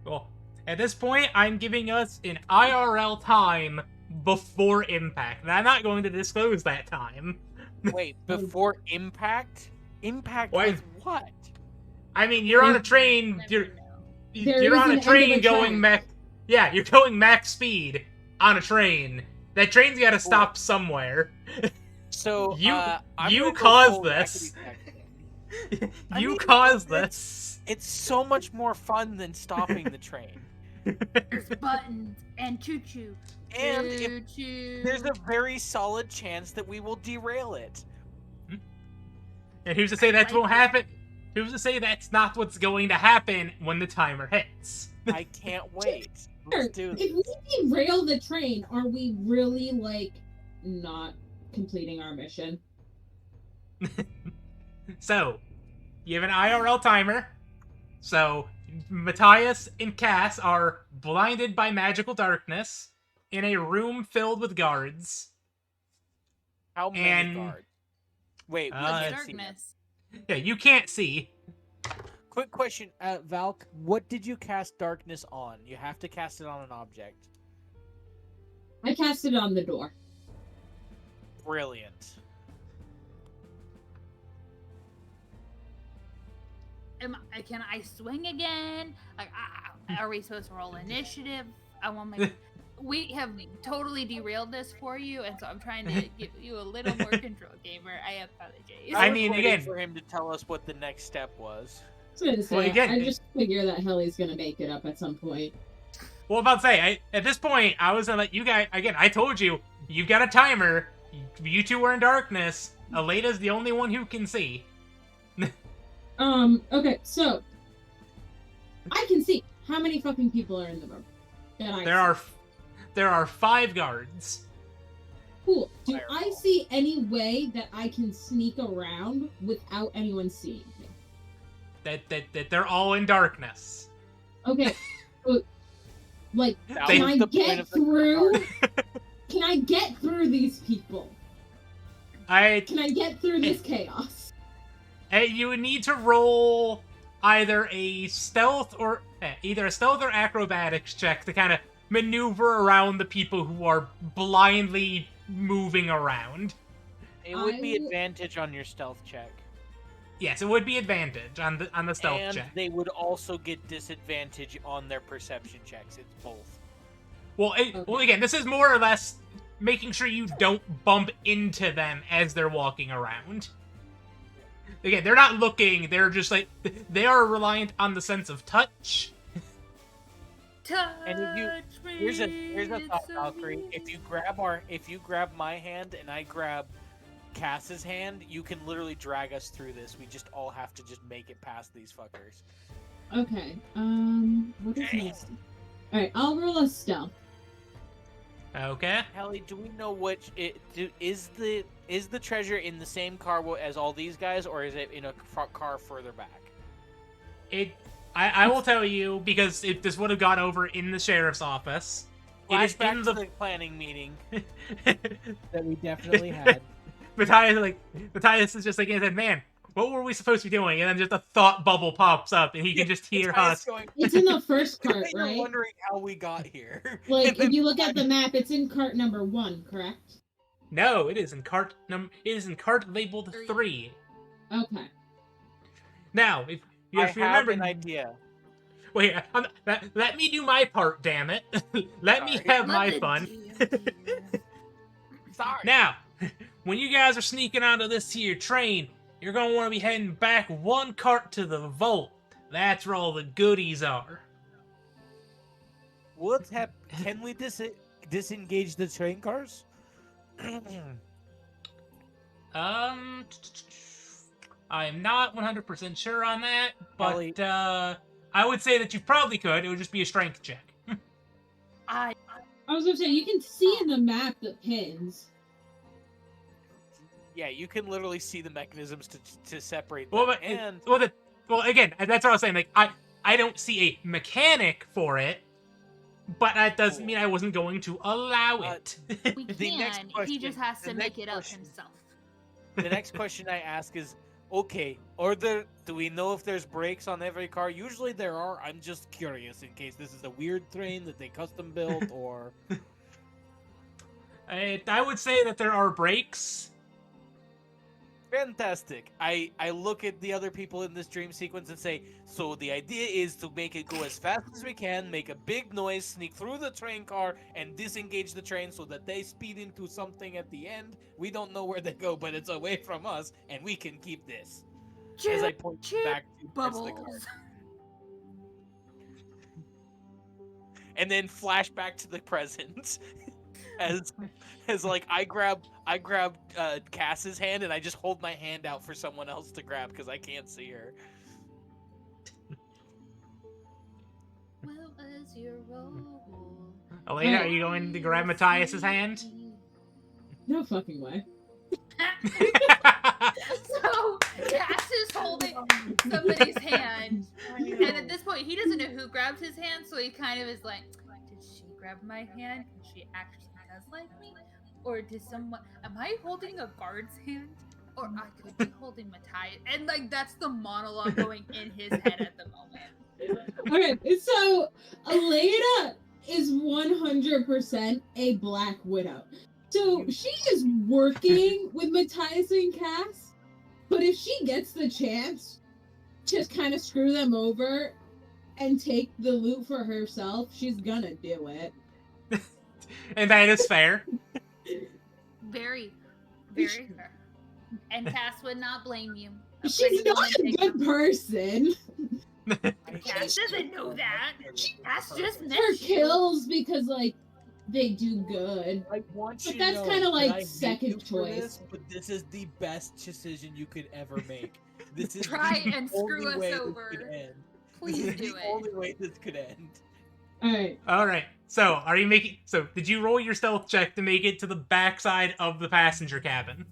Well, at this point, I'm giving us an IRL time before impact, and I'm not going to disclose that time. Wait, before impact? Impact Why- with what? I mean, you're on a train. Never You're know. There you're is on an a end of train a going track. max. Yeah, you're going max speed on a train. That train's got to stop somewhere. So You- I'm you gonna go caused full this. rackety sack. I You mean, caused it's- this. It's so much more fun than stopping the train. There's buttons and choo-choo. And if Choo-choo. there's a very solid chance that we will derail it. And who's to say that like won't it. happen? Who's to say that's not what's going to happen when the timer hits? I can't wait. Let's do If this. we derail the train, are we really, like, not completing our mission? So, you have an IRL timer. So, Matias and Cass are blinded by magical darkness in a room filled with guards. How many and- guards? Wait, we Uh, What's can't see them. darkness? Yeah, you can't see. Quick question, Valk, what did you cast darkness on? You have to cast it on an object. I cast it on the door. Brilliant. Can I swing again? Like, are we supposed to roll initiative? I want my. We have totally derailed this for you, and so I'm trying to give you a little more control, gamer. I apologize. I was mean, waiting again- for him to tell us what the next step was. I was gonna say, Well, again, I just figure that Helly's gonna make it up at some point. Well, about to say, at this point, I was gonna let you guys. Again, I told you, you've got a timer. You two are in darkness. Aleda's the only one who can see. Okay, so I can see how many fucking people are in the room. That I There are 5 guards. Cool. Do Fireball. I see any way that I can sneak around without anyone seeing me? That they're all in darkness. Okay. Like, That They- can was I the point get of the through? card. Can I get through these people? Can I get through this chaos? You would need to roll either a stealth or acrobatics check to kind of maneuver around the people who are blindly moving around. It would be I- advantage on your stealth check. Yes, it would be advantage on the stealth And check. they would also get disadvantage on their perception checks. It's both. Well, well, again, this is more or less making sure you don't bump into them as they're walking around. Again, they're not looking, they're just like, they are reliant on the sense of touch. And if you- Here's a thought, Valkyrie. If you grab my hand and I grab Cass's hand, you can literally drag us through this. We just all have to just make it past these fuckers. Okay. What is next? Alright, I'll roll a stealth. Okay. Helly, do we know is the treasure in the same car as all these guys, or is it in a car further back? I will tell you, because this would have gone over in the sheriff's office. It is Flashback in to the... the planning meeting. That we definitely had. Matias is just like, he said, man, what were we supposed to be doing? And then just a thought bubble pops up, and he can just hear Matthias us. going, It's in the first cart, You're right? wondering how we got here. Like, And then if you look at the map, it's in cart number 1, correct? No, it is in cart labeled 3. Okay. Now, if you I have to have remember, an idea. wait, let me do my part, damn it. Let me Sorry. have Let my the fun. DM do. Sorry. Now, when you guys are sneaking onto this here train, you're gonna want to be heading back 1 cart to the vault. That's where all the goodies are. Can we disengage the train cars? I'm not 100% sure on that, Ellie- but I would say that you probably could. It would just be a strength check. I I was gonna say you can see in the map the pins. Yeah, you can literally see the mechanisms to separate them. Well, but, and well, again, that's what I was saying. Like, I don't see a mechanic for it, but that doesn't mean I wasn't going to allow it. we The next can. He question- just has the to next make it up question- himself. the next question I ask is, okay, do we know if there's brakes on every car? Usually there are. I'm just curious in case this is a weird train that they custom built or... I would say that there are brakes. Fantastic. I look at the other people in this dream sequence and say, so the idea is to make it go as fast as we can, make a big noise, sneak through the train car, and disengage the train so that they speed into something at the end. We don't know where they go, but it's away from us, and we can keep this. As I point Choo-choo back towards the car. bubbles. And then flash back to the present. As like I grab Cass's hand and I just hold my hand out for someone else to grab because I can't see her. What was your role? Elena, are you going to grab Matias's hand? No fucking way. So Cass is holding somebody's hand, and at this point, he doesn't know who grabbed his hand, so he kind of is like, "Did she grab my hand? Because she actually does like me, or did someone? Am I holding a guard's hand, or I could be holding Matias?" And like that's the monologue going in his head at the moment. Okay, so Elena is 100% a Black Widow. So she is working with Matias and Cass, but if she gets the chance to kind of screw them over and take the loot for herself, she's gonna do it. And that is fair. Very, very fair. And Cass would not blame you. A She's pretty not woman a takes good person. Cass doesn't know that. Cass just met Her you. kills because, like, they do good. I want But you that's to know kinda that like I hate second you for choice. this, but this is the best decision you could ever make. This is Try the and only screw us way over. This could end. Please This is do the it. only way this could end. Alright. Alright, so are you making. So, did you roll your stealth check to make it to the backside of the passenger cabin?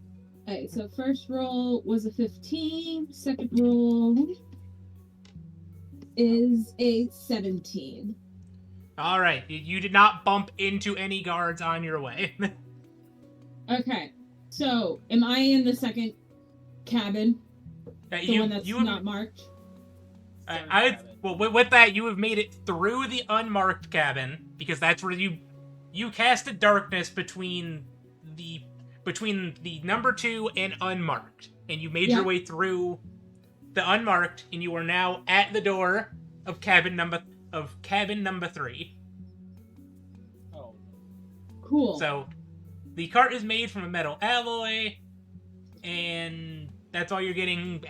Alright, so first roll was a 15. Second roll is a 17. Alright, you did not bump into any guards on your way. Okay, so am I in the second cabin? The one that's not marked? Well, with that, you have made it through the unmarked cabin, because that's where you casted darkness between the number 2 and unmarked, and you made your way through the unmarked, and you are now at the door of cabin number 3. Oh. Cool. So, the cart is made from a metal alloy, and that's all you're getting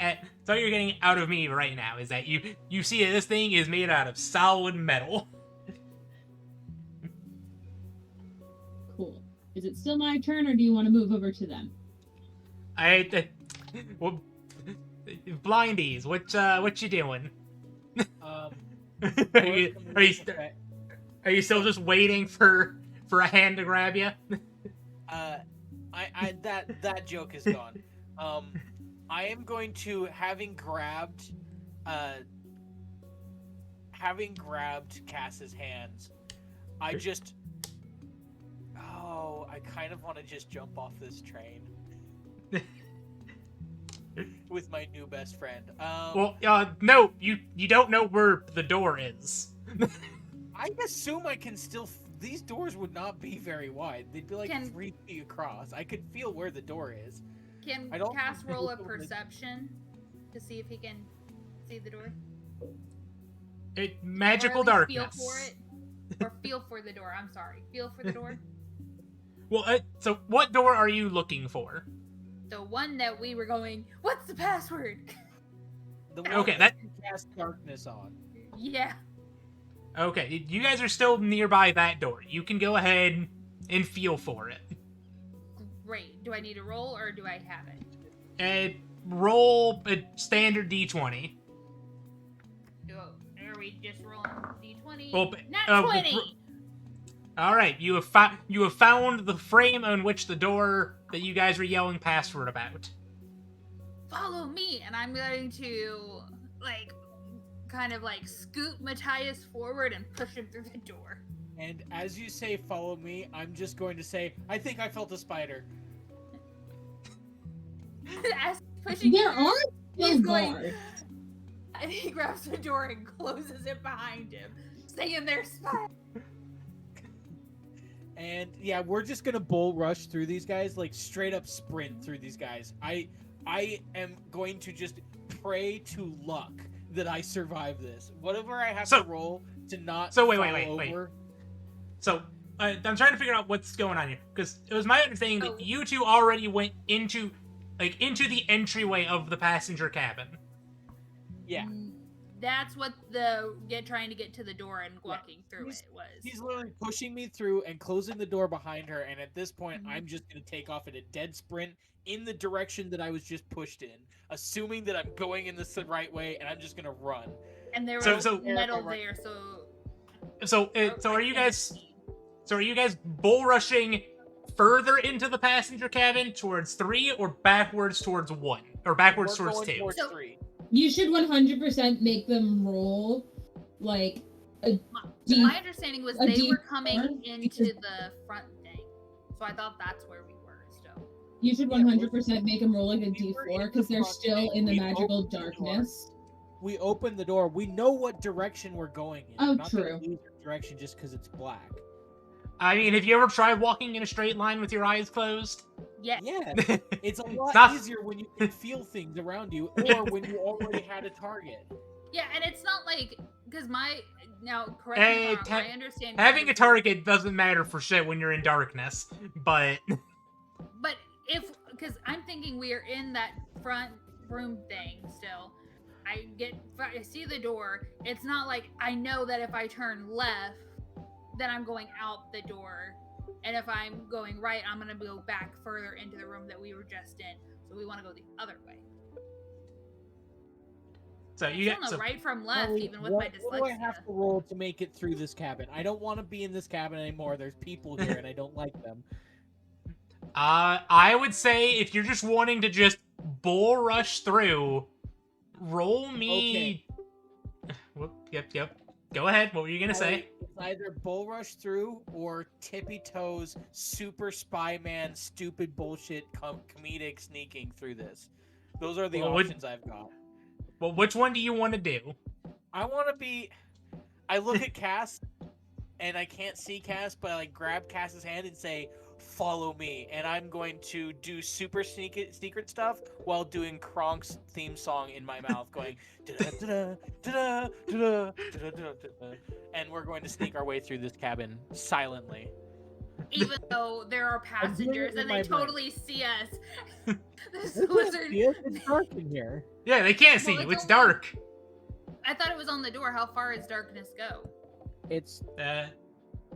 out of me right now, is that you see that this thing is made out of solid metal. Cool. Is it still my turn, or do you want to move over to them? Well, blindies, what you doing? Are you still just waiting for a hand to grab you? That joke is gone. I am going to, having grabbed Cass's hands, I kind of want to just jump off this train with my new best friend. No, you don't know where the door is. I assume I can still these doors would not be very wide. They'd be like Can- 3 feet across. I could feel where the door is. Can I don't Cass think roll a it's open. perception to see if he can see the door? Magical Or at least darkness. Feel for it. Or feel for the door. I'm sorry. Feel for the door. Well, so what door are you looking for? The one that we were going, what's the password? The one Okay, that you cast darkness on. Yeah. Okay, you guys are still nearby that door. You can go ahead and feel for it. Great. Do I need to roll or do I have it? And roll a standard d20. Are we just rolling d20? Well, Not 20! Alright, you have found the frame on which the door that you guys were yelling password about. Follow me! And I'm going to, kind of scoot Matias forward and push him through the door. And as you say, follow me, I'm just going to say, I think I felt a spider. As he's pushing There him, are he's no going, guards. and he grabs the door and closes it behind him. Stay in there, spider! And yeah, we're just gonna bull rush through these guys, straight up sprint through these guys. I am going to just pray to luck that I survive this. Whatever I have to roll to not So wait. over. So, I'm trying to figure out what's going on here. Because it was my understanding that you two already went into the entryway of the passenger cabin. Yeah. That's what trying to get to the door and walking through it was. He's literally pushing me through and closing the door behind her, and at this point, I'm just gonna take off at a dead sprint in the direction that I was just pushed in, assuming that I'm going in the right way, and I'm just gonna run. And there was So- metal there, So are you guys bull rushing further into the passenger cabin towards 3 or backwards towards 1? Or backwards We're towards going 2? towards So- 3. You should 100% make them roll a My understanding was a they D4 were coming into because- the front thing. So I thought that's where we were still. You should 100% make them roll like a We were D4 in because the they're front still thing. in the We magical opened the door. darkness. We open the door. We know what direction we're going in. Oh, We're not gonna true. lose our direction just because it's black. I mean, have you ever tried walking in a straight line with your eyes closed? Yeah. Yeah, it's a lot not- easier when you can feel things around you, or when you already had a target. Yeah, and it's not because correct me if I'm wrong, my understanding Having a is- target doesn't matter for shit when you're in darkness, but But because I'm thinking we are in that front room thing still. I see the door. It's not like I know that if I turn left, then I'm going out the door. And if I'm going right, I'm going to go back further into the room that we were just in. So we want to go the other way. so I you still got know right from left, Molly, even with my what do I have dyslexia. to roll to make it through this cabin? I don't want to be in this cabin anymore. There's people here, and I don't like them. I would say if you're just wanting to just bull rush through, roll me. Whoop, Yep. Go ahead. What were you gonna say? It's either bull rush through or tippy toes, super spy man, stupid bullshit, comedic sneaking through this. Those are the Well, options I've got. Well, which one do you want to do? I want to be. I look at Cass, and I can't see Cass, but I grab Cass's hand and say, "Follow me," and I'm going to do super secret stuff while doing Kronk's theme song in my mouth, going da-da, da-da, da-da, da-da, da-da, and we're going to sneak our way through this cabin silently. Even though there are I'm doing passengers it in and my they brain. totally see us. This They can't lizard. see us, it's dark in here. Yeah, they can't see Well, you. it's It's only- dark. I thought it was on the door. How far does darkness go? It's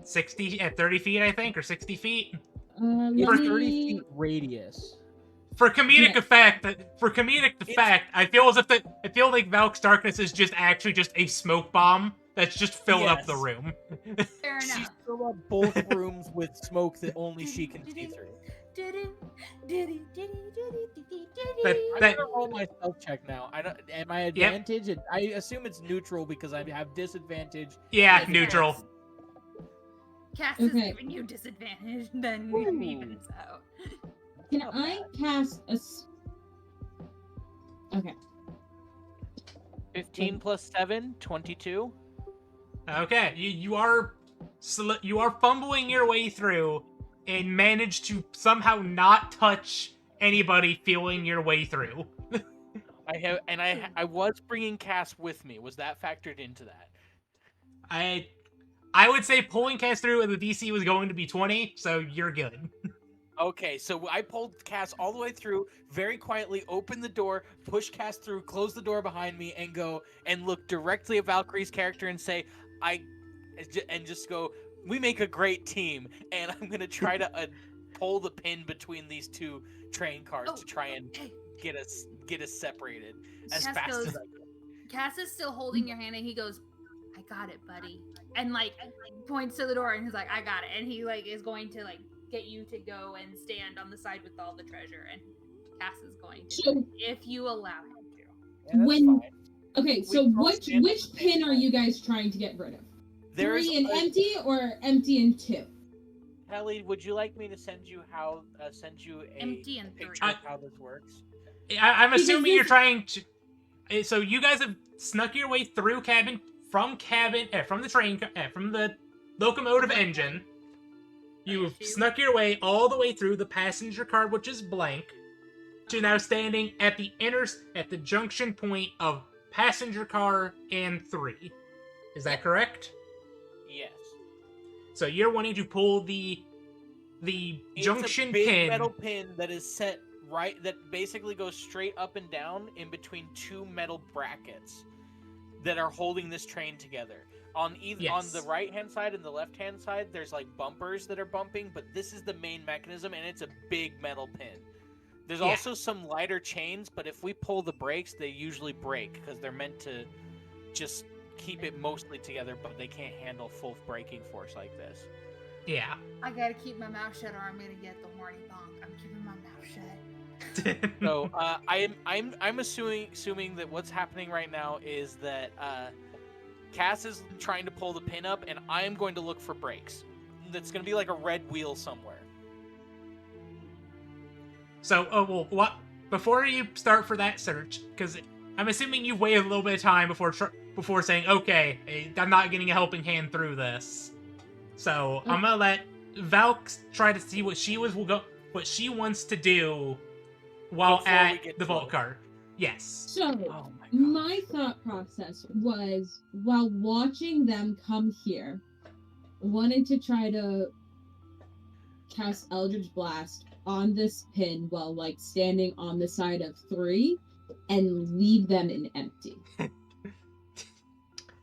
60 at 30 feet, I think, or 60 feet. it's Let 30 me- feet radius. For comedic Yeah. effect, I feel like Valk's darkness is just a smoke bomb that's just filled up the Yes. room. Fair She's enough. filled up both rooms with smoke that only she can see through. That- I'm that- gonna roll my stealth check now. I don't. Am I advantage? And I assume it's neutral because I have disadvantage. Yeah, Yes, neutral. Cass is Okay. giving you disadvantage, then Ooh. evens out. Can Not I bad. cast a? Okay. 15 plus 7, 22. Okay, you are you are fumbling your way through and manage to somehow not touch anybody feeling your way through. I was bringing Cass with me. Was that factored into that? I would say pulling Cass through and the DC was going to be 20, so you're good. Okay, so I pulled Cass all the way through, very quietly open the door, push Cass through, close the door behind me, and go and look directly at Valkyrie's character and say, and just go, we make a great team, and I'm gonna try to pull the pin between these two train cars to try and get us separated as Cass fast goes, as I can. Cass is still holding your hand, and he goes, "I got it, buddy," and like points to the door, and he's like, "I got it," and he like is going to like get you to go and stand on the side with all the treasure, and Cass is going to, if you allow him to. Yeah, that's fine. Okay, so which pin are you guys trying to get rid of? There's 3 and empty, or empty and 2? Kelly, would you like me to send you a Empty and picture 3. of how this works? I'm assuming you're trying to. So you guys have snuck your way through from the locomotive engine. You've snuck your way all the way through the passenger car, which is blank, to now standing at the junction point of passenger car and 3. Is that correct? Yes. So you're wanting to pull the junction it's a big pin. metal pin that is set right, that basically goes straight up and down in between 2 metal brackets that are holding this train together. On the right hand side and the left hand side, there's like bumpers that are bumping, but this is the main mechanism, and it's a big metal pin. There's also some lighter chains, but if we pull the brakes, they usually break because they're meant to just keep it mostly together, but they can't handle full braking force like this. Yeah. I gotta keep my mouth shut, or I'm gonna get the horny bonk. I'm keeping my mouth shut. So I'm assuming that what's happening right now is that Cass is trying to pull the pin up, and I am going to look for brakes. That's going to be like a red wheel somewhere. So, before you start for that search, because I'm assuming you waited a little bit of time before saying, okay, I'm not getting a helping hand through this. So I'm gonna let Valk try to see what she wants to do while Before at the vault car. Yes. So, my thought process was, while watching them come here, wanted to try to cast Eldritch Blast on this pin while, like, standing on the side of 3 and leave them in empty.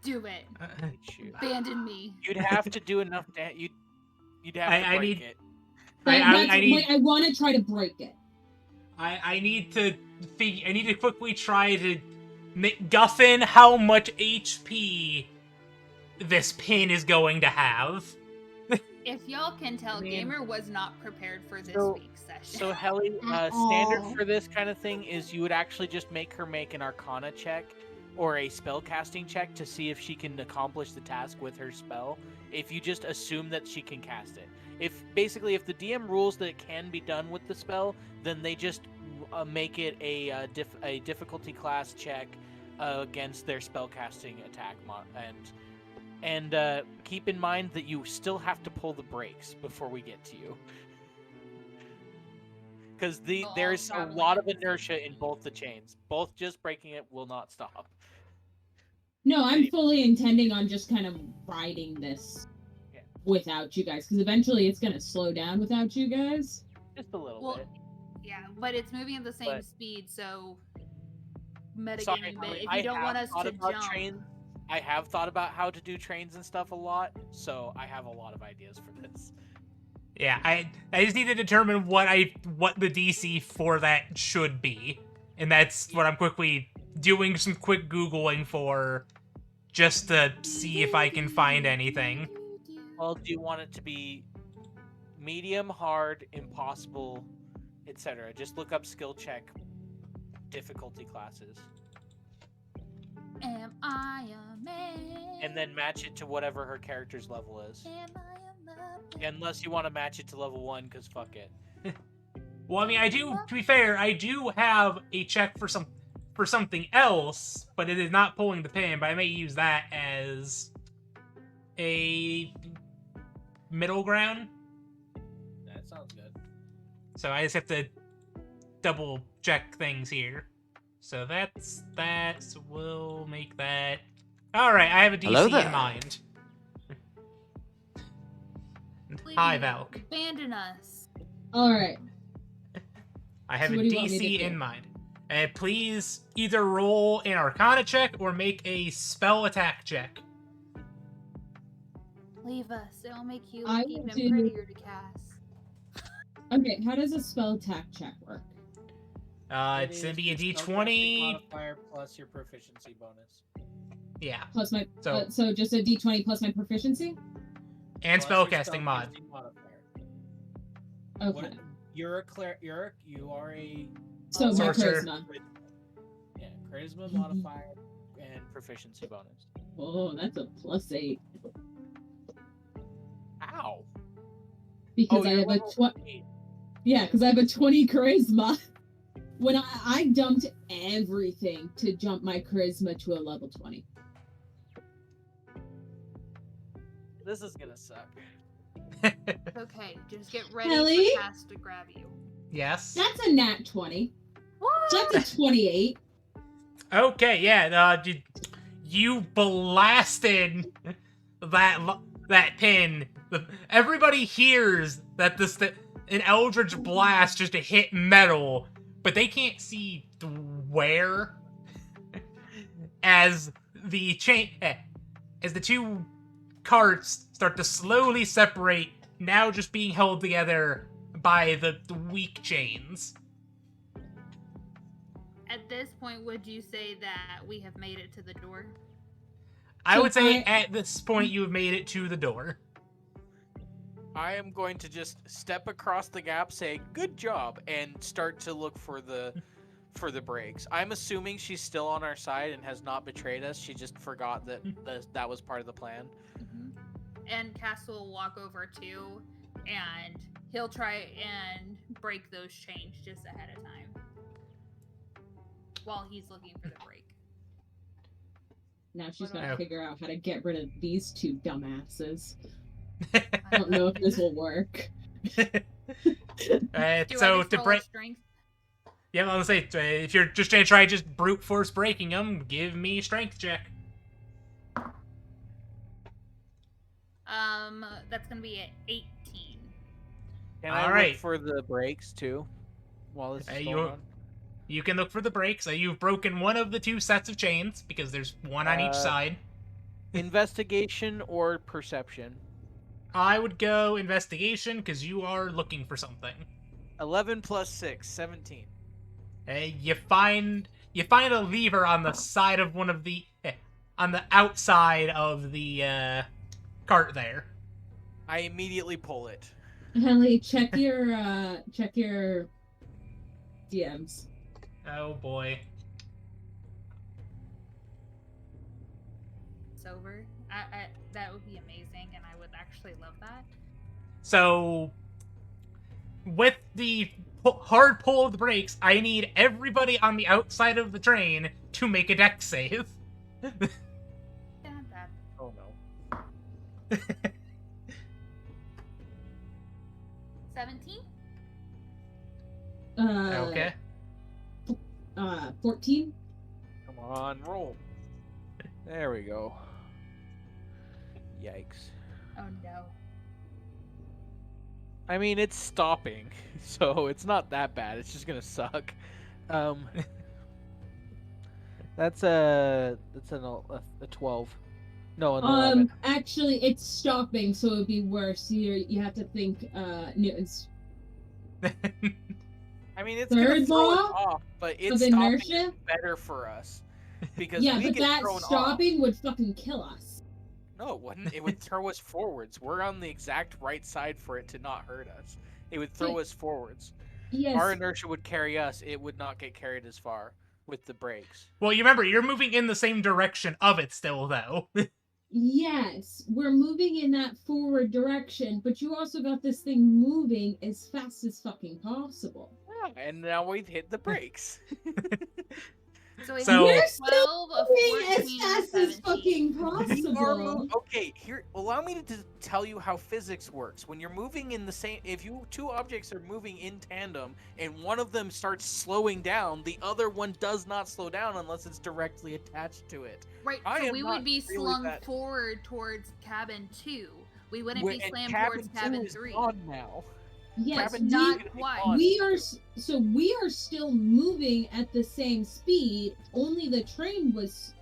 Do it. Abandon me. You'd have to do enough you'd have to break it. I want to try to break it. I need to quickly try to guffin how much HP this pin is going to have. If y'all can tell, Gamer was not prepared for this week's session. So Helly, standard for this kind of thing is you would actually just make her make an Arcana check or a spell casting check to see if she can accomplish the task with her spell. If you just assume that she can cast it. If the DM rules that it can be done with the spell, then they just make it a difficulty class check against their spellcasting attack and keep in mind that you still have to pull the brakes before we get to you, because there's a lot of inertia in both the chains. Both just breaking it will not stop. No, I'm fully intending on just kind of riding this without you guys, because eventually it's going to slow down without you guys. Just a little bit. Yeah, but it's moving at the same speed, so Sorry, if you don't want us to jump. I have thought about how to do trains and stuff a lot, so I have a lot of ideas for this. Yeah, I just need to determine what the DC for that should be, and that's what I'm quickly doing some quick Googling for, just to see if I can find anything. Well, do you want it to be medium, hard, impossible, etc.? Just look up skill check difficulty classes. Am I a man? And then match it to whatever her character's level is. Am I a man? Unless you want to match it to level 1, because fuck it. Well, I mean, to be fair, I do have a check for something else, but it is not pulling the pin, but I may use that as a middle ground. That sounds good. So I just have to double check things here. So that's that. So we'll make that. All right, I have a Hello DC there. in mind. Please Hi, Valk. abandon us. All right. I have So a what do you want me to DC do? in mind. Please either roll an Arcana check or make a spell attack check. Leave us. It'll make you I look will even do- prettier to cast. Okay, how does a spell attack check work? It It's gonna is be a your spellcasting D20. modifier plus your proficiency bonus. Yeah, Plus my So- so just a D20 plus my proficiency. and Plus your spellcasting mod. spellcasting modifier. Okay, What, you're a cleric. You are a so my Sorcerer. charisma. yeah, charisma modifier and proficiency bonus. Oh, that's a +8 Ow! because I you're have a level 20. Yeah, because I have a 20 charisma. When I dumped everything to jump my charisma to a level 20. This is gonna suck. Okay, just get ready Ellie? for Cass to grab you. Yes. That's a nat 20. What? So that's a 28. Okay, yeah. You blasted that pin. Everybody hears that an Eldritch blast just hit metal, but they can't see where. As the two carts start to slowly separate, now just being held together by the weak chains. At this point, would you say that we have made it to the door? I So would say I- at this point you have made it to the door. I am going to just step across the gap, say "good job," and start to look for the brakes. I'm assuming she's still on our side and has not betrayed us. She just forgot that that was part of the plan. And Cass will walk over too, and he'll try and break those chains just ahead of time while he's looking for the break. Now she's What got do to I- figure out how to get rid of these two dumbasses. I don't know if this will work. Do I So just to roll a break, strength? yeah, I was gonna say if you're just gonna try just brute force breaking them, give me strength check. That's gonna be at 18. Can I Alright. look for the brakes too, while this is Hey, going on? You can look for the breaks. You've broken one of the two sets of chains because there's one on each side. Investigation or perception? I would go investigation because you are looking for something. 11 plus 6, 17. Hey, you find a lever on the side of one of the on the outside of the cart there. I immediately pull it. Helly, check your DMs. Oh boy. It's over. That would be amazing, and I would actually love that. So, with the hard pull of the brakes, I need everybody on the outside of the train to make a dex save. Yeah, that. Oh no. 17? Okay. 14. Come on, roll. There we go. Yikes. Oh no. I mean, it's stopping, so it's not that bad. It's just gonna suck. That's a 12. No, an 11. Actually, it's stopping, so it would be worse. You have to think Newton's I mean, it's gonna third throw us law off, but of it's stopping inertia. is better for us because Yeah, we but get that thrown off. stopping would fucking kill us. No, it wouldn't. It would throw us forwards. We're on the exact right side for it to not hurt us. It would throw Wait. us forwards. Yes. Our inertia would carry us. It would not get carried as far with the brakes. Well, you remember, you're moving in the same direction of it still, though. Yes, we're moving in that forward direction, but you also got this thing moving as fast as fucking possible. Yeah, and now we've hit the brakes. So we So- have We're still 12, a moving as 14, fast a as 17. fucking You are possible. okay, here, allow me to tell you how physics works. When you're moving in the same, if two objects are moving in tandem and one of them starts slowing down, the other one does not slow down unless it's directly attached to it. Right, I so am we not would be really slung that- forward towards cabin 2. We wouldn't be And slammed cabin towards 2 cabin is 3. gone now. Yes, Cabin not 2 is quite. gone. we are still moving at the same speed. Only the train was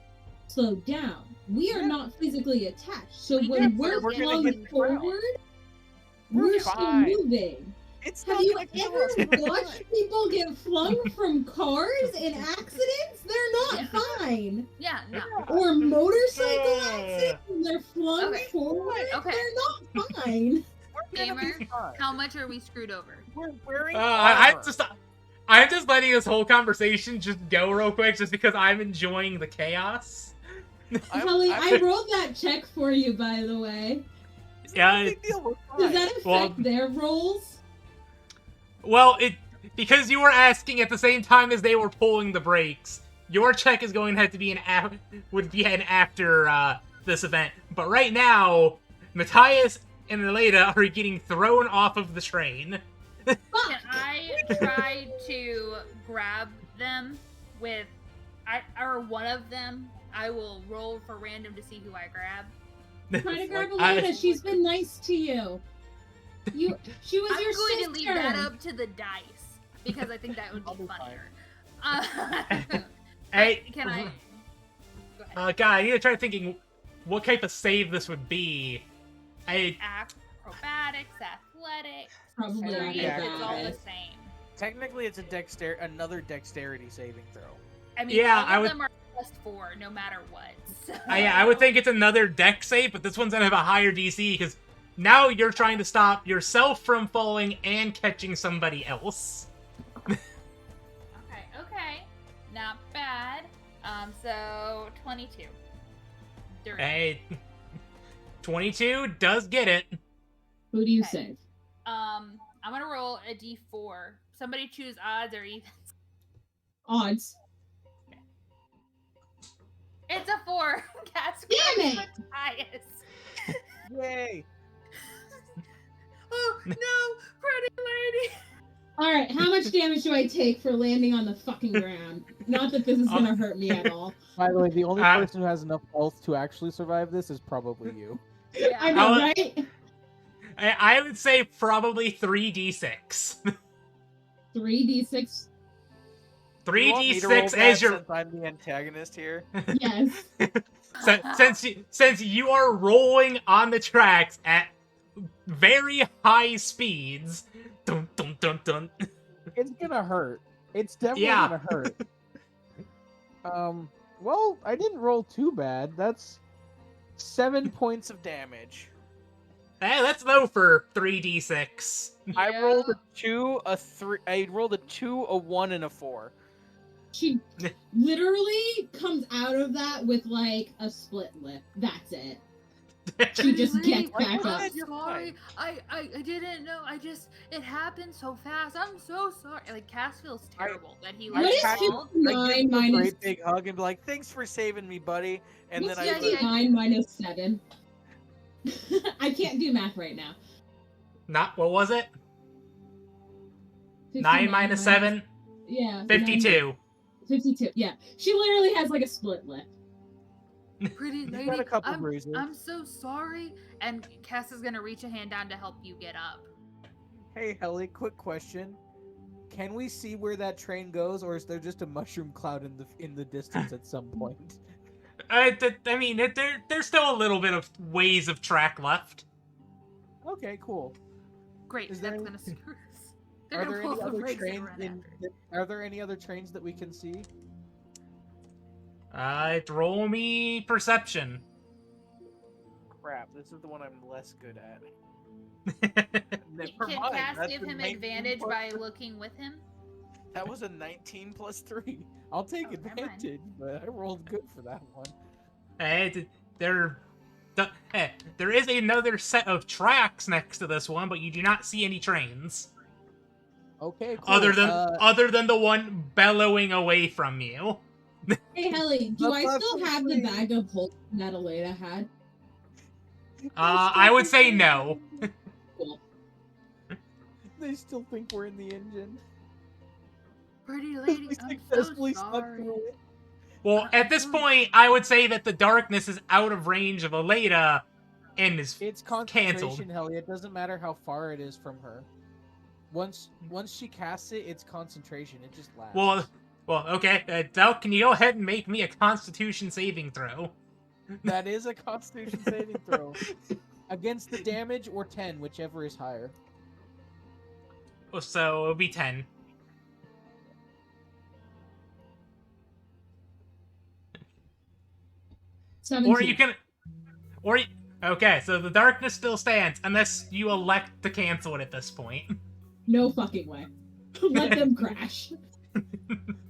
slowed down. We are Yeah. not physically attached. So We when get we're slowed gonna flung hit the ground. forward, We're we're still fine. moving. It's Have not you gonna kill ever us. It's watched fine. people get flung from cars in accidents? They're not Yeah. fine. Yeah, no. Or motorcycle accidents when they're flung Okay. forward? Okay. They're not fine. We're gonna be Gamer, fine. how much are we screwed over? We're wearing I'm armor. just letting this whole conversation just go real quick, just because I'm enjoying the chaos. Kelly, I I'm- wrote that check for you, by the way. It's Yeah, not a big deal. We're Does fine. that affect Well- their rolls? Well, because you were asking at the same time as they were pulling the brakes, your check is going to have to be an after this event. But right now, Matias and Elena are getting thrown off of the train. Can I try to grab them with, or one of them? I will roll for random to see who I grab. Try to grab I- Elena. She's been nice to you. She was I'm your going sister. to leave that up to the dice because I think that would I'll be be fine. funnier. Hey, Can I? Go ahead. God, I need to try thinking what type of save this would be. Acrobatics, athletics, Probably three, Yeah. it's all the acrobatics. same. Technically, it's another dexterity saving throw. I mean, Yeah, all I of would- them are +4, no matter what. So. I would think it's another deck save, but this one's gonna have a higher DC because now you're trying to stop yourself from falling and catching somebody else. Okay, not bad. So 22. Dirty. Hey, 22 does get it. Who do you Okay. save? I'm gonna roll a d4. Somebody choose odds or evens. Odds. It's a 4. Cat's Damn it! Matias. Yay! Oh no, pretty lady. All right, how much damage do I take for landing on the fucking ground? Not that this is gonna hurt me at all. By the way, the only Uh, person who has enough health to actually survive this is probably you. Yeah. I know, I'll- right? I would say probably 3d6. 3d6. You want me to roll 3d6 that as your since I'm the antagonist here. Yes. since you are rolling on the tracks at very high speeds. Dun, dun, dun, dun. It's gonna hurt. It's definitely Yeah. gonna hurt. Well, I didn't roll too bad. That's 7 points of damage. Hey, that's low for 3d6. I rolled a 2, a 3. I rolled a 2, a 1, and a 4. She literally comes out of that with like a split lip. That's it. She just gets Like, back up. what? You're Sorry, I didn't know. It happened so fast. I'm so sorry. Like Cass feels terrible that he What like is called. 59 I give him a minus? great big hug and be like, "Thanks for saving me, buddy." And What's then I yeah, 59 minus 7? I can't do math right now. Not, what was it? 59 9 minus 7? Yeah. 52. 52. Yeah. She literally has like a split lip. Pretty You've lady, got a couple bruises. I'm so sorry. And Cass is gonna reach a hand down to help you get up. Hey, Helly, quick question. Can we see where that train goes, or is there just a mushroom cloud in the distance at some point? I mean, there's still a little bit of ways of track left. Okay, cool. Great, Is there that's any- gonna screw us. They're Are gonna there pull any the other brakes and trains run in? after. Are there any other trains that we can see? Roll me perception. Crap, this is the one I'm less good at. Can Cass give him advantage by looking with him? That was a 19 plus 3. I'll take Oh, never mind. advantage, but I rolled good for that one. Hey, there is another set of tracks next to this one, but you do not see any trains. Okay, cool. Other than the one bellowing away from you. Hey, Helly, do Let's I have still some have the sleep. bag of holding that Elena had? I would say no. Cool. They still think we're in the engine. Pretty 'Cause lady, we I'm successfully so snuck sorry. through it. Well, at this point, I would say that the darkness is out of range of Aleda and is It's canceled. concentration, Helly. It doesn't matter how far it is from her. Once she casts it, it's concentration. It just lasts. Well, okay. Del, can you go ahead and make me a Constitution saving throw? That is a Constitution saving throw. Against the damage or 10, whichever is higher. So it'll be 10. Or you can, okay. So the darkness still stands unless you elect to cancel it at this point. No fucking way. Let them crash.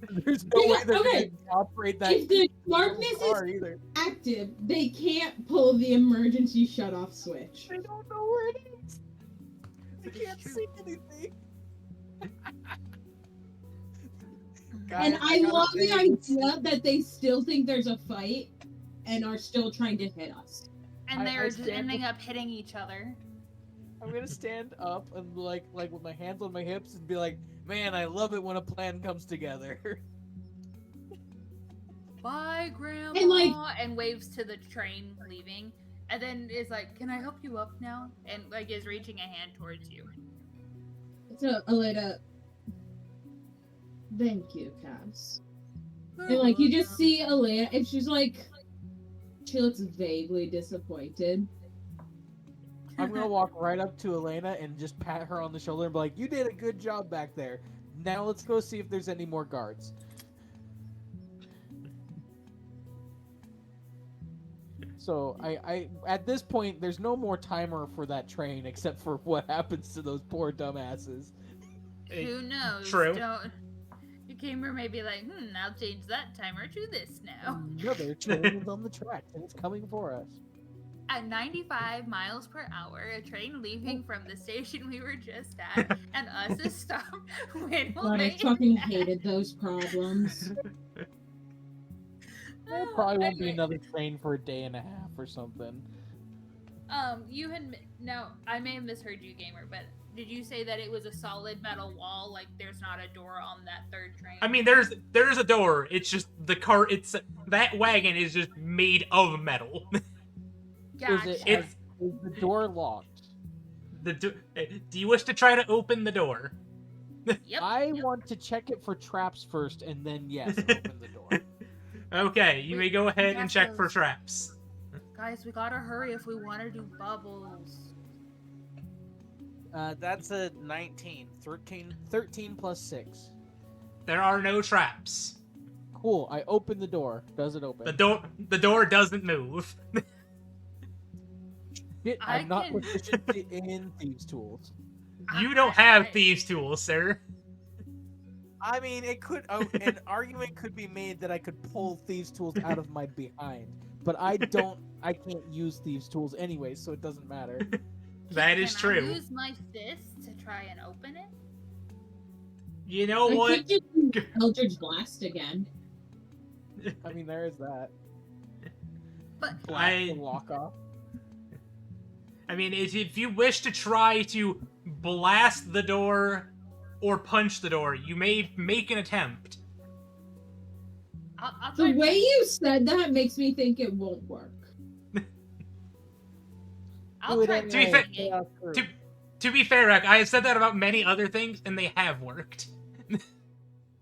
There's no way they're Okay. going to operate that. If the darkness is car either. active, they can't pull the emergency shut-off switch. I don't know where it is. I can't see anything. Guys, And I gotta love the say, idea that they still think there's a fight and are still trying to hit us. And I they're just stand ending up hitting each other. I'm gonna stand up and like with my hands on my hips and be like, man, I love it when a plan comes together. Bye, Grandma. And waves to the train leaving. And then is like, can I help you up now? And like is reaching a hand towards you. So, Aleda, thank you, Cass. And like, you just see Aleda, and she's like, she looks vaguely disappointed. I'm gonna walk right up to Elena and just pat her on the shoulder and be like, you did a good job back there. Now let's go see if there's any more guards. So I at this point there's no more timer for that train except for what happens to those poor dumbasses. Who knows? True. The gamer may be like, I'll change that timer to this now. Another train is on the track and it's coming for us. At 95 miles per hour, a train leaving from the station we were just at, and us is stopped. When will God, I they fucking hated those problems. There probably won't be another train for a day and a half or something. You had I may have misheard you, gamer, but did you say that it was a solid metal wall? Like there's not a door on that third train? I mean, there's a door. It's just that wagon is just made of metal. Gotcha. Is the door locked? Do you wish to try to open the door? Yep. I want to check it for traps first, and then yes, open the door. Okay, you may go ahead and got check for those. traps. Guys, we gotta hurry if we want to do bubbles. That's a 19. 13 plus 6. There are no traps. Cool. I open the door. Does it open? The door doesn't move. Shit, I I'm not can- proficient in thieves' tools. You don't have thieves' tools, sir. I mean, it could. An argument could be made that I could pull thieves' tools out of my behind, but I don't. I can't use thieves' tools anyway, so it doesn't matter. That is Can I true. use my fist to try and open it? You know I what? could just use Eldritch Blast again. I mean, there is that. But Blast the lock off. I mean, if you wish to try to blast the door or punch the door, you may make an attempt. I'll The try way you said that makes me think it won't work. I'll try To be fair- punching it. To be fair, Rick, I have said that about many other things, and they have worked.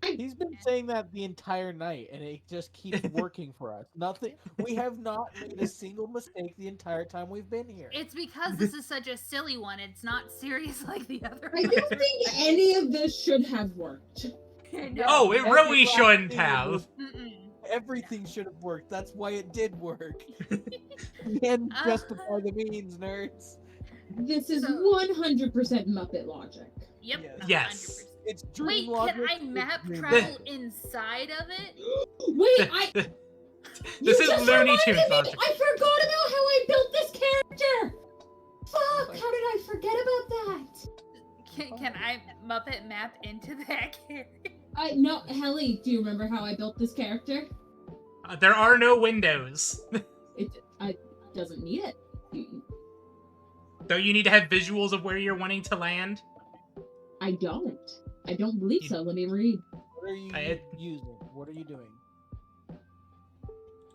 He's been saying that the entire night, and it just keeps working for us. Nothing. We have not made a single mistake the entire time we've been here. It's because this is such a silly one. It's not serious like the other I don't think any of this should have worked. No. Oh, it Every really last shouldn't thing have. was- Mm-mm. Everything should have worked. That's why it did work. And justify the means, nerds. This is So- 100% Muppet logic. Yep. Yes. 100%. It's dream Wait, logic. can I it's map dream travel logic. inside of it? Wait, This you is just Looney reminded Tunes me! logic. I forgot about how I built this character! Fuck, how did I forget about that? Can I Muppet map into that character? No, Helly, do you remember how I built this character? There are no windows. I doesn't need it. Don't you need to have visuals of where you're wanting to land? I don't. I don't believe so. Let me read. What are you using? What are you doing?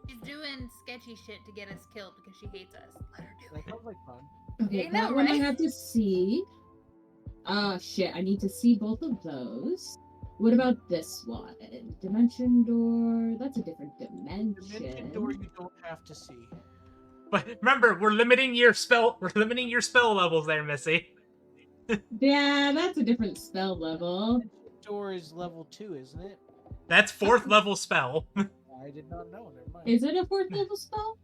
She's doing sketchy shit to get us killed because she hates us. Let her do That it. sounds like fun. Okay, I know, that one I right? have to see. Shit, I need to see both of those. What about this one? Dimension door. That's a different dimension. Dimension door you don't have to see. But remember, we're limiting your spell levels there, Missy. Yeah, that's a different spell level. Door is level 2, isn't it? That's 4th level spell. I did not know. Never mind. Is it a 4th level spell?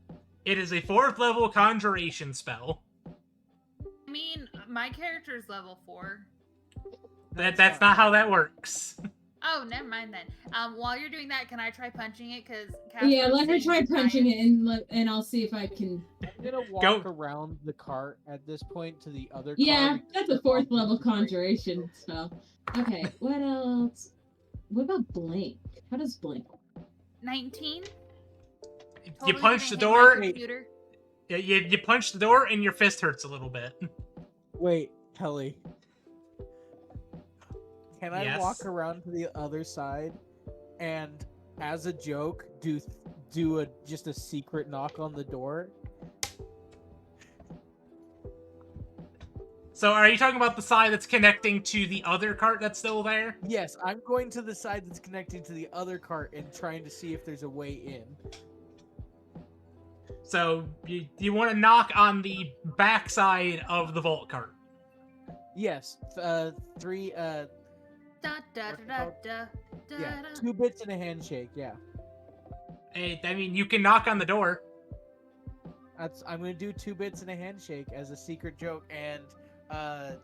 It is a 4th level conjuration spell. I mean, my character's level 4. That's not how that works. Oh, never mind then. While you're doing that, can I try punching it? Because Yeah, let her try punching it, and I'll see if I can. I'm gonna walk around the cart at this point to the other cart. Yeah, that's a 4th level conjuration spell. Okay, what else? What about blink? How does blink? 19. You Totally punch gonna the hit my door. computer. Yeah, you punch the door, and your fist hurts a little bit. Wait, Kelly. Can I Yes? walk around to the other side and, as a joke, do just a secret knock on the door? So, are you talking about the side that's connecting to the other cart that's still there? Yes, I'm going to the side that's connecting to the other cart and trying to see if there's a way in. So, you want to knock on the backside of the vault cart? Yes, 3. Da, da, da, da, da, Yeah, da. 2 bits and a handshake. Yeah, I mean, you can knock on the door. I'm gonna do 2 bits and a handshake as a secret joke, and I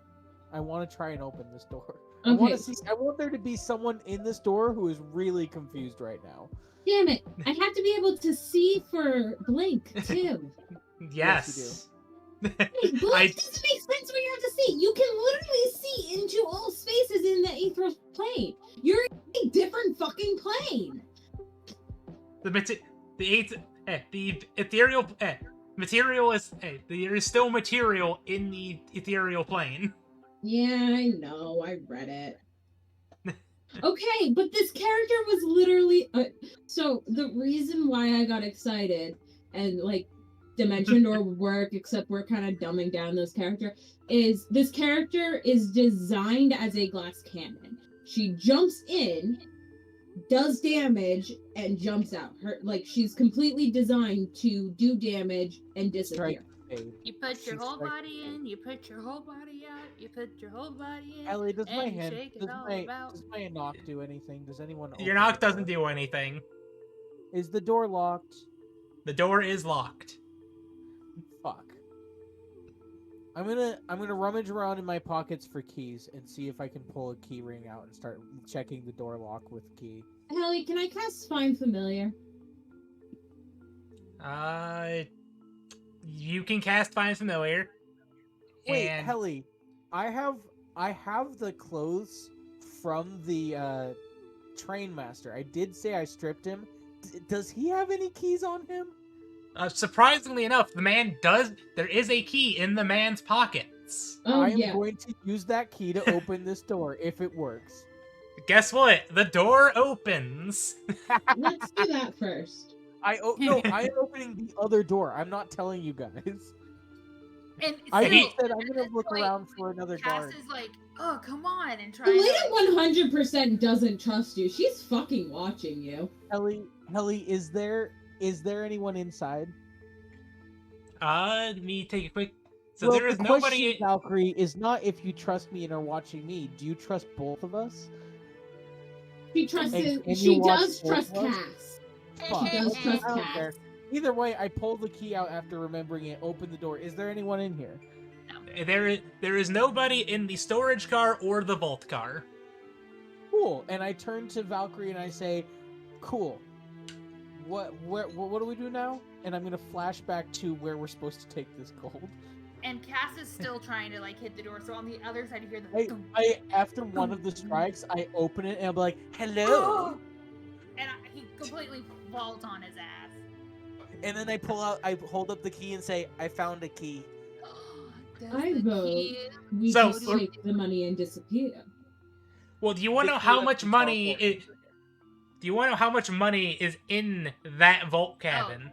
want to try and open this door. I want Okay. I want there to be someone in this door who is really confused right now. Damn it! I have to be able to see for blink too. Yes. Blink doesn't make sense where you have to see. You can literally see into all spaces in the aetherial plane. You're in a different fucking plane. The ethereal material is there is still material in the ethereal plane. Yeah, I know. I read it. Okay, but this character was literally so the reason why I got excited and like Dimension Door would work, except we're kind of dumbing down this character, is this character is designed as a glass cannon. She jumps in, does damage, and jumps out. She's completely designed to do damage and disappear. You put your whole body in, you put your whole body out, you put your whole body in. Ellie, does my and you hand, shake it does all my, about. does my knock do anything? Does anyone? Your open knock the doesn't door? do anything. Is the door locked? The door is locked. Fuck. I'm gonna rummage around in my pockets for keys and see if I can pull a key ring out and start checking the door lock with key. Helly, can I cast Find Familiar? You can cast Find Familiar. Wait, and... Helly, I have the clothes from the train master. I did say I stripped him. Does he have any keys on him? Surprisingly enough, there is a key in the man's pockets. Oh, I am yeah. going to use that key to open this door if it works. Guess what? The door opens. Let's do that first. I am opening the other door. I'm not telling you guys. And I still, just said I'm at gonna this look point, around for another Cass guard. is like, oh, come on, and trying Elena to. 100% doesn't trust you. She's fucking watching you. Helly, is there anyone inside? Let me take a quick. So well, there is the nobody. question, Valkyrie, is not if you trust me and are watching me. Do you trust both of us? She trusts. And She you watch does both trust of us? Cass. Fuck. She does trust I don't Cass. care. Either way, I pull the key out after remembering it, open the door. Is there anyone in here? There is nobody in the storage car or the vault car. Cool. And I turn to Valkyrie and I say, cool. What do we do now? And I'm gonna flash back to where we're supposed to take this gold. And Cass is still trying to like hit the door. So on the other side, you hear the. thump, I after one of the strikes, I open it and I'm like, hello. oh! And he completely vault on his ass. And then I hold up the key and say, I found a key. Does I the vote key- we So- just take the money and disappear. Well, do you want to The know key how lets much me money teleport. Do you want to know how much money is in that vault cabin?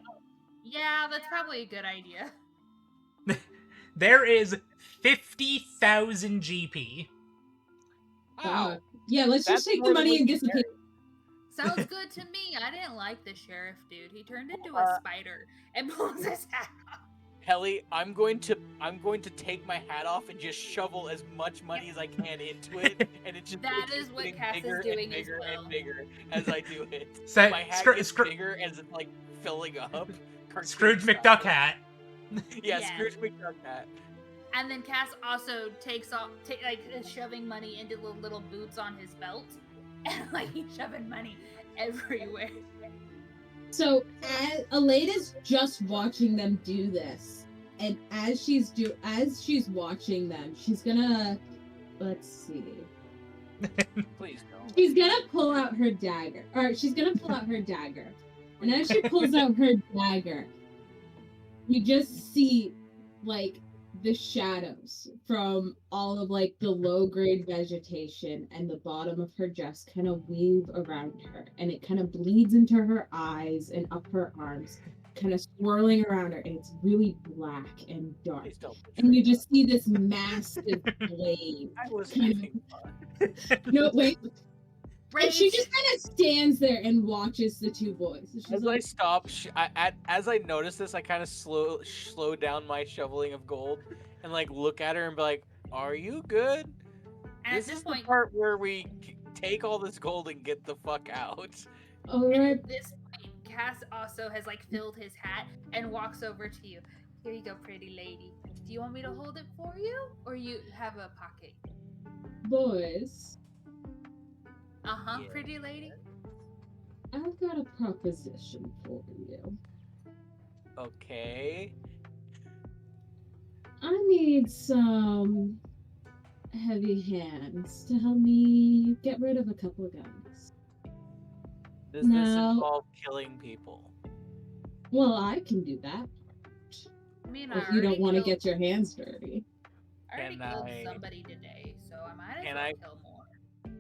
Yeah, that's probably a good idea. There is 50,000 GP. Wow. Yeah, let's just That's take the more than money we and can disappear. Sounds good to me. I didn't like the sheriff dude. He turned into a spider and pulls his hat off. Helly, I'm going to take my hat off and just shovel as much money as I can into it, and it just That it keeps is what getting Cass is bigger doing and as bigger well. and bigger as I do it. Sa- My hat Scroo- gets Scroo- bigger as it's like filling up. cartoon Scrooge style. McDuck hat. Yeah, Yeah. Scrooge McDuck hat. And then Cass also takes off, is shoving money into the little boots on his belt, and like he's shoving money everywhere. So Aleda's just watching them do this, and as she's watching them, she's gonna, let's see, Please don't. she's gonna pull out her dagger, and as she pulls out her dagger, you just see like the shadows from all of like the low grade vegetation and the bottom of her dress kind of weave around her, and it kind of bleeds into her eyes and up her arms, kind of swirling around her, and it's really black and dark. Please don't. And you just see this massive blade. I was kind of- having fun. No, wait. And she Rage. just kind of stands there and watches the two boys. She's As I like, stop, as I notice this, I kind of slow down my shoveling of gold and like look at her and be like, "Are you good?" And This at this is point, the part where we take all this gold and get the fuck out. all and right, at this point, Cass also has like filled his hat and walks over to you. Here you go, pretty lady. Do you want me to hold it for you, or you have a pocket? boys, Uh-huh, Yeah. pretty lady. I've got a proposition for you. Okay. I need some heavy hands to help me get rid of a couple of guys. Does this No. involve killing people? Well, I can do that I mean, if you don't want to get your hands dirty. I already Can killed I- somebody today, so I might as Can well I- kill more.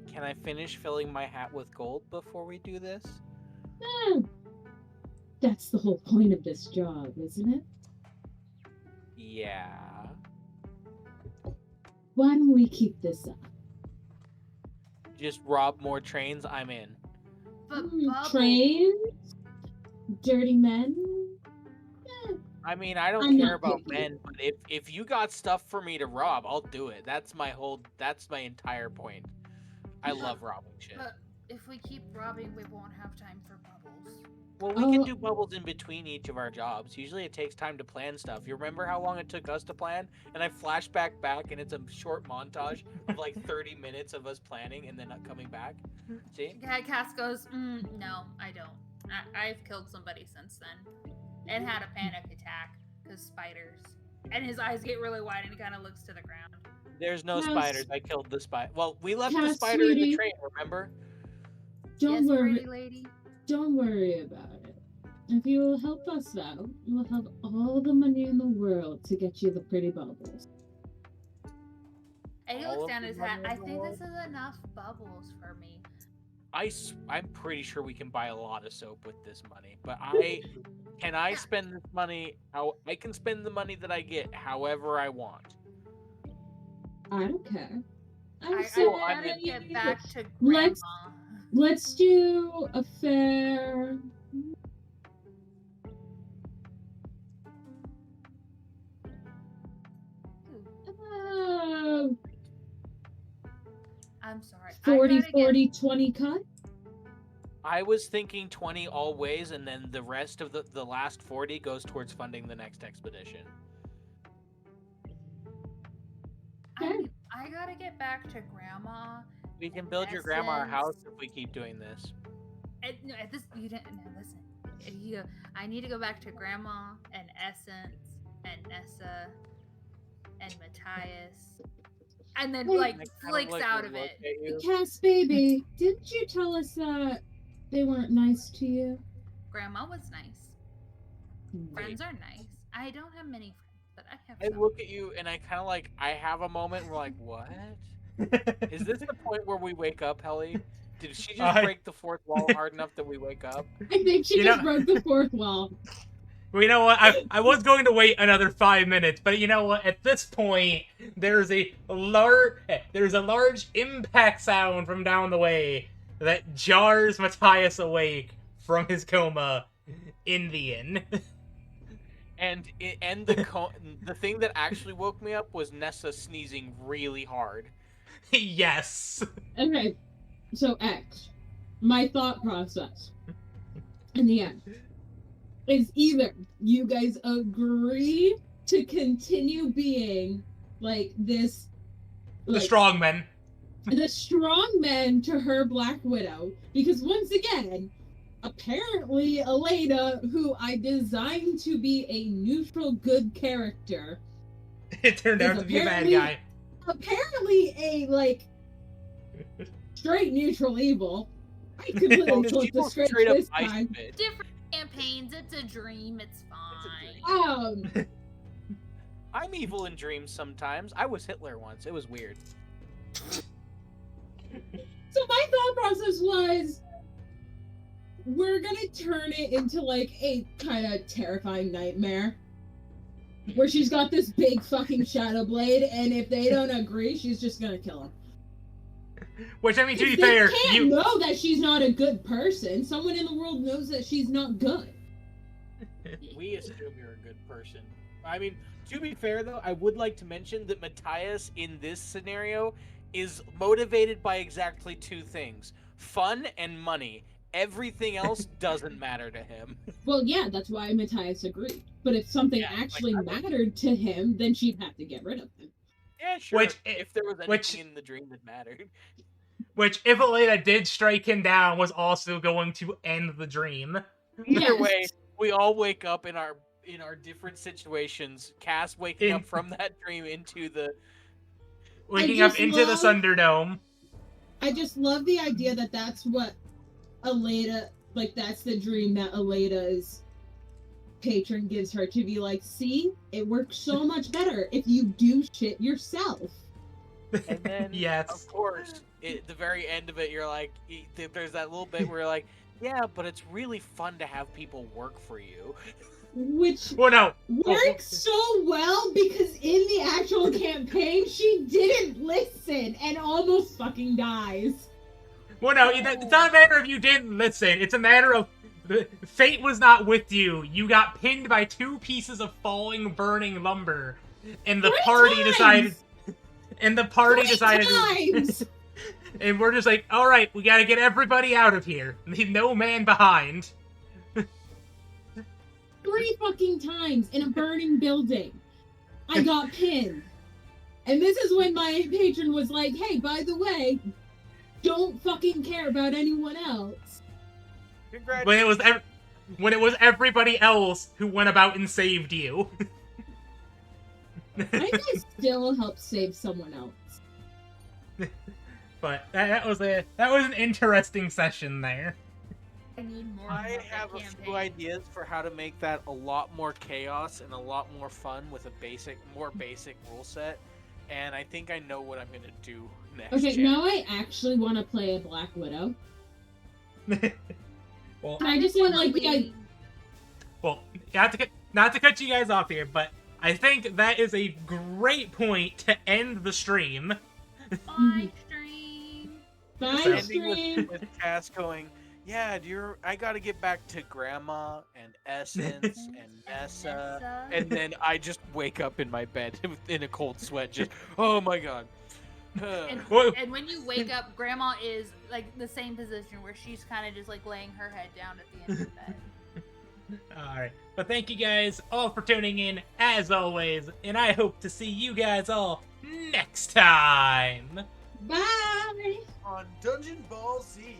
Can I finish filling my hat with gold before we do this? Eh, that's the whole point of this job, isn't it? Yeah. Why don't we keep this up? Just rob more trains, I'm in. But Bubble, Trains? Dirty men? I mean, I don't I'm care not about picky. men, but if you got stuff for me to rob, I'll do it. That's my entire point. I love robbing shit. but if we keep robbing, we won't have time for bubbles. Well, we can Oh. do bubbles in between each of our jobs. Usually it takes time to plan stuff. You remember how long it took us to plan? And I flashback back, and it's a short montage of like 30 minutes of us planning and then not coming back. See? Cass goes, no, I don't. I've killed somebody since then. And had a panic attack, because spiders. And his eyes get really wide and he kind of looks to the ground. There's no Cass- spiders. I killed the spider. Well, we left the Cass, spider in the sweetie. train, remember? Don't Yes, worry. pretty lady. Don't worry about it. If you will help us out, we'll have all the money in the world to get you the pretty bubbles. And he All looks of down the his hat. money I in the think world? this is enough bubbles for me. I'm pretty sure we can buy a lot of soap with this money. But can I spend this money? I can spend the money that I get however I want. I don't care. I I'm gotta in. get back to Let's- grandma. Let's do a fair. Uh, I'm sorry. 40, I gotta 40, 20 cut. I was thinking 20 always, and then the rest of the last 40 goes towards funding the next expedition. I gotta get back to grandma. We can build your grandma a house if we keep doing this. No, at this you didn't. No, listen. I need to go back to grandma and Essence and Nessa and Matias, and then Wait. like I kinda flicks look out and of look it. at you. Cass, baby, didn't you tell us that they weren't nice to you? Grandma was nice. Friends are nice. I don't have many friends, but I have I some. look at you and I kind of like, I have a moment where like, what? Is this the point where we wake up, Helly? Did she just break the fourth wall hard enough that we wake up? I think she just broke the fourth wall. Well, you know what? I was going to wait another 5 minutes, but you know what? At this point, there's a large impact sound from down the way that jars Matias awake from his coma in the inn. And the thing that actually woke me up was Nessa sneezing really hard. Yes. Okay, so X, my thought process in the end is either you guys agree to continue being like this, The strongmen. The strongmen to her Black Widow, because once again, apparently Elena, who I designed to be a neutral good character, It turned out to be a bad guy. Apparently a straight neutral evil. I completely flipped the script this time. Different campaigns, it's a dream, it's fine. I'm evil in dreams sometimes. I was Hitler once. It was weird. So my thought process was, we're gonna turn it into like a kind of terrifying nightmare where she's got this big fucking shadow blade, and if they don't agree, she's just gonna kill him. Which, I mean, to be fair, you know that she's not a good person. Someone in the world knows that she's not good. We assume you're a good person. I mean, to be fair though, I would like to mention that Matias in this scenario is motivated by exactly two things: fun and money. Everything else doesn't matter to him. Well, yeah, that's why Matias agreed. But if something actually mattered to him, then she'd have to get rid of him. Yeah, sure. If there was anything in the dream that mattered. Which, if Elena did strike him down, was also going to end the dream. Either way, we all wake up in our different situations. Cass waking up from that dream into the... Waking up into the Thunderdome. I just love the idea that that's what Elena... Like, that's the dream that Elena's patron gives her, to be like, see? It works so much better if you do shit yourself. And then, of course, at the very end of it, you're like, there's that little bit where you're like, yeah, but it's really fun to have people work for you. Which works so well because in the actual campaign, she didn't listen and almost fucking dies. Well, no, it's not a matter of you didn't listen. It's a matter of fate was not with you. You got pinned by 2 pieces of falling, burning lumber, and the party decided. And the party decided. And we're just like, all right, we gotta get everybody out of here. Leave no man behind. 3 fucking times in a burning building, I got pinned. And this is when my patron was like, hey, by the way, don't fucking care about anyone else. When it was everybody else who went about and saved you. I think I still helped save someone else. But that was an interesting session there. I have a few ideas for how to make that a lot more chaos and a lot more fun with a more basic rule set, and I think I know what I'm gonna do next. Okay, now I actually want to play a Black Widow. Well, I just want Well, not to cut you guys off here, but I think that is a great point to end the stream. Bye, stream. Bye, stream. With Cass going, yeah, I gotta get back to Grandma and Essence and Nessa. And then I just wake up in my bed in a cold sweat, just, oh my god. And when you wake up, Grandma is like the same position where she's kind of just like laying her head down at the end of the bed. Alright, but thank you guys all for tuning in, as always, and I hope to see you guys all next time! Bye! On Dungeon Ball Z.